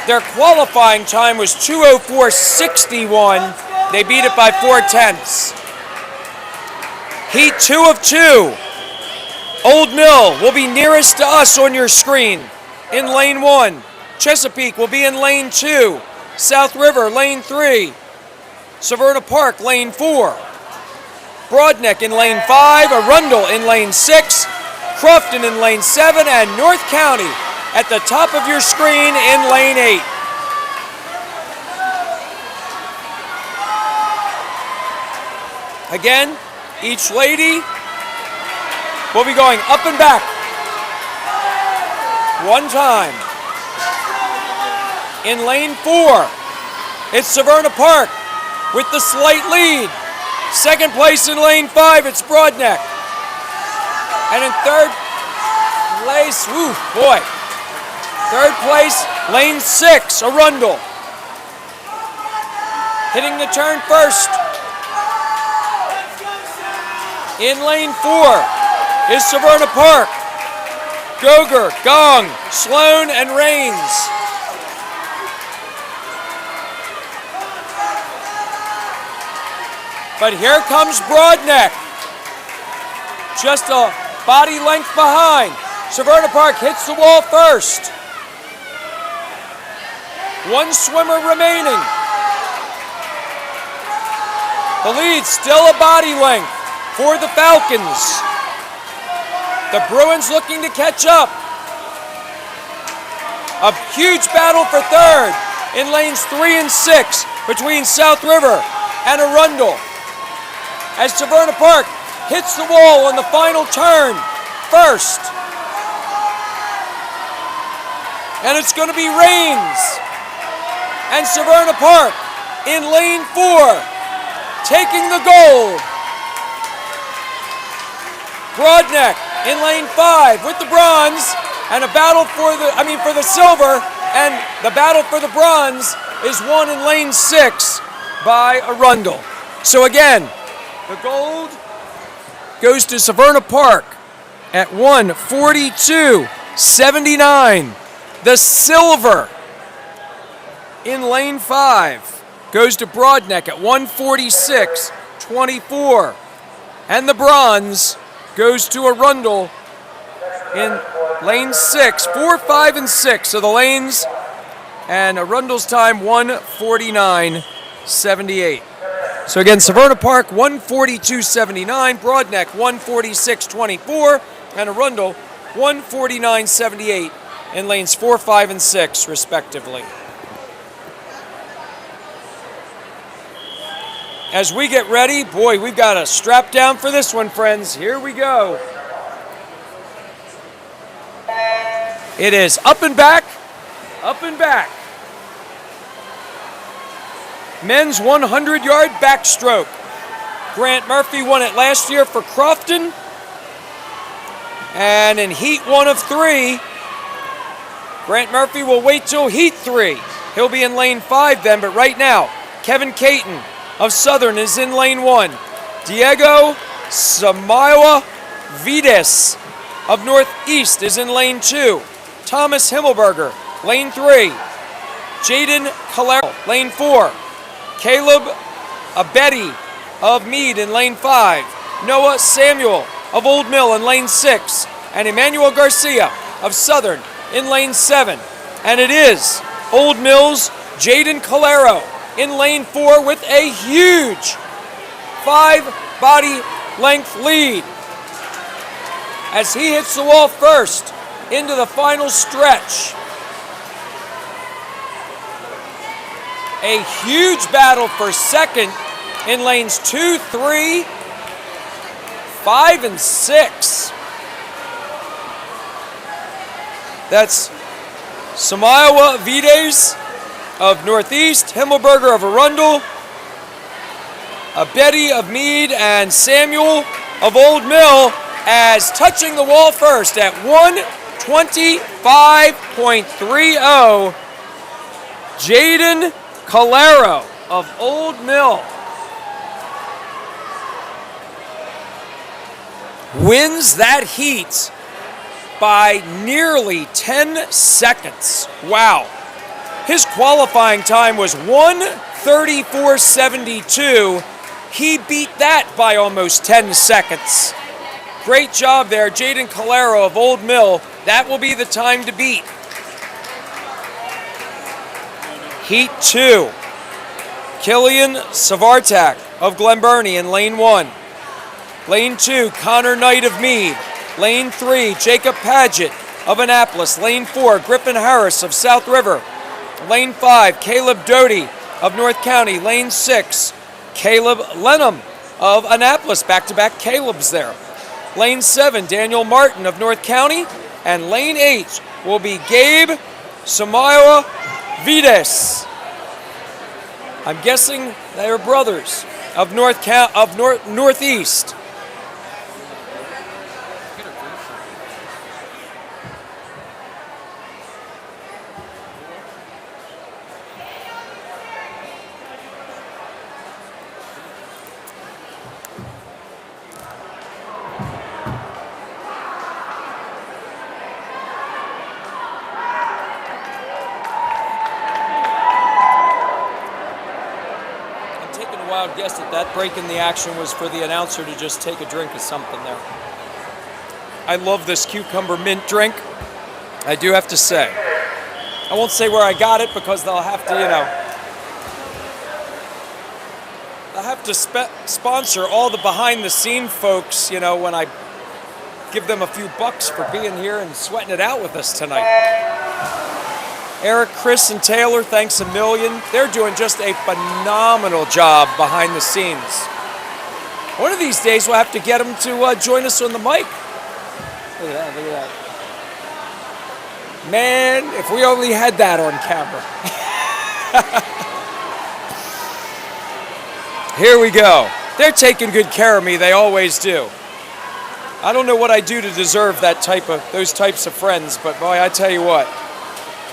Their qualifying time was 2:04.61. They beat it by 4/10. Heat 2 of 2. Old Mill will be nearest to us on your screen in lane 1. Chesapeake will be in lane 2. South River, lane 3. Severna Park, lane 4. Broadneck in lane 5. Arundel in lane 6. Crofton in lane 7. And North County at the top of your screen in lane 8. Again, each lady will be going up and back one time. In lane 4, it's Severna Park with the slate lead. Second place in lane 5, it's Broadneck. And in third place, third place, lane 6, Arundel. Hitting the turn first. In lane 4 is Severna Park. Goger, Gong, Sloan, and Rains. But here comes Broadneck. Just a body length behind. Severna Park hits the wall first. One swimmer remaining. The lead still a body length for the Falcons. The Bruins looking to catch up. A huge battle for third in lanes 3 and 6 between South River and Arundel, as Severna Park hits the wall on the final turn first. And it's going to be Rains and Severna Park in lane 4 taking the gold. Broadneck in lane 5 with the bronze, and a battle for the silver, and the battle for the bronze is won in lane 6 by Arundel. So again, the gold goes to Severna Park at 1:42.79. The silver in lane 5 goes to Broadneck at 146.24. And the bronze goes to Arundel in lane 6, 4, 5, and 6 of the lanes. And Arundel's time, 149.78. So again, Severna Park, 142.79, Broadneck, 146.24, and Arundel, 149.78 in lanes 4, 5, and 6, respectively. As we get ready, boy, we've got a strap down for this one, friends. Here we go. It is up and back, up and back. Men's 100-yard backstroke. Grant Murphy won it last year for Crofton. And in heat 1 of 3, Grant Murphy will wait till heat 3. He'll be in lane 5 then, but right now, Kevin Caton of Southern is in lane 1. Diego Samayoa Vides of Northeast is in lane 2. Thomas Himmelberger, lane 3. Jaden Calero, lane 4. Caleb Abedi of Meade in lane 5. Noah Samuel of Old Mill in lane 6. And Emmanuel Garcia of Southern in lane 7. And it is Old Mill's Jaden Calero in lane 4 with a huge 5 body length lead as he hits the wall first into the final stretch. A huge battle for second in lanes 2, 3, 5, and 6. That's Samayoa Vides of Northeast, Himmelberger of Arundel, Abedi of Meade, and Samuel of Old Mill as touching the wall first at 125.30. Jaden Calero of Old Mill wins that heat by nearly 10 seconds. Wow. His qualifying time was 1:34.72. He beat that by almost 10 seconds. Great job there, Jaden Calero of Old Mill. That will be the time to beat. Heat 2, Killian Savartak of Glen Burnie in lane 1. Lane 2, Connor Knight of Meade. Lane 3, Jacob Paget of Annapolis. Lane 4, Griffin Harris of South River. Lane 5, Caleb Doty of North County. Lane 6, Caleb Lenham of Annapolis. Back-to-back Caleb's there. Lane 7, Daniel Martin of North County. And lane 8 will be Gabe Samayoa Vides. I'm guessing they're brothers of Northeast. Wild guess that break in the action was for the announcer to just take a drink of something there. I love this cucumber mint drink. I do have to say. I won't say where I got it because they'll have to, they'll have to sponsor all the behind-the-scene folks, when I give them a few bucks for being here and sweating it out with us tonight. Eric, Chris, and Taylor, thanks a million. They're doing just a phenomenal job behind the scenes. One of these days, we'll have to get them to join us on the mic. Look at that, look at that. Man, if we only had that on camera. Here we go. They're taking good care of me, they always do. I don't know what I do to deserve those types of friends, but boy, I tell you what.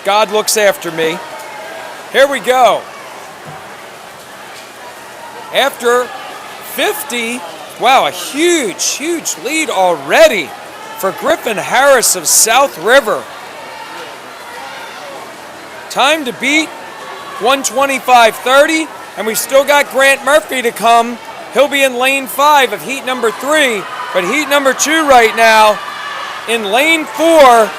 God looks after me. Here we go. After 50, wow, a huge lead already for Griffin Harris of South River. Time to beat, 125.30. And we've still got Grant Murphy to come. He'll be in lane 5 of heat number 3. But heat number 2 right now, in lane 4,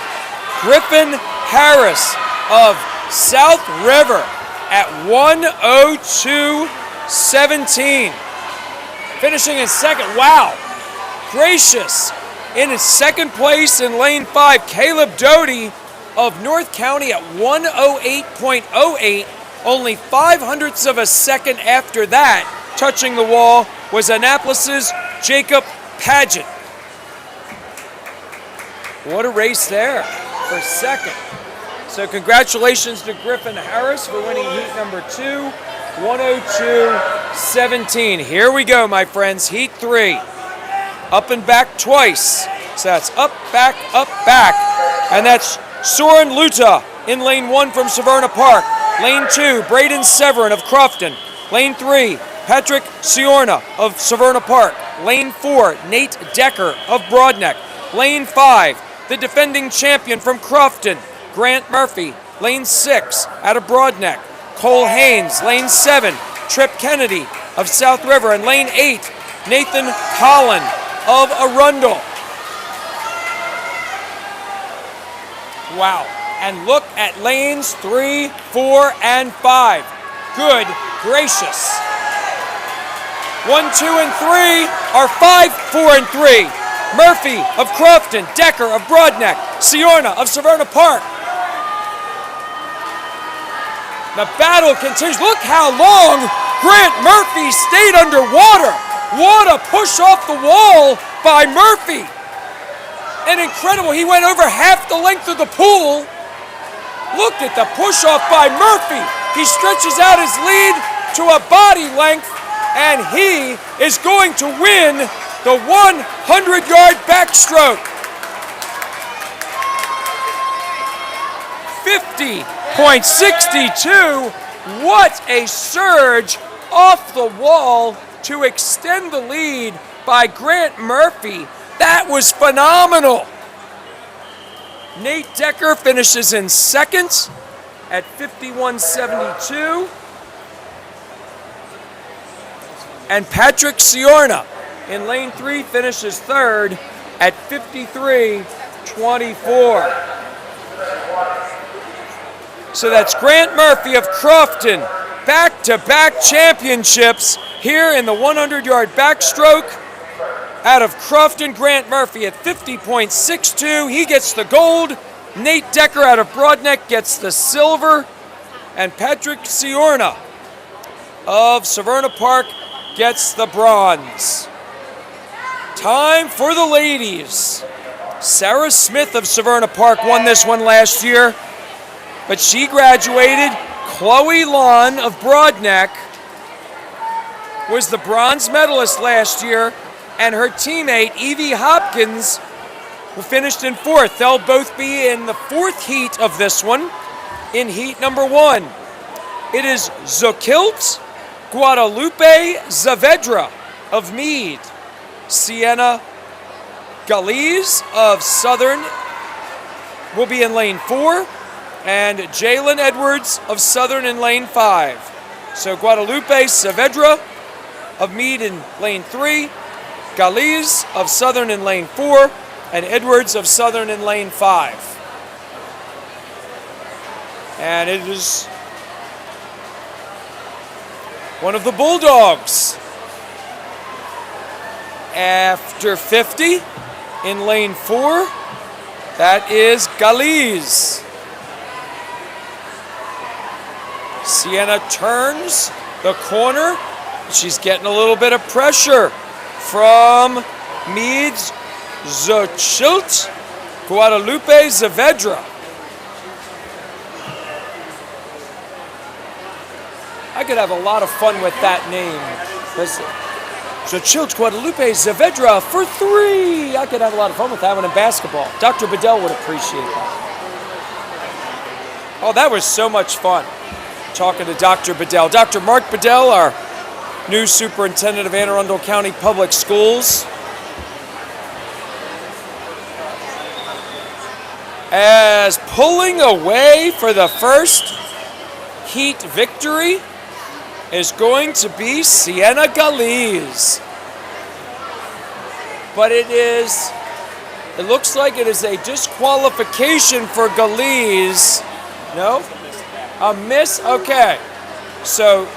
Griffin Harris of South River at 1:02.17. Finishing in second. Wow. Gracious. In his second place in lane 5, Caleb Doty of North County at 1:08.08. Only 0.05 of a second after that, touching the wall, was Annapolis's Jacob Paget. What a race there for second. So congratulations to Griffin Harris for winning heat number 2, 1:02.17. Here we go, my friends, heat 3. Up and back twice. So that's up, back, and that's Soren Luta in lane 1 from Severna Park. Lane 2, Braden Severin of Crofton. Lane 3, Patrick Ciorna of Severna Park. Lane 4, Nate Decker of Broadneck. Lane 5, the defending champion from Crofton, Grant Murphy. Lane 6, out of Broadneck, Cole Haynes. Lane 7, Trip Kennedy of South River. And lane 8, Nathan Collin of Arundel. Wow. And look at lanes 3, 4, and 5. Good gracious. 1, 2, and 3 are 5, 4, and 3. Murphy of Crofton, Decker of Broadneck, Ciorna of Severna Park. The battle continues. Look how long Grant Murphy stayed underwater. What a push off the wall by Murphy. And incredible, he went over half the length of the pool. Look at the push-off by Murphy. He stretches out his lead to a body length, and he is going to win the 100-yard backstroke. 50.62. What a surge off the wall to extend the lead by Grant Murphy. That was phenomenal. Nate Decker finishes in second at 51.72. And Patrick Ciorna in lane 3 finishes third at 53.24. So that's Grant Murphy of Crofton, back-to-back championships here in the 100-yard backstroke. Out of Crofton, Grant Murphy at 50.62. He gets the gold. Nate Decker out of Broadneck gets the silver. And Patrick Ciorna of Severna Park gets the bronze. Time for the ladies. Sarah Smith of Severna Park won this one last year, but she graduated. Chloe Lon of Broadneck was the bronze medalist last year, and her teammate, Evie Hopkins, who finished in fourth. They'll both be in the fourth heat of this one, in heat number 1. It is Zokilt Guadalupe Zavedra of Meade. Sienna Galiz of Southern will be in lane 4, and Jalen Edwards of Southern in lane 5. So Guadalupe Saavedra of Meade in lane 3, Galiz of Southern in lane 4, and Edwards of Southern in lane 5. And it is one of the Bulldogs. After 50 in lane 4, that is Galiz. Sienna turns the corner. She's getting a little bit of pressure from Meade's Xochitl Guadalupe Zavedra. I could have a lot of fun with that name. Xochitl Guadalupe Zavedra for 3. I could have a lot of fun with that one in basketball. Dr. Bedell would appreciate that. Oh, that was so much fun talking to Dr. Bedell. Dr. Mark Bedell, our new superintendent of Anne Arundel County Public Schools. As pulling away for the first heat victory is going to be Sienna Galiz. But it looks like it is a disqualification for Galiz. No? A miss? Okay. So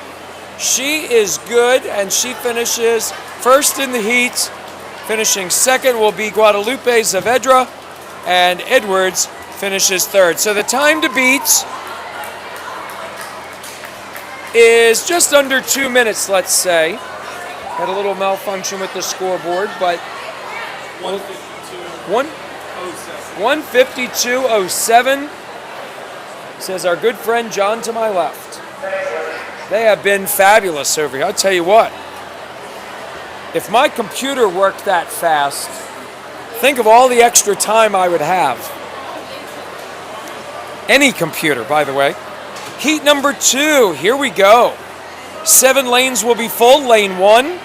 she is good, and she finishes first in the heat. Finishing second will be Guadalupe Saavedra, and Edwards finishes third. So the time to beat is just under 2 minutes, let's say. Had a little malfunction with the scoreboard, but 152.07, says our good friend John to my left. They have been fabulous over here. I'll tell you what, if my computer worked that fast, think of all the extra time I would have. Any computer, by the way. Heat number 2, here we go. 7 lanes will be full. Lane 1,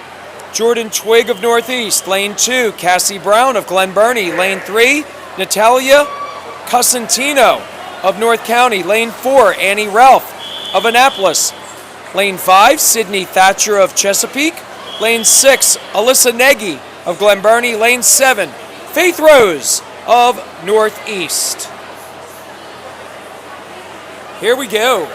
Jordan Twig of Northeast. Lane 2, Cassie Brown of Glen Burnie. Lane 3, Natalia Cosentino of North County. Lane 4, Annie Ralph of Annapolis. Lane 5, Sydney Thatcher of Chesapeake. Lane 6, Alyssa Nagy of Glen Burnie. Lane 7, Faith Rose of Northeast. Here we go.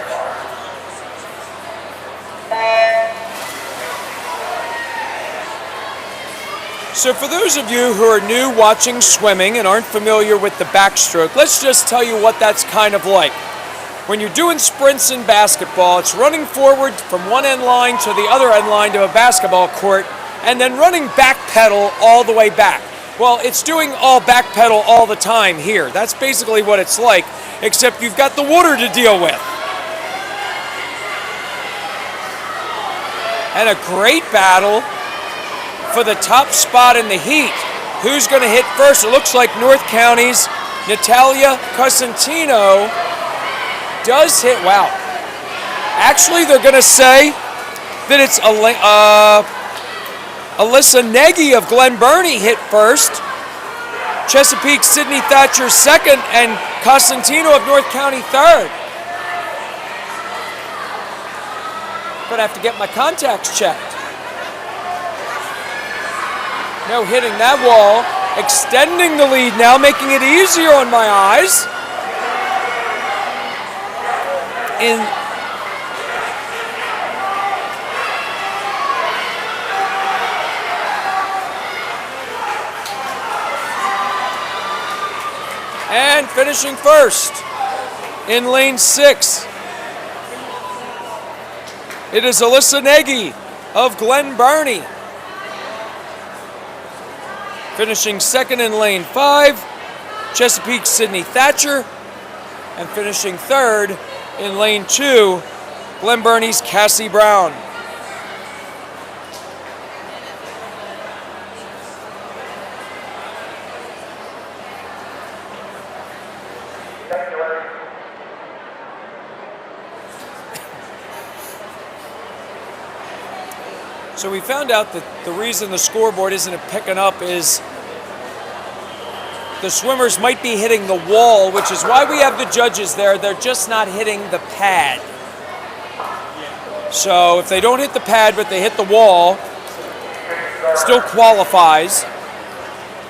So for those of you who are new watching swimming and aren't familiar with the backstroke, let's just tell you what that's kind of like. When you're doing sprints in basketball, it's running forward from one end line to the other end line to a basketball court, and then running back pedal all the way back. Well, it's doing all back pedal all the time here. That's basically what it's like, except you've got the water to deal with. And a great battle for the top spot in the heat. Who's going to hit first? It looks like North County's Natalia Cosentino does hit. Wow. Actually, they're going to say that it's Alyssa Nagy of Glen Burnie hit first. Chesapeake Sydney Thatcher second, and Cosentino of North County third. Gonna have to get my contacts checked. No hitting that wall, extending the lead now, making it easier on my eyes. And finishing first in lane 6. It is Alyssa Nagy of Glen Burnie. Finishing second in lane 5, Chesapeake Sydney Thatcher. And finishing third in lane 2, Glen Burnie's Cassie Brown. So we found out that the reason the scoreboard isn't picking up is the swimmers might be hitting the wall, which is why we have the judges there. They're just not hitting the pad. So if they don't hit the pad but they hit the wall, still qualifies,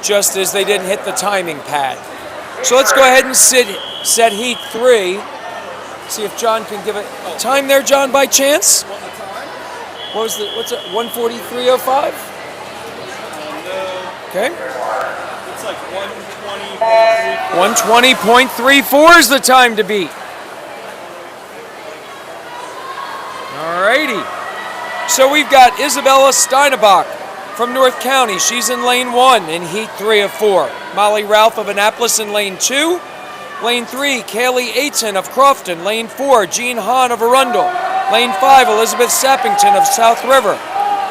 just as they didn't hit the timing pad. So let's go ahead and set heat 3. See if John can give it a time there, John, by chance? What's it, 1:43.05? Okay. It's like 120.34. 120.34 is the time to beat. Alrighty. So we've got Isabella Steinebach from North County. She's in lane 1 in heat 3 of 4. Molly Ralph of Annapolis in lane 2. Lane 3, Kaylee Aiton of Crofton. Lane 4, Jean Hahn of Arundel. Lane 5, Elizabeth Sappington of South River.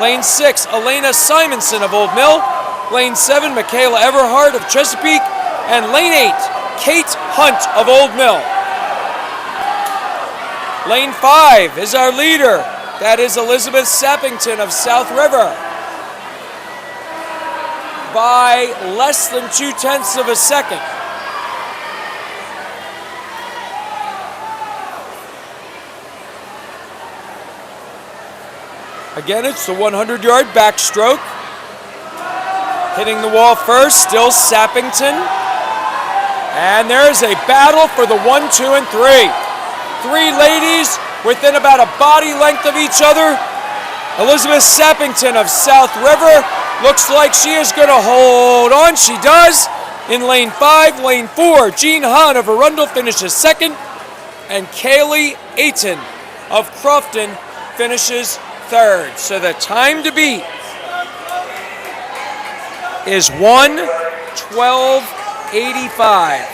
Lane 6, Elena Simonson of Old Mill. Lane 7, Michaela Everhart of Chesapeake. And lane 8, Kate Hunt of Old Mill. Lane 5 is our leader. That is Elizabeth Sappington of South River. By less than 0.2 of a second. Again, it's the 100-yard backstroke. Hitting the wall first, still Sappington. And there's a battle for the 1, 2, and 3. 3 ladies within about a body length of each other. Elizabeth Sappington of South River looks like she is going to hold on. She does. In lane 5, lane 4, Jean Hahn of Arundel finishes second. And Kaylee Ayton of Crofton finishes third. So the time to beat is 1:12:85.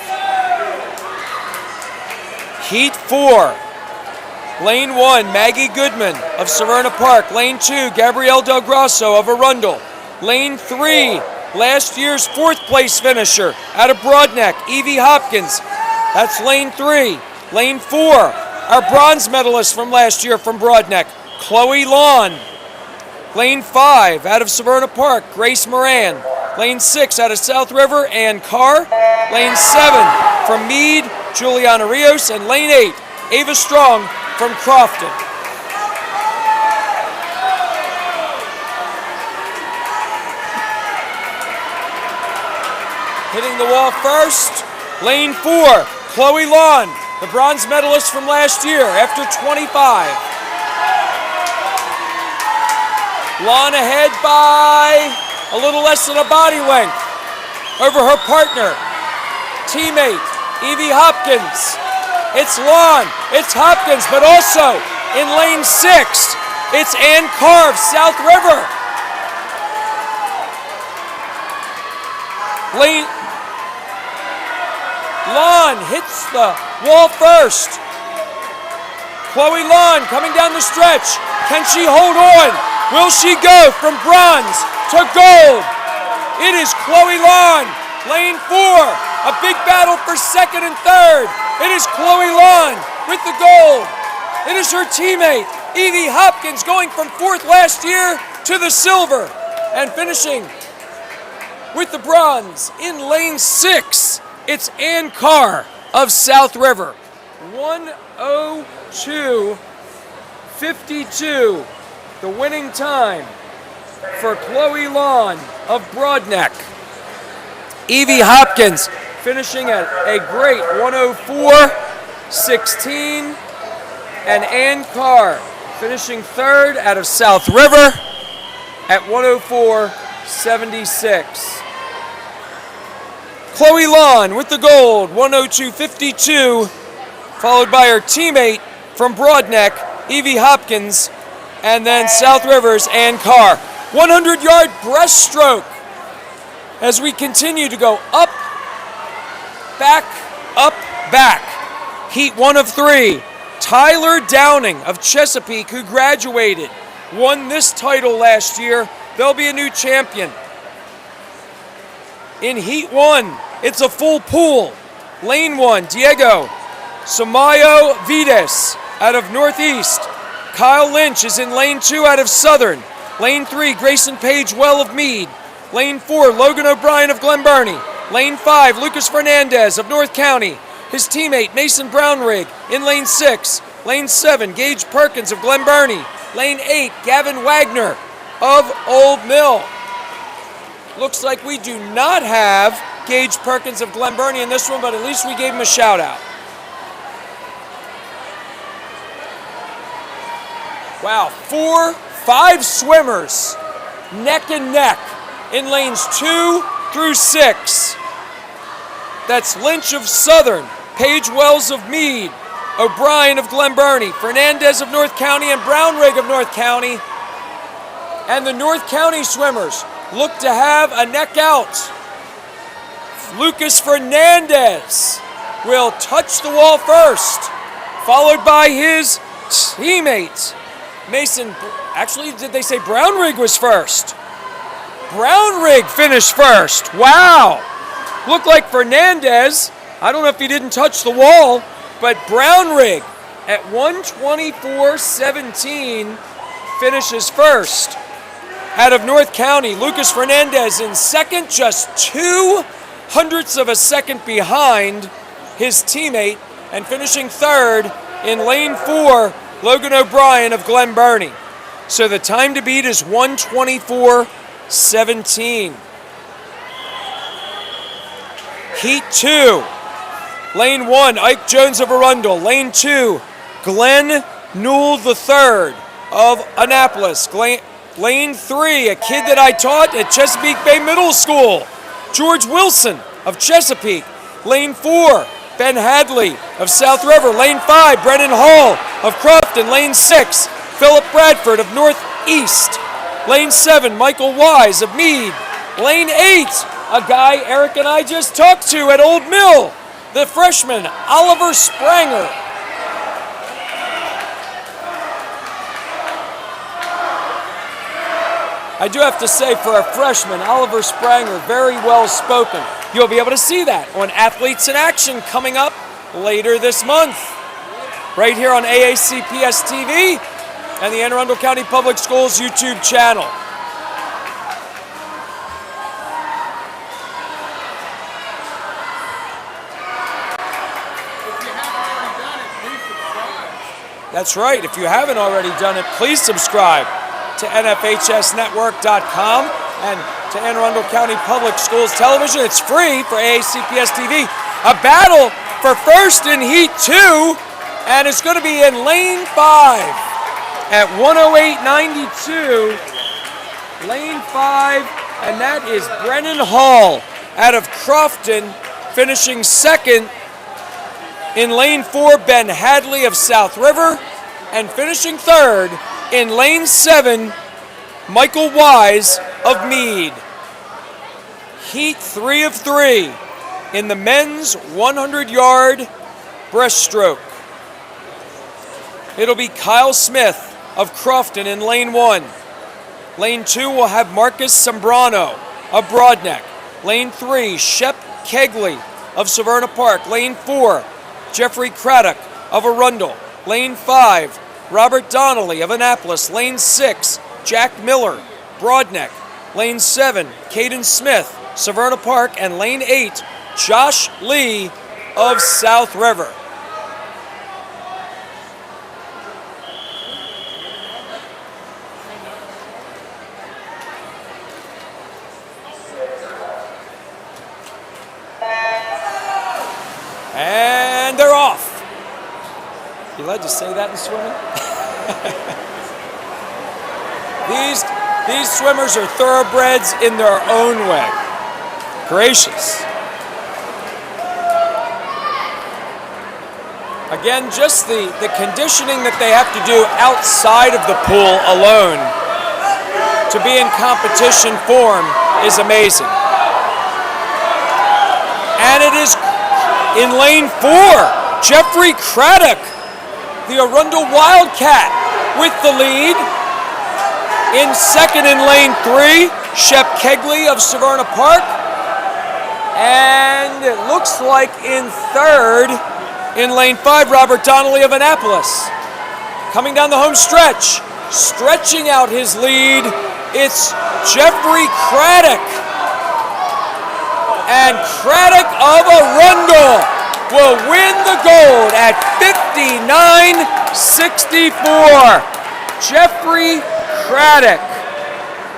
Heat 4. Lane 1, Maggie Goodman of Severna Park. Lane 2, Gabrielle Del Grasso of Arundel. Lane 3, last year's 4th place finisher out of Broadneck, Evie Hopkins. That's lane 3. Lane 4, our bronze medalist from last year from Broadneck, Chloe Lawn. Lane 5, out of Severna Park, Grace Moran. Lane 6, out of South River, Ann Carr. Lane 7, from Meade, Juliana Rios. And lane 8, Ava Strong from Crofton. Hitting the wall first, lane 4, Chloe Lawn, the bronze medalist from last year after 25. Lawn ahead by a little less than a body length over her partner, teammate, Evie Hopkins. It's Lawn, it's Hopkins, but also in lane 6, it's Ann Carr of South River. Lawn hits the wall first. Chloe Lawn coming down the stretch. Can she hold on? Will she go from bronze to gold? It is Chloe Lawn, lane 4. A big battle for second and third. It is Chloe Lawn with the gold. It is her teammate, Evie Hopkins, going from 4th last year to the silver and finishing with the bronze. In lane 6, it's Ann Carr of South River. 1:02:52, the winning time for Chloe Lawn of Broadneck. Evie Hopkins finishing at a great 1:04:16, and Ann Carr finishing third out of South River at 1:04:76. Chloe Lawn with the gold, 1:02:52, followed by her teammate from Broadneck, Evie Hopkins, and then South River's Ann Carr. 100-yard breaststroke as we continue to go up, back, up, back. Heat 1 of 3. Tyler Downing of Chesapeake, who graduated, won this title last year. They'll be a new champion. In Heat 1, it's a full pool. Lane 1, Diego Samayo Vides out of Northeast. Kyle Lynch is in Lane 2 out of Southern. Lane 3, Grayson Page Well of Meade. Lane 4, Logan O'Brien of Glen Burnie. Lane 5, Lucas Fernandez of North County. His teammate, Mason Brownrigg, in Lane 6. Lane 7, Gage Perkins of Glen Burnie. Lane 8, Gavin Wagner of Old Mill. Looks like we do not have Gage Perkins of Glen Burnie in this one, but at least we gave him a shout out. Wow, 5 swimmers neck and neck in lanes 2 through 6. That's Lynch of Southern, Page Wells of Meade, O'Brien of Glen Burnie, Fernandez of North County, and Brownrigg of North County. And the North County swimmers look to have a neck out. Lucas Fernandez will touch the wall first, followed by his teammate, Mason. Actually, did they say Brownrigg was first? Brownrigg finished first. Wow. Looked like Fernandez, I don't know if he didn't touch the wall, but Brownrigg at 1:24:17 finishes first. Out of North County, Lucas Fernandez in second, just 0.02 of a second behind his teammate, and finishing third in lane 4, Logan O'Brien of Glen Burnie. So the time to beat is 1:24:17. Heat 2. Lane 1, Ike Jones of Arundel. Lane 2, Glenn Newell III of Annapolis. Lane 3, a kid that I taught at Chesapeake Bay Middle School, George Wilson of Chesapeake. Lane 4, Ben Hadley of South River. Lane 5, Brennan Hall of Crofton. Lane 6, Philip Bradford of Northeast. Lane 7, Michael Wise of Meade. Lane 8, a guy Eric and I just talked to at Old Mill, the freshman, Oliver Spranger. I do have to say, for a freshman, Oliver Spranger, very well spoken. You'll be able to see that on Athletes in Action coming up later this month, right here on AACPS TV and the Anne Arundel County Public Schools YouTube channel. That's right. If you haven't already done it, please subscribe to NFHSnetwork.com and to Anne Arundel County Public Schools Television. It's free for AACPS TV. A battle for first in Heat 2, and it's going to be in Lane 5 at 108.92. Lane 5, and that is Brennan Hall out of Crofton, finishing second. In Lane 4, Ben Hadley of South River, and finishing third in Lane 7, Michael Wise of Meade. Heat 3 of 3 in the men's 100-yard breaststroke. It'll be Kyle Smith of Crofton in Lane 1. Lane 2 will have Marcus Sembrano of Broadneck. Lane 3, Shep Kegley of Severna Park. Lane 4, Jeffrey Craddock of Arundel. Lane 5, Robert Donnelly of Annapolis. Lane 6, Jack Miller, Broadneck. Lane 7, Caden Smith, Severna Park. And Lane 8, Josh Lee of South River. And they're off. You allowed to say that in swimming? These swimmers are thoroughbreds in their own way. Gracious. Again, just the conditioning that they have to do outside of the pool alone to be in competition form is amazing. And it is in Lane 4, Jeffrey Craddock, the Arundel Wildcat, with the lead. In second in Lane 3, Shep Kegley of Severna Park. And it looks like in third, in Lane 5, Robert Donnelly of Annapolis. Coming down the home stretch, stretching out his lead, it's Jeffrey Craddock. And Craddock of Arundel will win the gold at 59.64. Jeffrey Craddock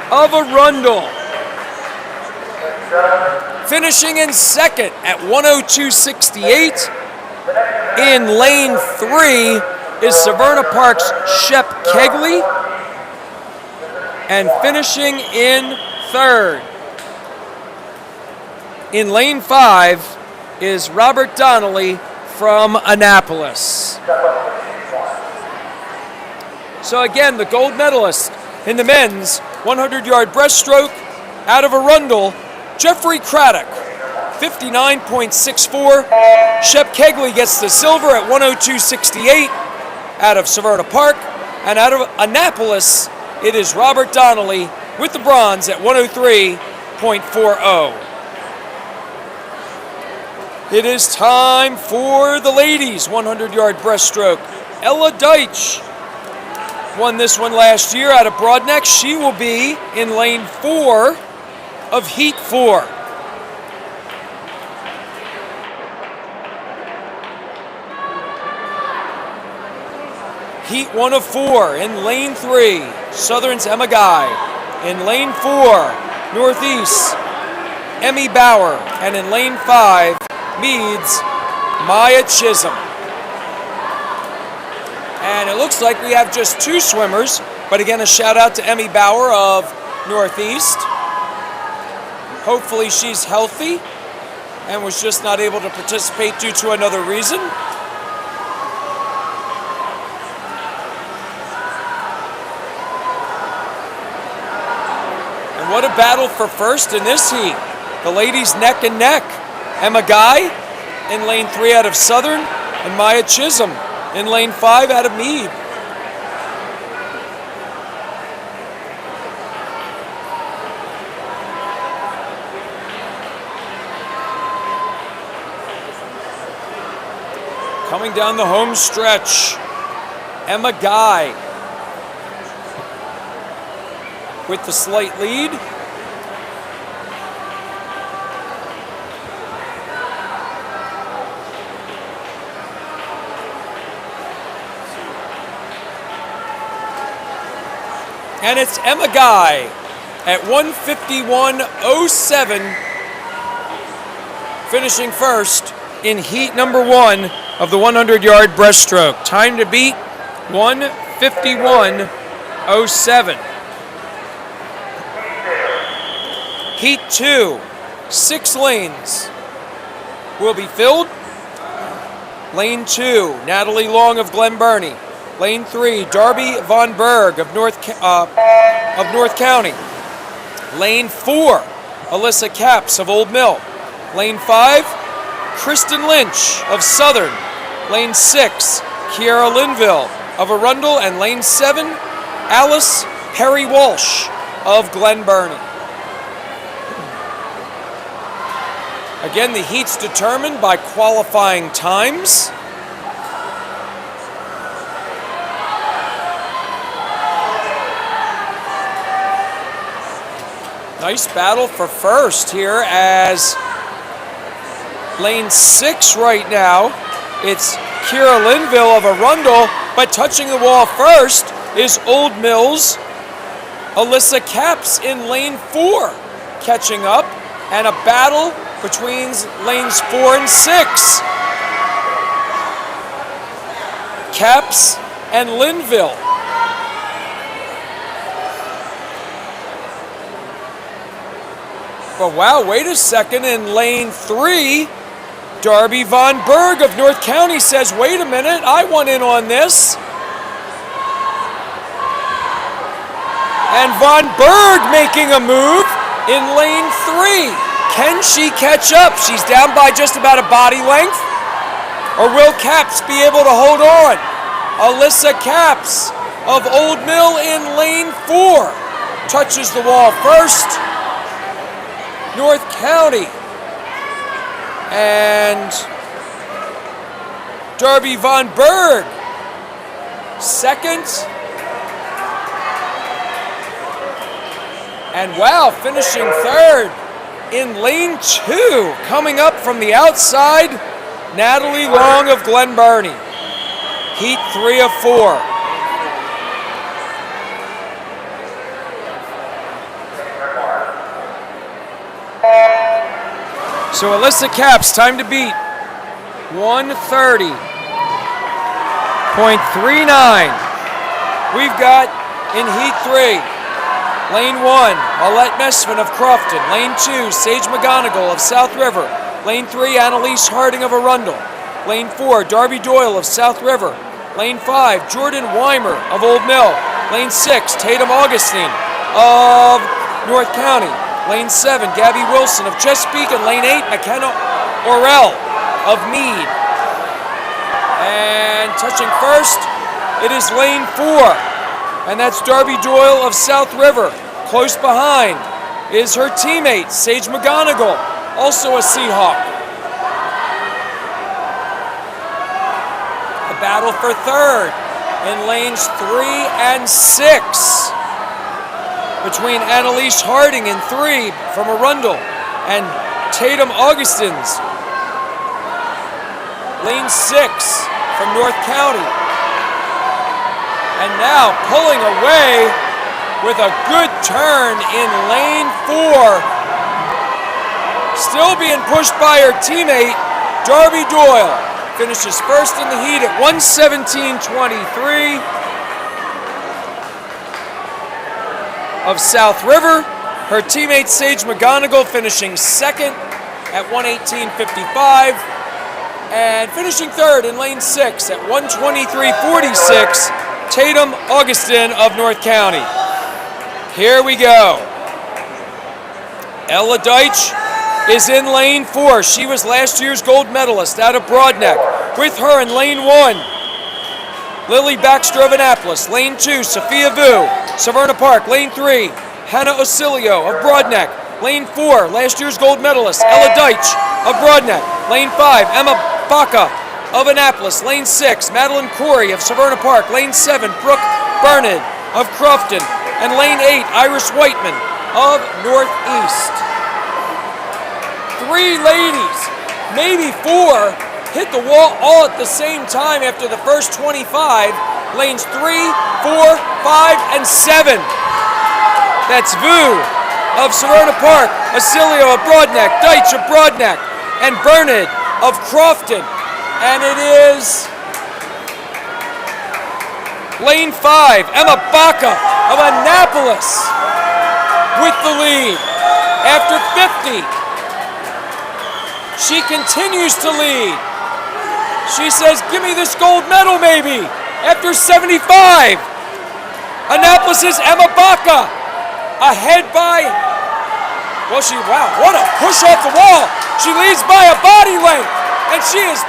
of Arundel finishing in second at 102.68. In Lane 3 is Severna Park's Shep Kegley, and finishing in third in Lane 5 is Robert Donnelly from Annapolis. So again, the gold medalist in the men's 100-yard breaststroke out of Arundel, Jeffrey Craddock, 59.64. Shep Kegley gets the silver at 102.68 out of Severna Park. And out of Annapolis, it is Robert Donnelly with the bronze at 103.40. It is time for the ladies' 100-yard breaststroke. Ella Deitch won this one last year out of Broadneck. She will be in Lane 4 of Heat 4. Heat 1 of 4 in lane 3, Southern's Emma Guy. In lane 4, Northeast, Emmy Bauer. And in lane 5, Meads, Maya Chisholm. And it looks like we have just 2 swimmers, but again, a shout out to Emmy Bauer of Northeast. Hopefully she's healthy and was just not able to participate due to another reason. And what a battle for first in this heat. The ladies neck and neck. Emma Guy in lane 3 out of Southern, and Maya Chisholm in lane 5 out of Meade. Coming down the home stretch, Emma Guy with the slight lead. And it's Emma Guy at 1:51.07, finishing first in heat number 1 of the 100-yard breaststroke. Time to beat 1:51.07. Heat 2, 6 lanes will be filled. Lane 2, Natalie Long of Glen Burnie. Lane 3, Darby Von Berg of North County. Lane 4, Alyssa Capps of Old Mill. Lane 5, Kristen Lynch of Southern. Lane 6, Kiara Linville of Arundel. And lane 7, Alice Perry Walsh of Glen Burnie. Again, the heat's determined by qualifying times. Nice battle for first here as lane 6 right now. It's Kiera Linville of Arundel, but touching the wall first is Old Mill's Alyssa Capps in lane 4, catching up, and a battle between lanes 4 and 6. Capps and Linville. But wow, wait a second, in lane 3, Darby Von Berg of North County says, wait a minute, I want in on this. And Von Berg making a move in lane 3. Can she catch up? She's down by just about a body length. Or will Capps be able to hold on? Alyssa Capps of Old Mill in lane 4 touches the wall first. North County and Darby Von Berg second. And wow, finishing third in lane 2, coming up from the outside, Natalie Long of Glen Burnie. Heat 3 of 4. So Alyssa Capps, time to beat 1:30.39. We've got in Heat 3, Lane 1, Paulette Mesvin of Crofton. Lane 2, Sage McGonigal of South River. Lane 3, Annalise Harding of Arundel. Lane 4, Darby Doyle of South River. Lane 5, Jordan Weimer of Old Mill. Lane 6, Tatum Augustine of North County. Lane 7, Gabby Wilson of Chesapeake. And lane 8, McKenna Orell of Meade. And touching first, it is lane 4. And that's Darby Doyle of South River. Close behind is her teammate, Sage McGonigal, also a Seahawk. A battle for third in lanes 3 and 6 between Annalise Harding in 3 from Arundel and Tatum Augustins. Lane 6 from North County. And now pulling away with a good turn in lane 4. Still being pushed by her teammate, Darby Doyle. Finishes first in the heat at 1:17.23 of South River. Her teammate Sage McGonigal finishing second at 1:18.55. And finishing third in lane 6 at 1:23.46, Tatum Augustin of North County. Here we go. Ella Deitch is in lane 4. She was last year's gold medalist out of Broadneck. With her in lane 1, Lily Backstroke of Annapolis. Lane 2, Sophia Vu, Severna Park. Lane 3, Hannah Osilio of Broadneck. Lane 4, last year's gold medalist, Ella Deitch of Broadneck. Lane 5, Emma Baca of Annapolis. Lane 6, Madeline Corey of Severna Park. Lane 7, Brooke Bernard of Crofton. And lane 8, Iris Whiteman of Northeast. 3 ladies, maybe 4, hit the wall all at the same time after the first 25. Lanes 3, 4, 5, and 7. That's Vu of Severna Park, Osilio of Broadneck, Deitch of Broadneck, and Bernard of Crofton. And it is lane 5, Emma Baca of Annapolis with the lead. After 50, she continues to lead. She says, give me this gold medal maybe. After 75, Annapolis' Emma Baca ahead by, wow, what a push off the wall. She leads by a body length, and she is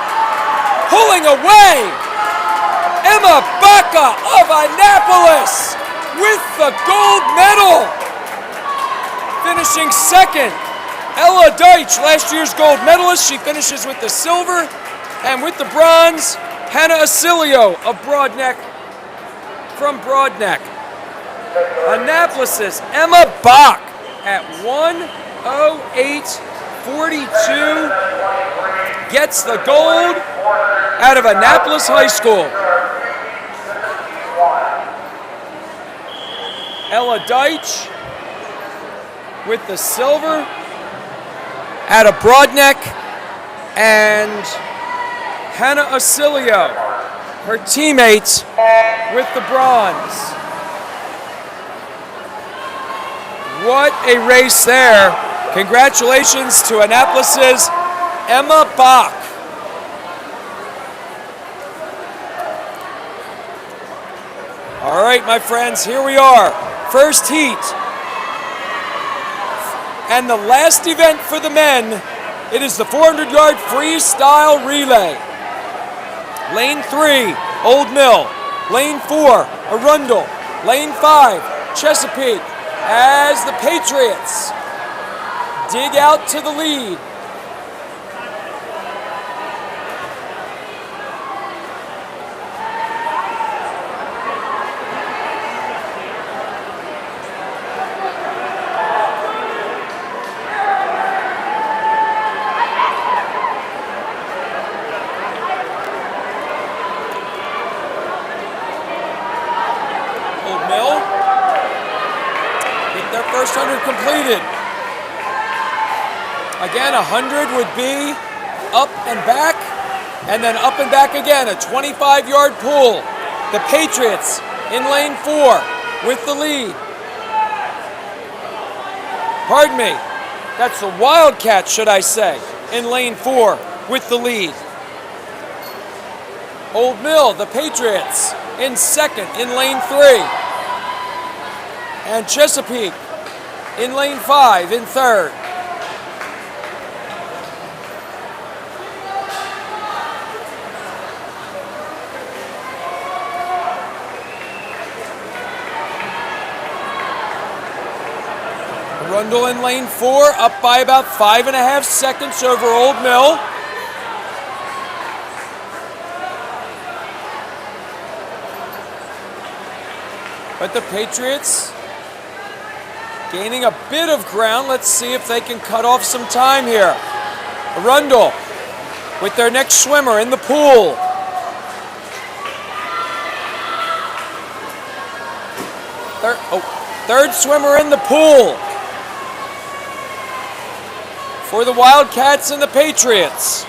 pulling away. Emma Baca of Annapolis with the gold medal. Finishing second, Ella Deitch, last year's gold medalist. She finishes with the silver. And with the bronze, Hannah Osilio of Broadneck from Broadneck. Annapolis' Emma Bach at 1:08.42 gets the gold out of Annapolis High School. Ella Deitch with the silver out of Broadneck, and Hannah Osilio, her teammates, with the bronze. What a race there. Congratulations to Annapolis' Emma Bach. All right, my friends, here we are. First heat. And the last event for the men, it is the 400-yard freestyle relay. Lane 3, Old Mill. Lane 4, Arundel. Lane 5, Chesapeake, as the Patriots dig out to the lead. First 100 completed. Again, 100 would be up and back, and then up and back again, a 25-yard pull. The Patriots in lane 4 with the lead. Pardon me, that's the Wildcats, should I say, in lane 4 with the lead. Old Mill, the Patriots, in second in lane 3. And Chesapeake in lane 5 in third. Arundel in lane 4, up by about 5.5 seconds over Old Mill. But the Patriots gaining a bit of ground. Let's see if they can cut off some time here. Arundel with their next swimmer in the pool. Oh, third swimmer in the pool for the Wildcats and the Patriots.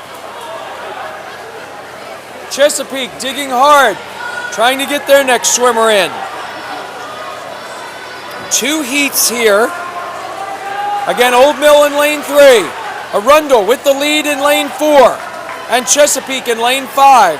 Chesapeake digging hard, trying to get their next swimmer in. 2 heats here. Again, Old Mill in lane 3. Arundel with the lead in lane 4. And Chesapeake in lane 5.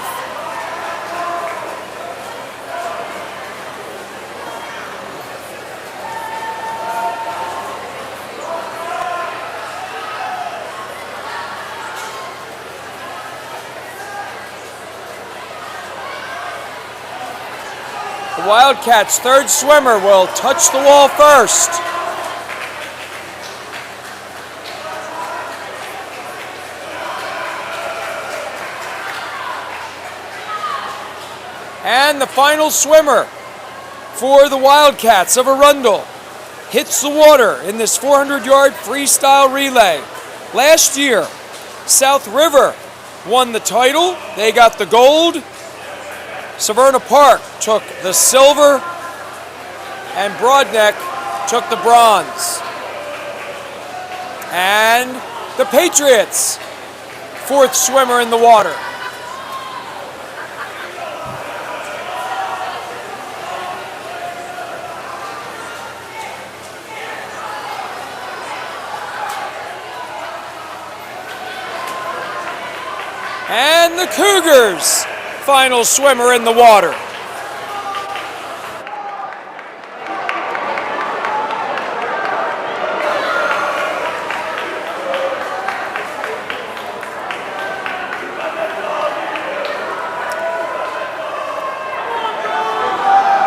The Wildcats' third swimmer will touch the wall first. And the final swimmer for the Wildcats of Arundel hits the water in this 400-yard freestyle relay. Last year, South River won the title. They got the gold. Severna Park took the silver, and Broadneck took the bronze. And the Patriots, fourth swimmer in the water. And the Cougars, final swimmer in the water.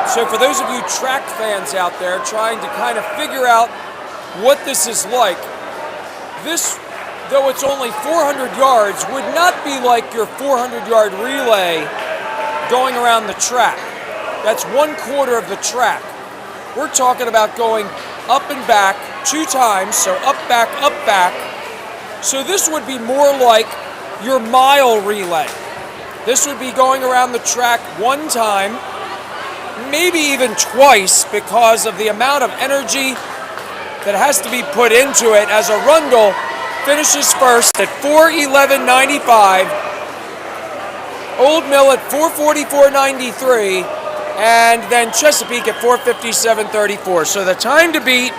So for those of you track fans out there trying to kind of figure out what this is like, this, though it's only 400 yards, would not be like your 400-yard relay going around the track. That's 1/4 of the track. We're talking about going up and back 2 times, so up, back, up, back. So this would be more like your mile relay. This would be going around the track 1 time, maybe even twice, because of the amount of energy that has to be put into it, as Arundel finishes first at 4:11.95, Old Mill at 4:44.93, and then Chesapeake at 4:57.34. So the time to beat,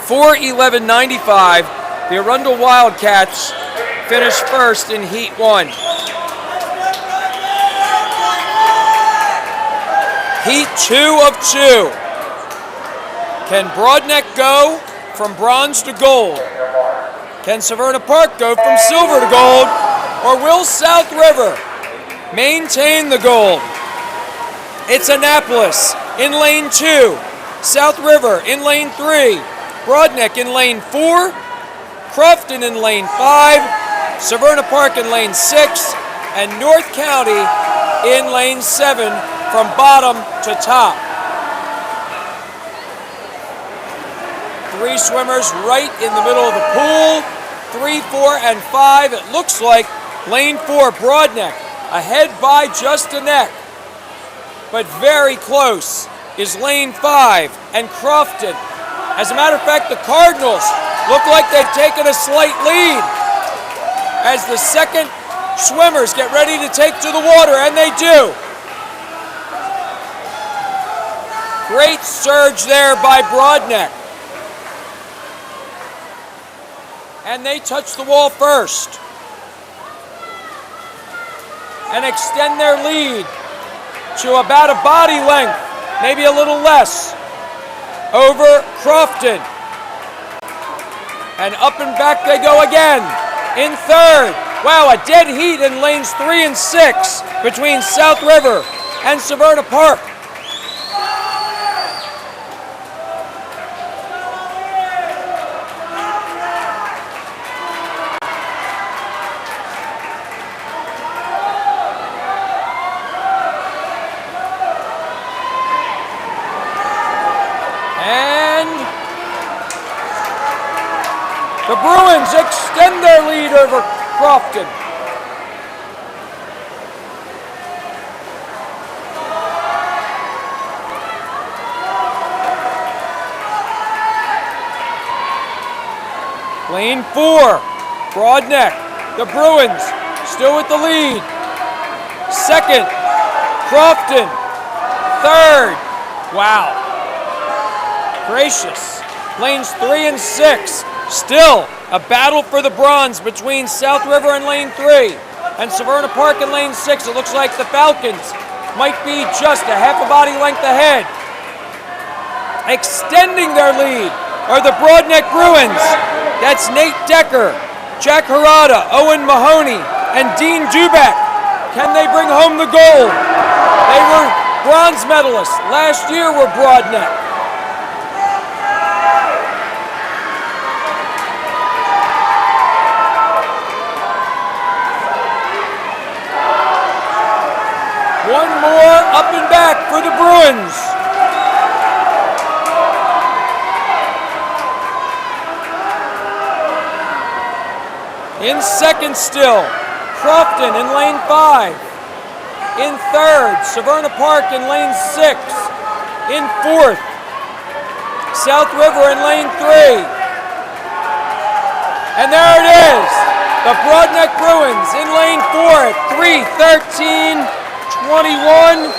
4:11.95. The Arundel Wildcats finish first in Heat 1. Heat 2 of 2. Can Broadneck go from bronze to gold? Can Severna Park go from silver to gold? Or will South River maintain the gold? It's Annapolis in lane 2. South River in lane 3. Broadneck in lane 4. Crofton in lane 5. Severna Park in lane 6. And North County in lane 7 from bottom to top. 3 swimmers right in the middle of the pool. 3, 4, and 5. It looks like lane 4, Broadneck, ahead by just a neck. But very close is lane 5 and Crofton. As a matter of fact, the Cardinals look like they've taken a slight lead as the second swimmers get ready to take to the water, and they do. Great surge there by Broadneck. And they touch the wall first and extend their lead to about a body length, maybe a little less, over Crofton. And up and back they go again in third. Wow, a dead heat in lanes 3 and 6 between South River and Severna Park. The Bruins extend their lead over Crofton. Lane 4, Broadneck. The Bruins still with the lead. Second, Crofton. Third, wow. Gracious. Lanes 3 and 6. Still a battle for the bronze between South River and Lane 3. And Severna Park in Lane 6. It looks like the Falcons might be just a half a body length ahead. Extending their lead are the Broadneck Bruins. That's Nate Decker, Jack Harada, Owen Mahoney, and Dean Dubeck. Can they bring home the gold? They were bronze medalists. Last year were Broadneck. One more up and back for the Bruins. In second still, Crofton in lane 5. In third, Severna Park in lane 6. In fourth, South River in lane 3. And there it is, the Broadneck Bruins in lane 4 at 3:13:21.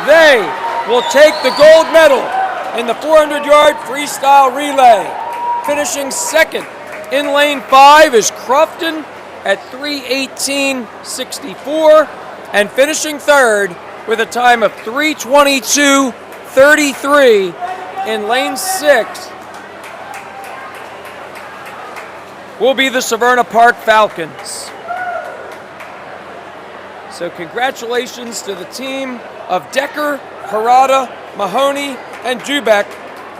They will take the gold medal in the 400-yard freestyle relay. Finishing second in lane 5 is Crofton at 3:18:64, and finishing third with a time of 3:22:33 in lane 6 will be the Severna Park Falcons. So congratulations to the team of Decker, Harada, Mahoney, and Dubeck.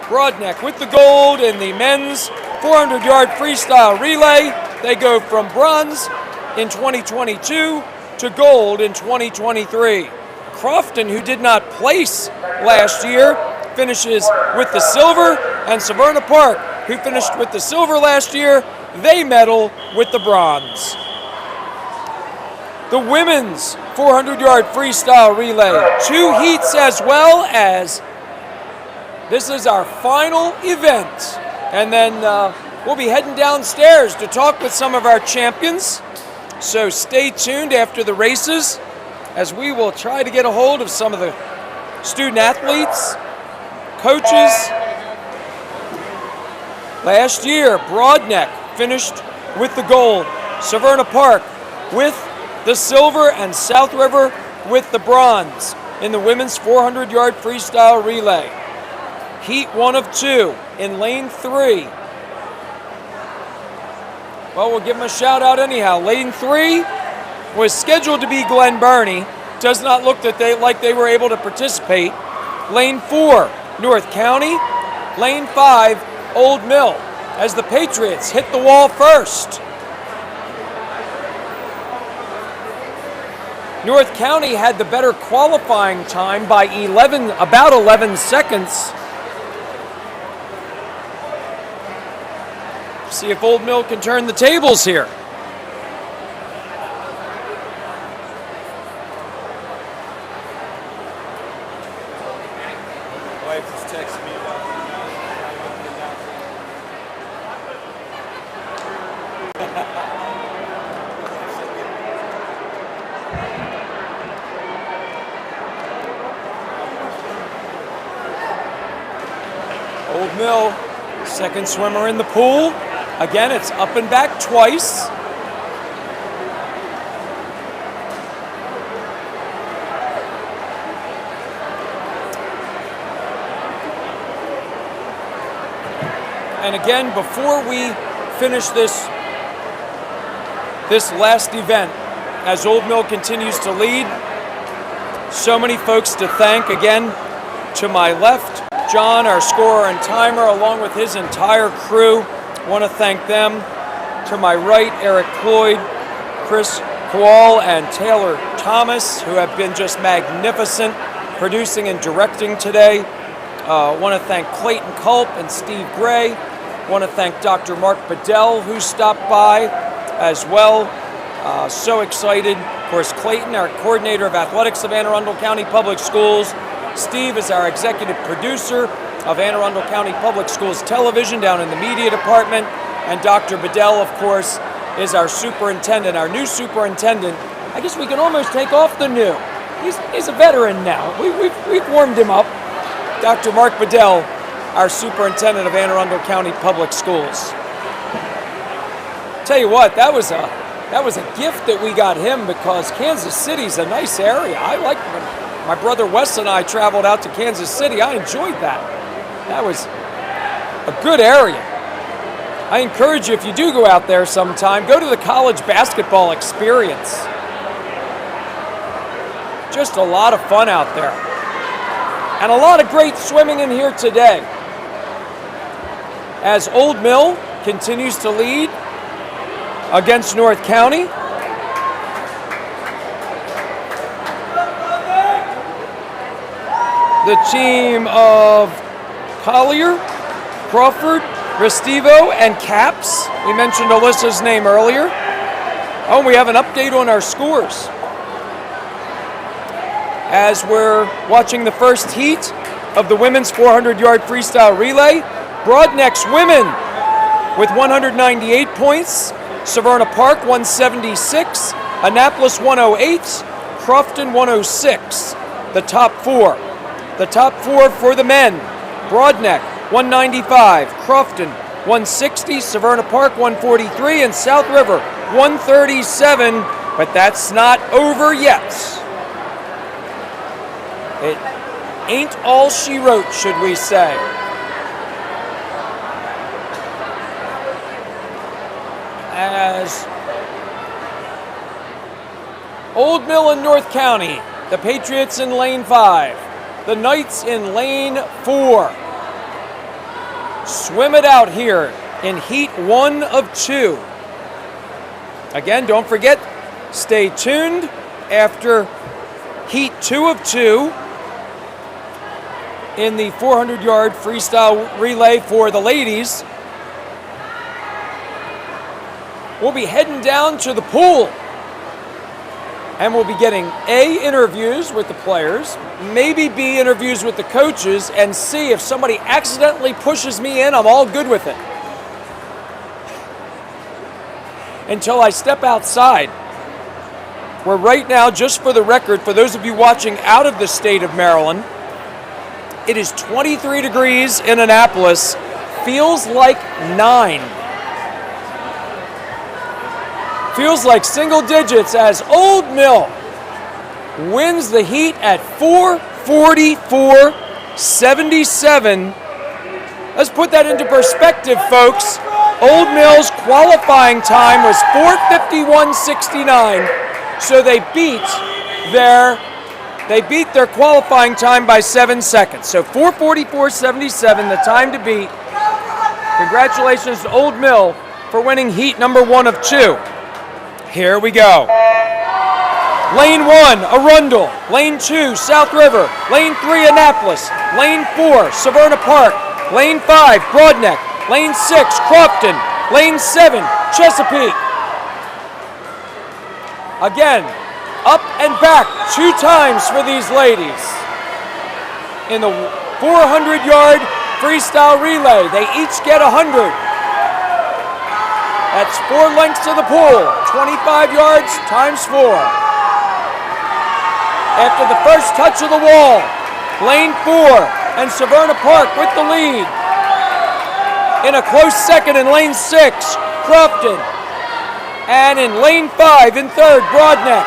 Broadneck with the gold in the men's 400-yard freestyle relay. They go from bronze in 2022 to gold in 2023. Crofton, who did not place last year, finishes with the silver, and Severna Park, who finished with the silver last year, they medal with the bronze. The women's 400-yard freestyle relay, 2 heats as well, as this is our final event. And then we'll be heading downstairs to talk with some of our champions. So stay tuned after the races, as we will try to get a hold of some of the student athletes, coaches. Last year, Broadneck finished with the gold, Severna Park with the silver, and South River with the bronze in the women's 400-yard freestyle relay. Heat 1 of 2 in lane 3. Well, we'll give them a shout out anyhow. Lane 3 was scheduled to be Glen Burnie. Does not look that like they were able to participate. Lane 4, North County. Lane 5, Old Mill, as the Patriots hit the wall first. North County had the better qualifying time by about 11 seconds. See if Old Mill can turn the tables here. Wife is texting me about Old Mill, second swimmer in the pool. Again, it's up and back twice. And again, before we finish this last event, as Old Mill continues to lead, so many folks to thank. Again, to my left, John, our scorer and timer, along with his entire crew. Want to thank them. To my right, Eric Cloyd, Chris Kowal, and Taylor Thomas, who have been just magnificent producing and directing today. Want to thank Clayton Culp and Steve Gray. Want to thank Dr. Mark Bedell, who stopped by as well. So excited. Of course, Clayton, our coordinator of athletics of Anne Arundel County Public Schools. Steve is our executive producer of Anne Arundel County Public Schools Television down in the media department. And Dr. Bedell, of course, is our superintendent, our new superintendent. I guess we can almost take off the new. He's a veteran now. We've warmed him up. Dr. Mark Bedell, our superintendent of Anne Arundel County Public Schools. Tell you what, that was a gift that we got him because Kansas City's a nice area. I like when my brother Wes and I traveled out to Kansas City. I enjoyed that. That was a good area. I encourage you, if you do go out there sometime, go to the college basketball experience. Just a lot of fun out there. And a lot of great swimming in here today. As Old Mill continues to lead against North County. The team of Collier, Crawford, Restivo, and Caps. We mentioned Alyssa's name earlier. Oh, and we have an update on our scores. As we're watching the first heat of the women's 400-yard freestyle relay, Broadneck's women with 198 points, Severna Park 176, Annapolis 108, Crofton 106. The top four. The top four for the men, Broadneck 195, Crofton 160, Severna Park 143, and South River 137, but that's not over yet. It ain't all she wrote, should we say. As Old Mill in North County, the Patriots in lane 5, the Knights in lane 4. Swim it out here in heat 1 of 2. Again, don't forget, stay tuned after heat 2 of 2 in the 400-yard freestyle relay for the ladies. We'll be heading down to the pool, and we'll be getting A, interviews with the players, maybe B, interviews with the coaches, and C, if somebody accidentally pushes me in, I'm all good with it. Until I step outside, where right now, just for the record, for those of you watching out of the state of Maryland, it is 23 degrees in Annapolis, feels like 9. Feels like single digits as Old Mill wins the heat at 4:44.77. Let's put that into perspective, folks. Old Mill's qualifying time was 4:51.69, so they beat their qualifying time by 7 seconds. So 4:44.77, the time to beat. Congratulations to Old Mill for winning heat number 1 of 2. Here we go. Lane 1, Arundel. Lane 2, South River. Lane 3, Annapolis. Lane 4, Severna Park. Lane 5, Broadneck. Lane 6, Crofton. Lane 7, Chesapeake. Again, up and back 2 times for these ladies. In the 400-yard freestyle relay, they each get 100. That's 4 lengths to the pool, 25 yards times 4. After the first touch of the wall, lane 4 and Severna Park with the lead. In a close second in lane 6, Crofton. And in lane 5 in third, Broadneck.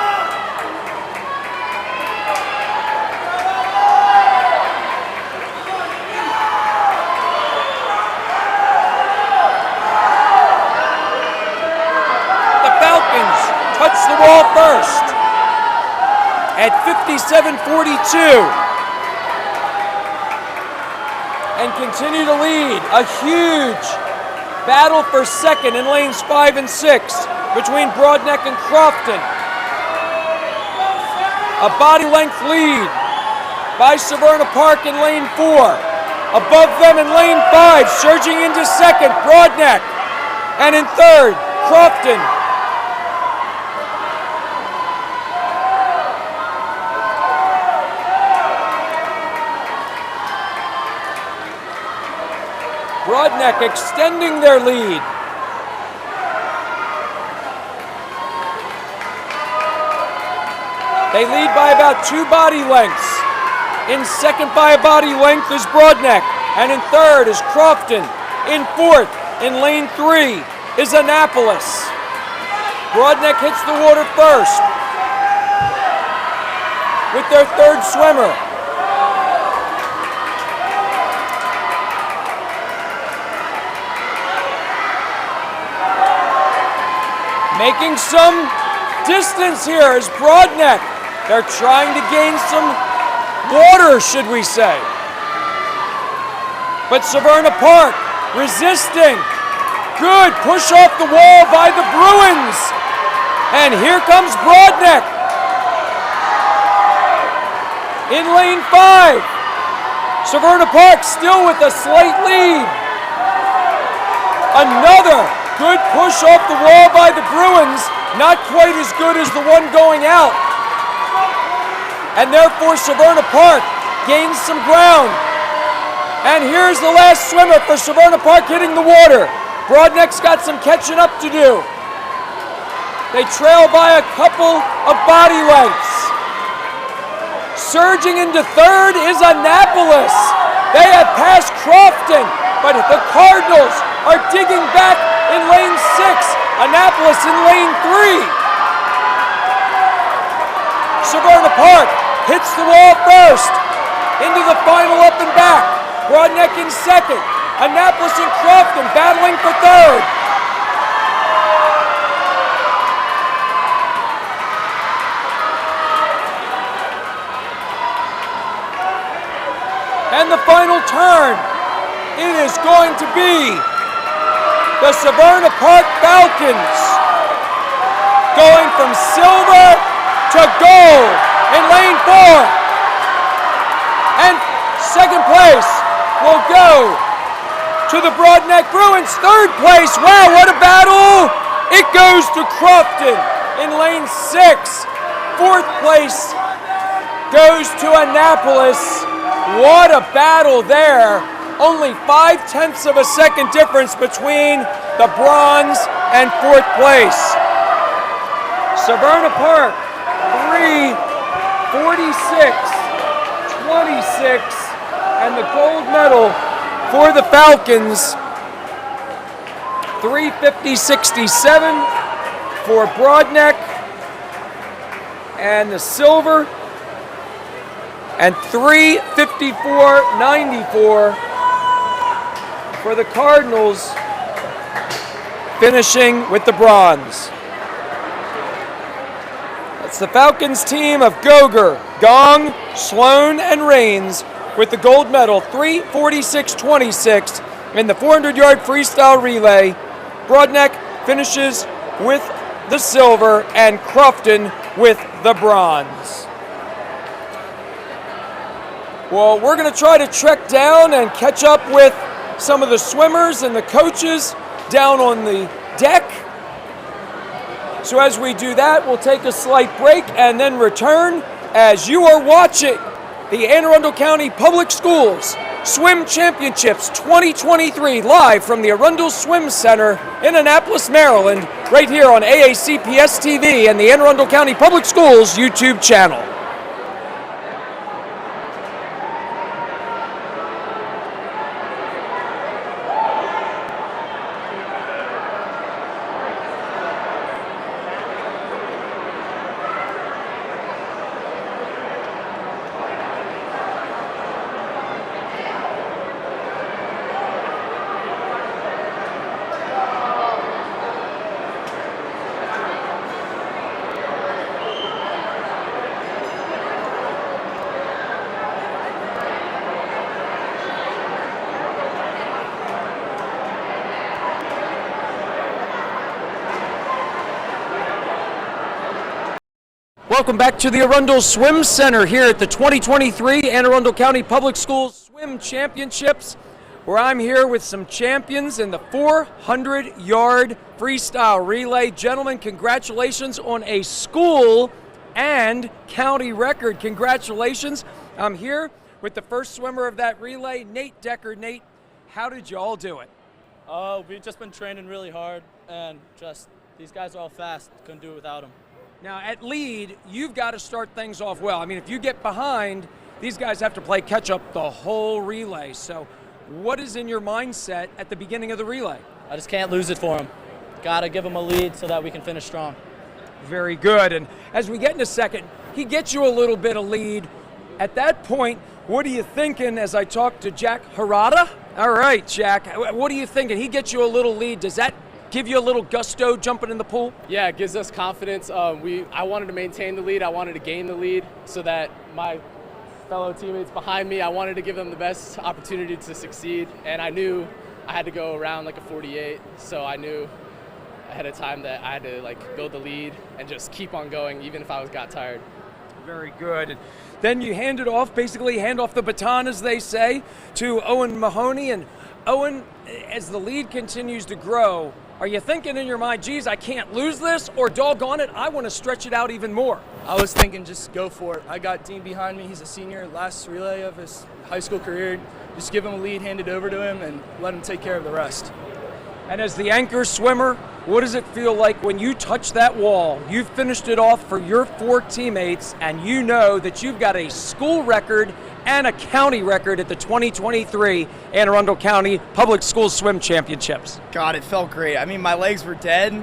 Touch the wall first at 57.42 and continue to lead. A huge battle for second in lanes 5 and 6 between Broadneck and Crofton. A body length lead by Severna Park in lane 4. Above them in lane 5, surging into second, Broadneck. And in third, Crofton. Broadneck extending their lead They lead by about 2 body lengths. In second by a body length is Broadneck, and in third is Crofton. In fourth, in lane 3, is Annapolis. Broadneck hits the water first with their third swimmer. Making some distance here is Broadneck. They're trying to gain some water, should we say. But Severna Park resisting. Good push off the wall by the Bruins. And here comes Broadneck. In lane 5. Severna Park still with a slight lead. Another good push off the wall by the Bruins. Not quite as good as the one going out. And therefore Severna Park gains some ground. And here's the last swimmer for Severna Park hitting the water. Broadneck's got some catching up to do. They trail by a couple of body lengths. Surging into third is Annapolis. They have passed Crofton, but the Cardinals are digging back in lane 6. Annapolis in lane 3. Severna Park hits the wall first. Into the final up and back. Broadneck in second. Annapolis and Crofton battling for third. And the final turn, it is going to be the Severna Park Falcons going from silver to gold in lane 4. And second place will go to the Broadneck Bruins. Third place, wow, what a battle! It goes to Crofton in lane 6. Fourth place goes to Annapolis. What a battle there. Only 0.5 of a second difference between the bronze and fourth place. Severna Park, 3:46.26, and the gold medal for the Falcons, 3:50.67 for Broadneck, and the silver, and 3:54.94 for the Cardinals, finishing with the bronze. That's the Falcons team of Goger, Gong, Sloan, and Rains with the gold medal, 3:46.26 in the 400-yard freestyle relay. Broadneck finishes with the silver and Crofton with the bronze. Well, we're going to try to trek down and catch up with some of the swimmers and the coaches down on the deck. So as we do that, we'll take a slight break and then return as you are watching the Anne Arundel County Public Schools Swim Championships 2023 live from the Arundel Swim Center in Annapolis, Maryland, right here on AACPS TV and the Anne Arundel County Public Schools YouTube channel. Welcome back to the Arundel Swim Center here at the 2023 Anne Arundel County Public Schools Swim Championships, where I'm here with some champions in the 400-yard freestyle relay. Gentlemen, congratulations on a school and county record. Congratulations. I'm here with the first swimmer of that relay, Nate Decker. Nate, how did you all do it? We've just been training really hard, and just these guys are all fast. Couldn't do it without them. Now, at lead, you've got to start things off well. I mean, if you get behind, these guys have to play catch-up the whole relay. So what is in your mindset at the beginning of the relay? I just can't lose it for them. Got to give them a lead so that we can finish strong. Very good. And as we get into second, he gets you a little bit of lead. At that point, what are you thinking as I talk to Jack Harada? All right, Jack, what are you thinking? He gets you a little lead. Does that give you a little gusto jumping in the pool? Yeah, it gives us confidence. I wanted to maintain the lead. I wanted to gain the lead so that my fellow teammates behind me, I wanted to give them the best opportunity to succeed. And I knew I had to go around like a 48, so I knew ahead of time that I had to build the lead and just keep on going even if I got tired. Very good. And then you hand it off, basically hand off the baton, as they say, to Owen Mahoney. And Owen, as the lead continues to grow, are you thinking in your mind, geez, I can't lose this, or doggone it, I want to stretch it out even more? I was thinking just go for it. I got Dean behind me. He's a senior, last relay of his high school career. Just give him a lead, hand it over to him, and let him take care of the rest. And as the anchor swimmer, what does it feel like when you touch that wall? You've finished it off for your 4 teammates, and you know that you've got a school record and a county record at the 2023 Anne Arundel County Public Schools Swim Championships. God, it felt great. I mean, my legs were dead,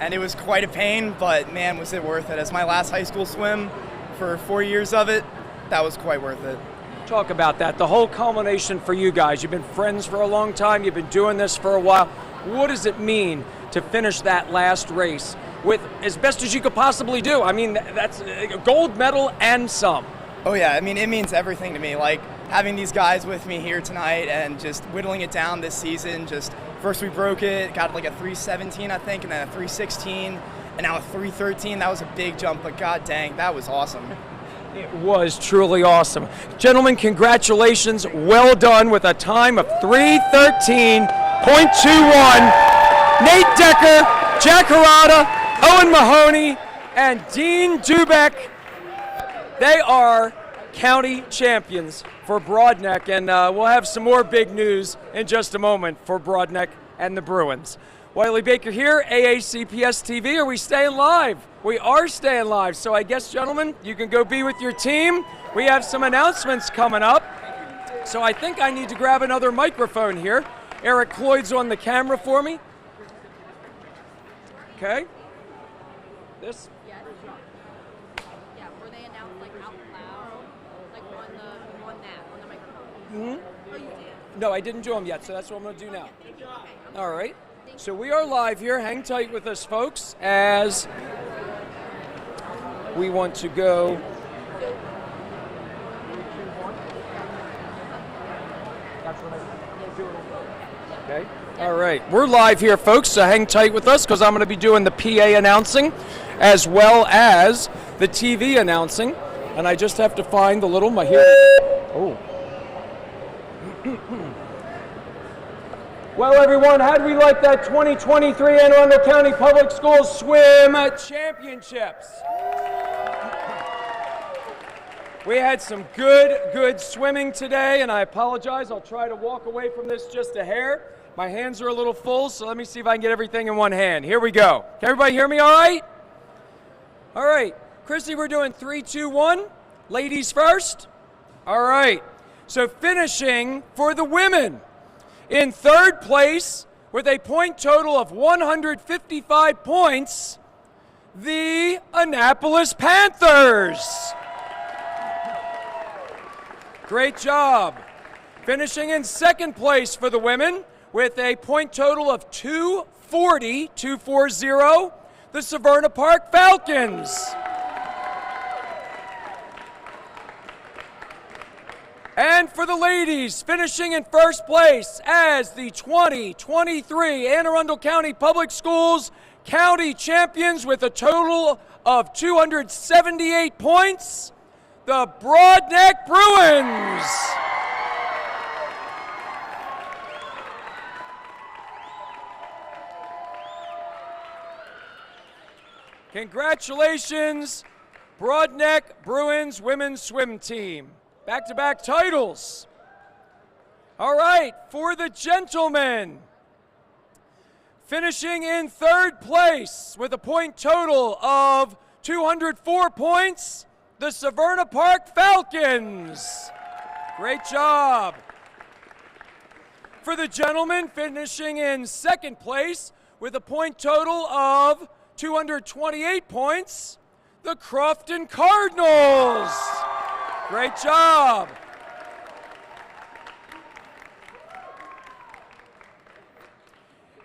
and it was quite a pain, but man, was it worth it. As my last high school swim for 4 years of it, that was quite worth it. Talk about that, the whole culmination for you guys. You've been friends for a long time, you've been doing this for a while. What does it mean to finish that last race with as best as you could possibly do? I mean, that's a gold medal and some. Oh yeah, I mean, it means everything to me. Like, having these guys with me here tonight and just whittling it down this season. Just first we broke it, got like a 3:17, I think, and then a 3:16, and now a 3:13. That was a big jump, but god dang, that was awesome. It was truly awesome. Gentlemen, congratulations. Well done with a time of 3:13.21. Nate Decker, Jack Harada, Owen Mahoney, and Dean Dubeck. They are county champions for Broadneck, and we'll have some more big news in just a moment for Broadneck and the Bruins. Wiley Baker here, AACPS TV. Are we staying live? We are staying live, so I guess, gentlemen, you can go be with your team. We have some announcements coming up, so I think I need to grab another microphone here. Eric Cloyd's on the camera for me. Okay. This. Yeah, were they announced out loud, on the microphone? Mm-hmm. Oh, you did? No, I didn't do them yet, so that's what I'm going to do now. All right. So we are live here. Hang tight with us, folks, as we want to go. Okay. All right. We're live here, folks, so hang tight with us because I'm going to be doing the PA announcing as well as the TV announcing. And I just have to find the little here. Oh. Well, everyone, how do we like that 2023 Anne Arundel County Public Schools Swim Championships? We had some good swimming today, and I apologize. I'll try to walk away from this just a hair. My hands are a little full, so let me see if I can get everything in one hand. Here we go. Can everybody hear me all right? All right. Chrissy, we're doing 3, 2, 1. Ladies first. All right. So finishing for the women. In third place, with a point total of 155 points, the Annapolis Panthers. Great job. Finishing in second place for the women, with a point total of 240, the Severna Park Falcons. And for the ladies, finishing in first place as the 2023 Anne Arundel County Public Schools County Champions with a total of 278 points, the Broadneck Bruins. Congratulations, Broadneck Bruins Women's Swim Team. Back-to-back titles. All right, for the gentlemen, finishing in third place with a point total of 204 points, the Severna Park Falcons. Great job. For the gentlemen, finishing in second place with a point total of 228 points, the Crofton Cardinals. Great job.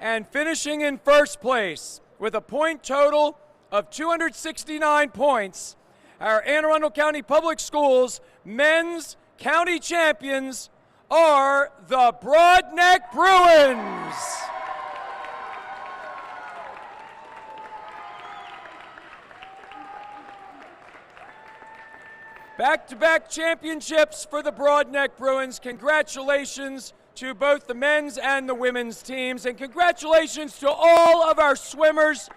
And finishing in first place with a point total of 269 points, our Anne Arundel County Public Schools men's county champions are the Broadneck Bruins. Back-to-back championships for the Broadneck Bruins. Congratulations to both the men's and the women's teams, and congratulations to all of our swimmers.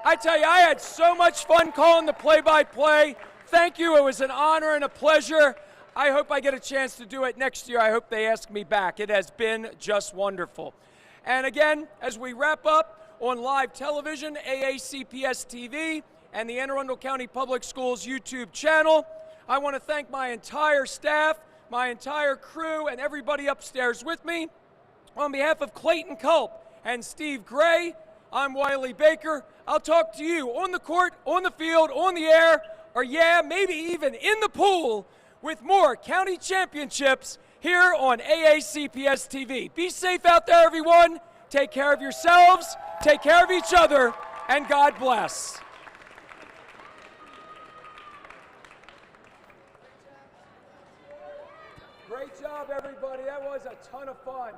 I tell you, I had so much fun calling the play-by-play. Thank you. It was an honor and a pleasure. I hope I get a chance to do it next year. I hope they ask me back. It has been just wonderful. And again, as we wrap up on live television, AACPS TV and the Anne Arundel County Public Schools YouTube channel, I want to thank my entire staff, my entire crew, and everybody upstairs with me. On behalf of Clayton Culp and Steve Gray, I'm Wiley Baker. I'll talk to you on the court, on the field, on the air, or yeah, maybe even in the pool with more county championships here on AACPS TV. Be safe out there, everyone. Take care of yourselves, take care of each other, and God bless. Great job, everybody. That was a ton of fun.